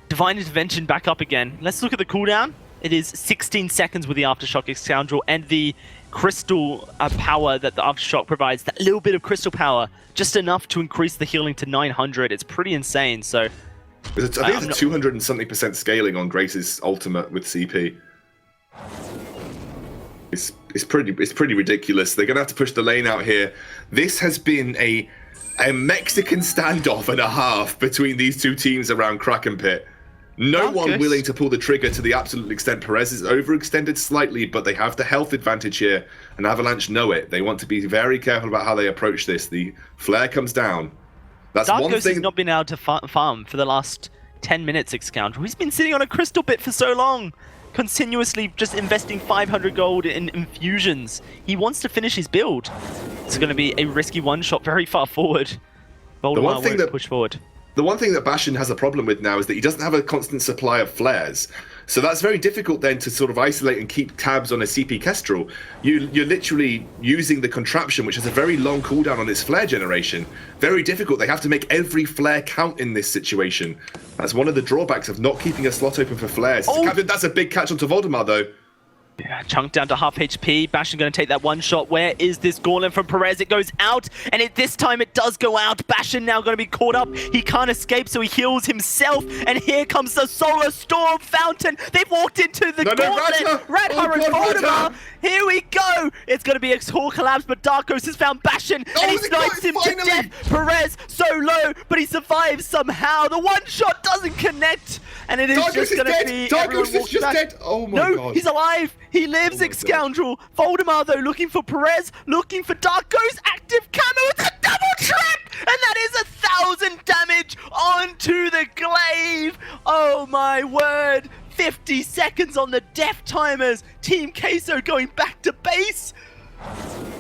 Divine Intervention back up again. Let's look at the cooldown. It is 16 seconds with the Aftershock Scoundrel and the crystal power that the Aftershock provides. That little bit of crystal power, just enough to increase the healing to 900. It's pretty insane, so... I think it's 200 and something % scaling on Grace's ultimate with CP. It's pretty ridiculous. They're gonna have to push the lane out here. This has been a Mexican standoff and a half between these two teams around Kraken Pit. No one willing to pull the trigger to the absolute extent. Perez is overextended slightly, but they have the health advantage here, and Avalanche know it. They want to be very careful about how they approach this. The flare comes down. That's one thing. Has not been able to farm for the last 10 minutes, Scoundrel. He's been sitting on a crystal bit for so long, continuously just investing 500 gold in infusions. He wants to finish his build. It's going to be a risky one-shot very far forward. Voldemar won't push forward. The one thing that Bastion has a problem with now is that he doesn't have a constant supply of flares. So that's very difficult then to sort of isolate and keep tabs on a CP Kestrel. You're literally using the contraption, which has a very long cooldown on its flare generation. Very difficult. They have to make every flare count in this situation. That's one of the drawbacks of not keeping a slot open for flares. Oh. Captain, that's a big catch onto Voldemar, though. Yeah, chunked down to half HP. Bastion going to take that one shot. Where is this Gauntlet from Perez? It goes out, and this time it does go out. Bastion now going to be caught up. He can't escape, so he heals himself. And here comes the Solar Storm Fountain. They've walked into the Gauntlet. Radhar and Voldemar. Here we go. It's going to be a whole collapse, but Darkos has found Bastion, and he snipes him to death. Perez so low, but he survives somehow. The one shot doesn't connect, and it is just going to be Darkos is just dead. Oh my god. No, he's alive. He lives, Scoundrel. Voldemar, though, looking for Perez, looking for Darkos. Active camo. It's a double trap! And that is 1,000 damage onto the glaive. Oh, my word. 50 seconds on the death timers. Team Queso going back to base.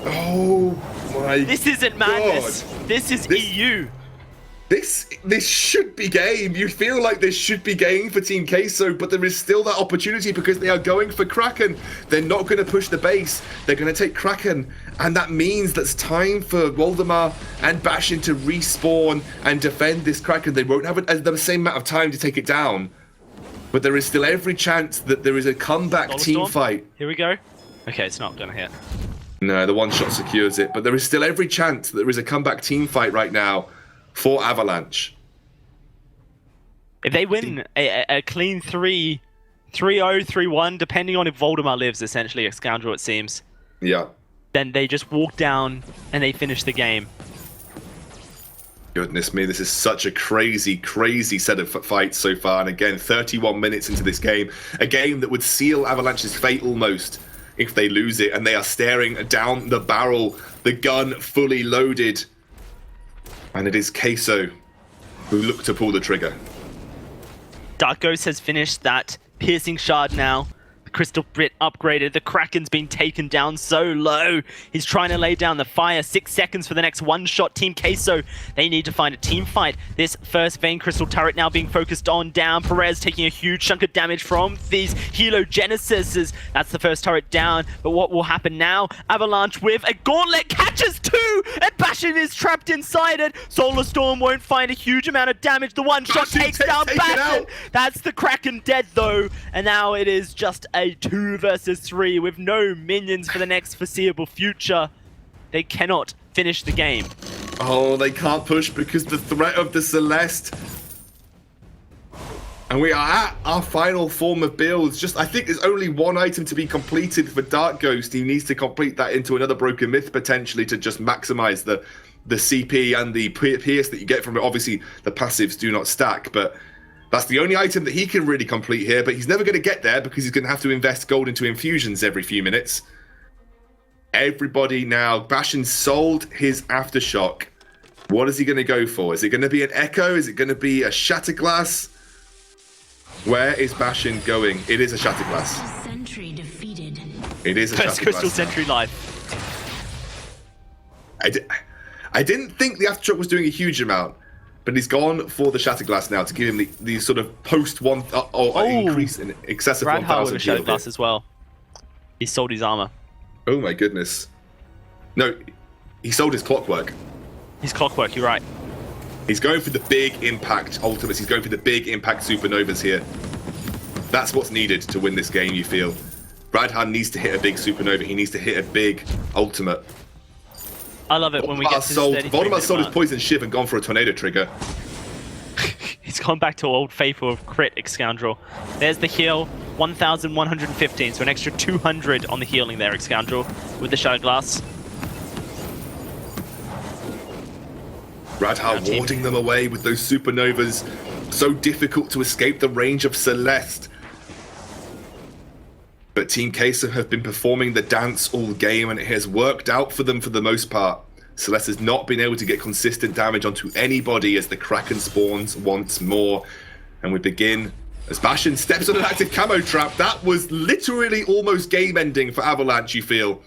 Oh, my This isn't madness. God. This is EU. This should be game. You feel like this should be game for Team Queso, but there is still that opportunity because they are going for Kraken. They're not going to push the base. They're going to take Kraken, and that means that it's time for Voldemar and Bastion to respawn and defend this Kraken. They won't have the same amount of time to take it down, but there is still every chance that there is a comeback team fight. Here we go. Okay, it's not going to hit. No, the one shot secures it, but there is still every chance that there is a comeback team fight right now for Avalanche. If they win a clean 3-0, 3-1, depending on if Voldemar lives, essentially, a Scoundrel it seems. Yeah. Then they just walk down and they finish the game. Goodness me, this is such a crazy, crazy set of fights so far. And again, 31 minutes into this game. A game that would seal Avalanche's fate almost if they lose it. And they are staring down the barrel, the gun fully loaded. And it is Queso who look to pull the trigger. Dark Ghost has finished that piercing shard now. The Crystal Brit upgraded. The Kraken's been taken down so low. He's trying to lay down the fire. 6 seconds for the next one-shot. Team Queso, they need to find a team fight. This first Vein Crystal turret now being focused on down. Perez taking a huge chunk of damage from these Helogenises. That's the first turret down. But what will happen now? Avalanche with a gauntlet catches 2, and Bastion is trapped inside it. Solar Storm won't find a huge amount of damage. The one-shot takes down Bastion. That's the Kraken dead, though. And now it is just a 2 versus 3 with no minions for the next foreseeable future. They cannot finish the game. Oh, they can't push because the threat of the Celeste. And we are at our final form of builds. I think there's only one item to be completed for Dark Ghost. He needs to complete that into another Broken Myth potentially to just maximize the CP and the pierce that you get from it. Obviously, the passives do not stack, but that's the only item that he can really complete here. But he's never going to get there because he's going to have to invest gold into infusions every few minutes. Everybody now, Bastion sold his Aftershock. What is he going to go for? Is it going to be an Echo? Is it going to be a Shatterglass? Where is Bastion going? It is a Shatterglass. Sentry defeated. It is a First Shatterglass. Crystal Sentry live. I didn't think the Aftershock was doing a huge amount, but he's gone for the Shatterglass now to give him the sort of post-1 increase in excess of Radha with 1,000 a heal. Shatterglass as well. He sold his armor. Oh my goodness. No, he sold his Clockwork. His Clockwork, you're right. He's going for the big impact ultimates. He's going for the big impact supernovas here. That's what's needed to win this game, you feel. Radhan needs to hit a big supernova. He needs to hit a big ultimate. I love it when we get to Voldemort sold his poison shiv and gone for a tornado trigger. He's gone back to old faithful of crit, Scoundrel. There's the heal, 1,115, so an extra 200 on the healing there, Scoundrel, with the Shatterglass. Radha warding them away with those supernovas. So difficult to escape the range of Celeste. But Team Queso have been performing the dance all game, and it has worked out for them for the most part. Celeste has not been able to get consistent damage onto anybody as the Kraken spawns once more. And we begin as Bastion steps on an active camo trap. That was literally almost game ending for Avalanche, you feel.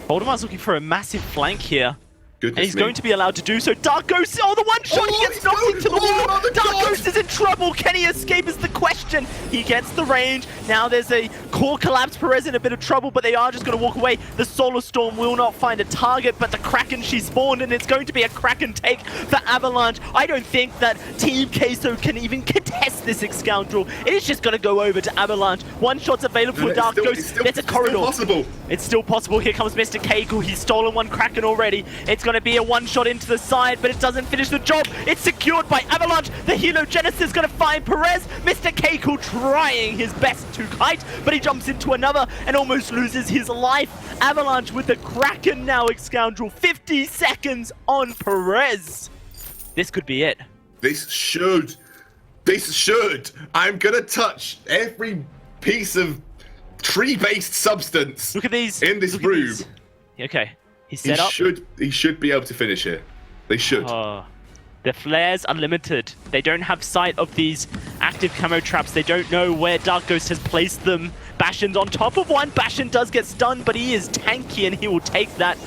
Voldemar's looking for a massive flank here. Goodness And he's me. going to be allowed to do so. Dark Ghost, the one shot, he gets knocked into the wall. Dark Ghost is in trouble. Can he escape is the question. He gets the range. Now there's a core collapse. Perez in a bit of trouble, but they are just going to walk away. The Solar Storm will not find a target, but the Kraken, she spawned, and it's going to be a Kraken take for Avalanche. I don't think that Team Queso can even contest this Scoundrel. It is just going to go over to Avalanche. One shot's available for Dark Ghost. There's a corridor. It's still possible. Here comes Mr. Keiko. He's stolen one Kraken already. It's going to be a one-shot into the side, but it doesn't finish the job. It's secured by Avalanche. The Helogenesis is going to find Perez. Mr. Keiko trying his best to kite, but he jumps into another and almost loses his life. Avalanche with the Kraken now, Scoundrel. 50 seconds on Perez. This could be it. This should. I'm going to touch every piece of tree-based substance Look at these. in this Look at room. these. Okay. He's set up. He should be able to finish here. They should. The flares are limited. They don't have sight of these active camo traps. They don't know where Dark Ghost has placed them. Bastion's on top of one. Bastion does get stunned, but he is tanky and he will take that.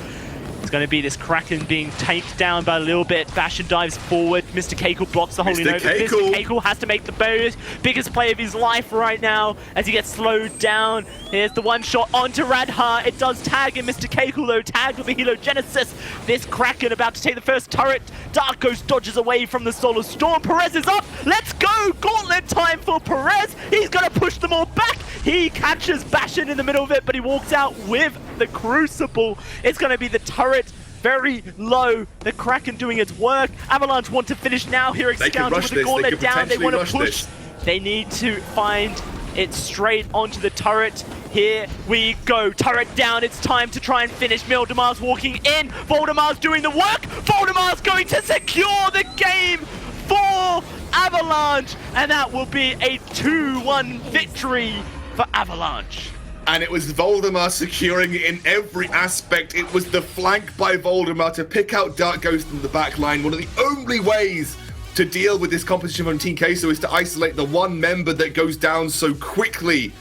It's going to be this Kraken being taken down by a little bit. Bastion dives forward. Mr. Keiko blocks the Holy Nova. Mr. Keiko has to make the biggest play of his life right now as he gets slowed down. Here's the one shot onto Radha. It does tag him. Mr. Keiko, though, tagged with the Helogenesis. This Kraken about to take the first turret. Dark Ghost dodges away from the Solar Storm. Perez is up. Let's go. Gauntlet time for Perez. He's going to push them all back. He catches Bastion in the middle of it, but he walks out with the Crucible. It's going to be the turret. Very low. The Kraken doing its work. Avalanche want to finish now here. Scoundrel with the gauntlet down. They want to push. They need to find it straight onto the turret. Here we go. Turret down. It's time to try and finish. Mildemar's walking in. Voldemar's doing the work. Voldemar's going to secure the game for Avalanche. And that will be a 2-1 victory for Avalanche. And it was Voldemar securing it in every aspect. It was the flank by Voldemar to pick out Dark Ghost in the back line. One of the only ways to deal with this competition from Team Queso is to isolate the one member that goes down so quickly.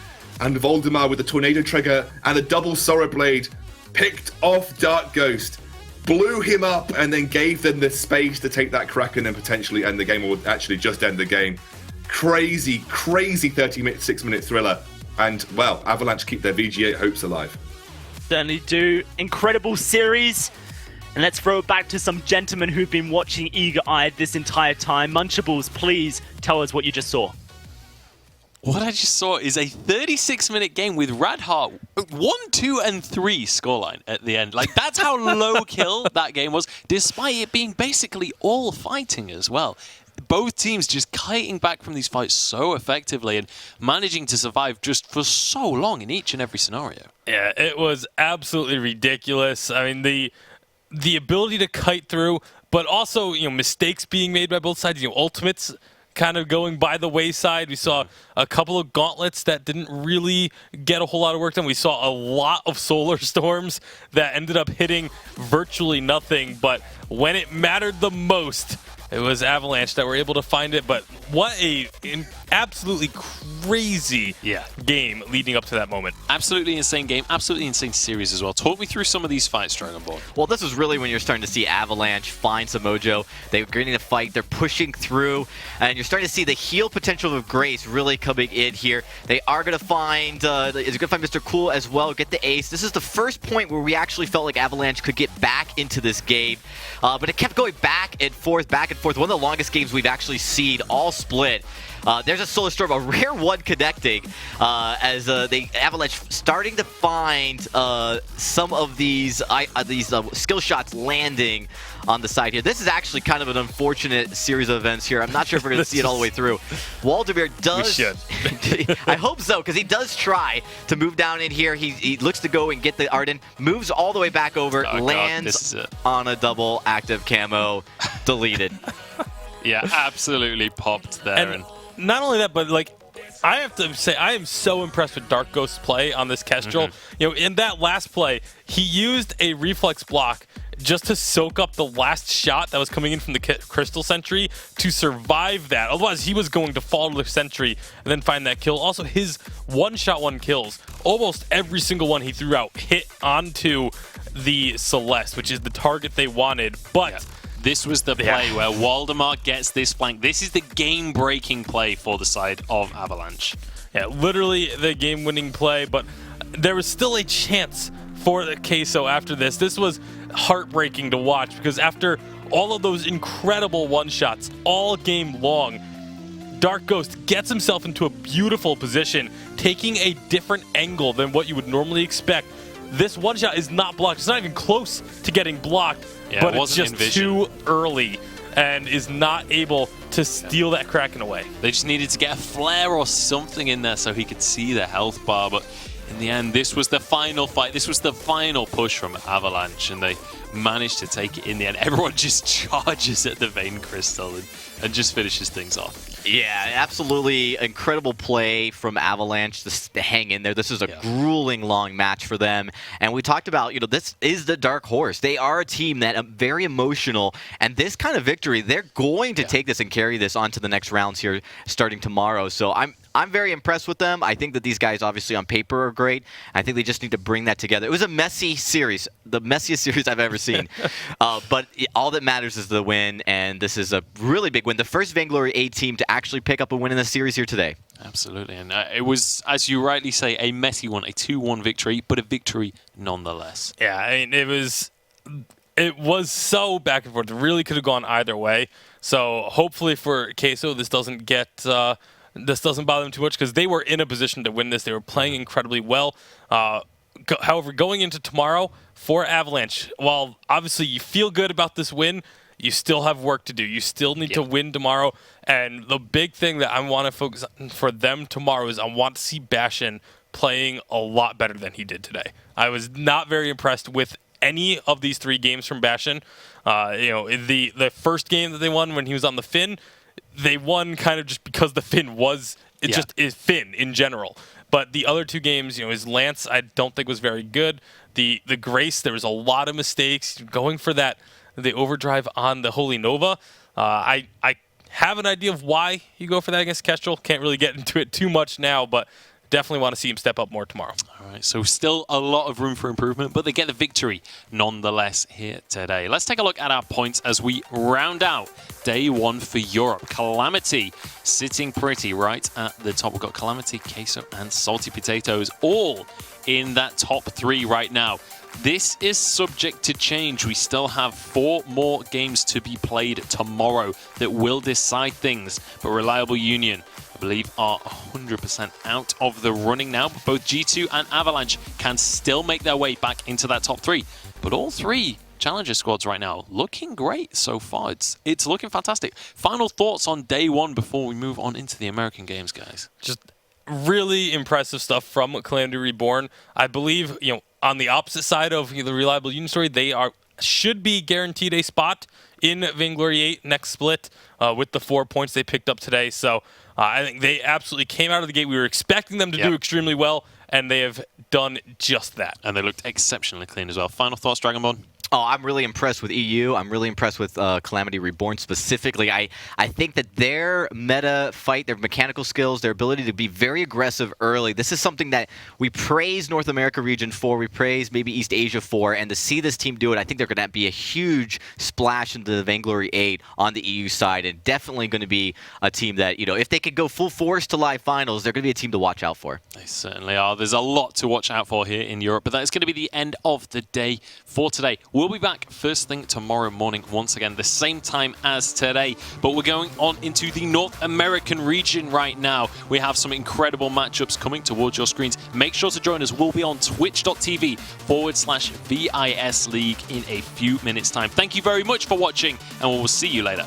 and Voldemar with the Tornado Trigger and the double Sorrow Blade picked off Dark Ghost, blew him up, and then gave them the space to take that Kraken and potentially end the game, or actually just end the game. Crazy 36-minute thriller. And, well, Avalanche keep their VG8 hopes alive. Certainly do. Incredible series. And let's throw it back to some gentlemen who've been watching eager-eyed this entire time. Munchables, please tell us what you just saw. What I just saw is a 36-minute game with Radheart 1, 2, and 3 scoreline at the end. Like, that's how low kill that game was, despite it being basically all fighting as well. Both teams just kiting back from these fights so effectively and managing to survive just for so long in each and every scenario. Yeah, it was absolutely ridiculous. I mean, the ability to kite through, but also, mistakes being made by both sides, ultimates kind of going by the wayside. We saw a couple of gauntlets that didn't really get a whole lot of work done. We saw a lot of solar storms that ended up hitting virtually nothing, but when it mattered the most, it was Avalanche that were able to find it. But what an absolutely crazy game leading up to that moment. Absolutely insane game, absolutely insane series as well. Talk me through some of these fights, Dragonborn. Well, this is really when you're starting to see Avalanche find some mojo. They're getting to fight, they're pushing through, and you're starting to see the heal potential of Grace really coming in here. They are going to find, Mr. Cool as well, get the ace. This is the first point where we actually felt like Avalanche could get back into this game, but it kept going back and forth. One of the longest games we've actually seen, all split. There's a Solar Storm, a rare one connecting, as the Avalanche starting to find some of these skill shots landing on the side here. This is actually kind of an unfortunate series of events here. I'm not sure if we're going to see it all the way through. Waldemir does... We should. I hope so, because he does try to move down in here. He looks to go and get the Arden, moves all the way back over, lands on a double active camo, deleted. Yeah, absolutely popped there. And not only that, but I have to say, I am so impressed with Dark Ghost's play on this Kestrel. In that last play, he used a reflex block just to soak up the last shot that was coming in from the Crystal Sentry to survive that. Otherwise, he was going to fall to the Sentry and then find that kill. Also, his one-shot one kills, almost every single one he threw out hit onto the Celeste, which is the target they wanted. But... this was the play where Waldemar gets this flank. This is the game-breaking play for the side of Avalanche. Yeah, literally the game-winning play, but there was still a chance for the Queso after this. This was heartbreaking to watch because after all of those incredible one-shots all game long, Dark Ghost gets himself into a beautiful position, taking a different angle than what you would normally expect. This one-shot is not blocked. It's not even close to getting blocked. Yeah, but it's just too early and is not able to steal that Kraken away. They just needed to get a flare or something in there so he could see the health bar. But in the end, this was the final fight. This was the final push from Avalanche, and they managed to take it in the end. Everyone just charges at the Vein Crystal and just finishes things off. Yeah, absolutely incredible play from Avalanche to hang in there. This is a grueling long match for them. And we talked about, this is the dark horse. They are a team that very emotional. And this kind of victory, they're going to take this and carry this on to the next rounds here starting tomorrow. So I'm very impressed with them. I think that these guys obviously on paper are great. I think they just need to bring that together. It was a messy series, the messiest series I've ever seen. But all that matters is the win, and this is a really big win. The first Vainglory A team to actually pick up a win in the series here today. Absolutely, and it was, as you rightly say, a messy one, a 2-1 victory, but a victory nonetheless. Yeah, I mean, it was so back and forth. It really could have gone either way. So hopefully for Queso, this doesn't bother them too much because they were in a position to win this. They were playing incredibly well. However, going into tomorrow for Avalanche, while obviously you feel good about this win, you still have work to do. You still need to win tomorrow. And the big thing that I want to focus on for them tomorrow is I want to see Bastion playing a lot better than he did today. I was not very impressed with any of these 3 games from Bastion. The first game that they won when he was on the Finn, they won kind of just because the Finn just is Finn in general. But the other 2 games, his Lance, I don't think was very good. The Grace, there was a lot of mistakes. Going for the overdrive on the Holy Nova. I have an idea of why you go for that against Kestrel. Can't really get into it too much now, but definitely want to see him step up more tomorrow. All right, so still a lot of room for improvement, but they get the victory nonetheless here today. Let's take a look at our points as we round out day 1 for Europe. Calamity sitting pretty right at the top. We've got Calamity, Queso, and Salty Potatoes all in that top 3 right now. This is subject to change. We still have 4 more games to be played tomorrow that will decide things. But Reliable Union, I believe, are 100% out of the running now. But both G2 and Avalanche can still make their way back into that top 3. But all 3 Challenger squads right now looking great so far. It's looking fantastic. Final thoughts on day 1 before we move on into the American games, guys. Just really impressive stuff from Calamity Reborn. I believe, on the opposite side of the Reliable Union story, they should be guaranteed a spot in Vainglory 8 next split with the 4 points they picked up today. So I think they absolutely came out of the gate. We were expecting them to do extremely well, and they have done just that. And they looked exceptionally clean as well. Final thoughts, Dragonborn? Oh, I'm really impressed with EU. I'm really impressed with Calamity Reborn specifically. I think that their meta fight, their mechanical skills, their ability to be very aggressive early, this is something that we praise North America region for, we praise maybe East Asia for, and to see this team do it, I think they're going to be a huge splash into the Vainglory 8 on the EU side, and definitely going to be a team that, if they could go full force to live finals, they're going to be a team to watch out for. They certainly are. There's a lot to watch out for here in Europe, but that is going to be the end of the day for today. We'll be back first thing tomorrow morning, once again, the same time as today. But we're going on into the North American region right now. We have some incredible matchups coming towards your screens. Make sure to join us. We'll be on twitch.tv/VIS League in a few minutes' time. Thank you very much for watching, and we'll see you later.